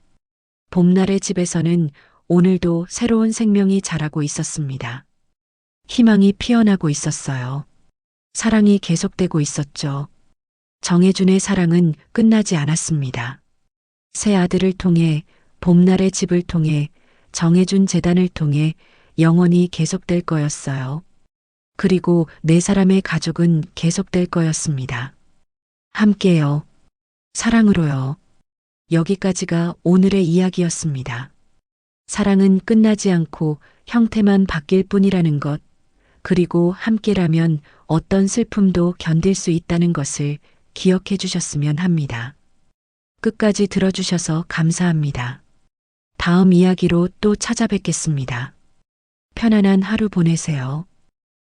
봄날의 집에서는 오늘도 새로운 생명이 자라고 있었습니다. 희망이 피어나고 있었어요. 사랑이 계속되고 있었죠. 정혜준의 사랑은 끝나지 않았습니다. 새 아들을 통해, 봄날의 집을 통해, 정혜준 재단을 통해 영원히 계속될 거였어요. 그리고 네 사람의 가족은 계속될 거였습니다. 함께요. 사랑으로요. 여기까지가 오늘의 이야기였습니다. 사랑은 끝나지 않고 형태만 바뀔 뿐이라는 것, 그리고 함께라면 어떤 슬픔도 견딜 수 있다는 것을 기억해 주셨으면 합니다. 끝까지 들어주셔서 감사합니다. 다음 이야기로 또 찾아뵙겠습니다. 편안한 하루 보내세요.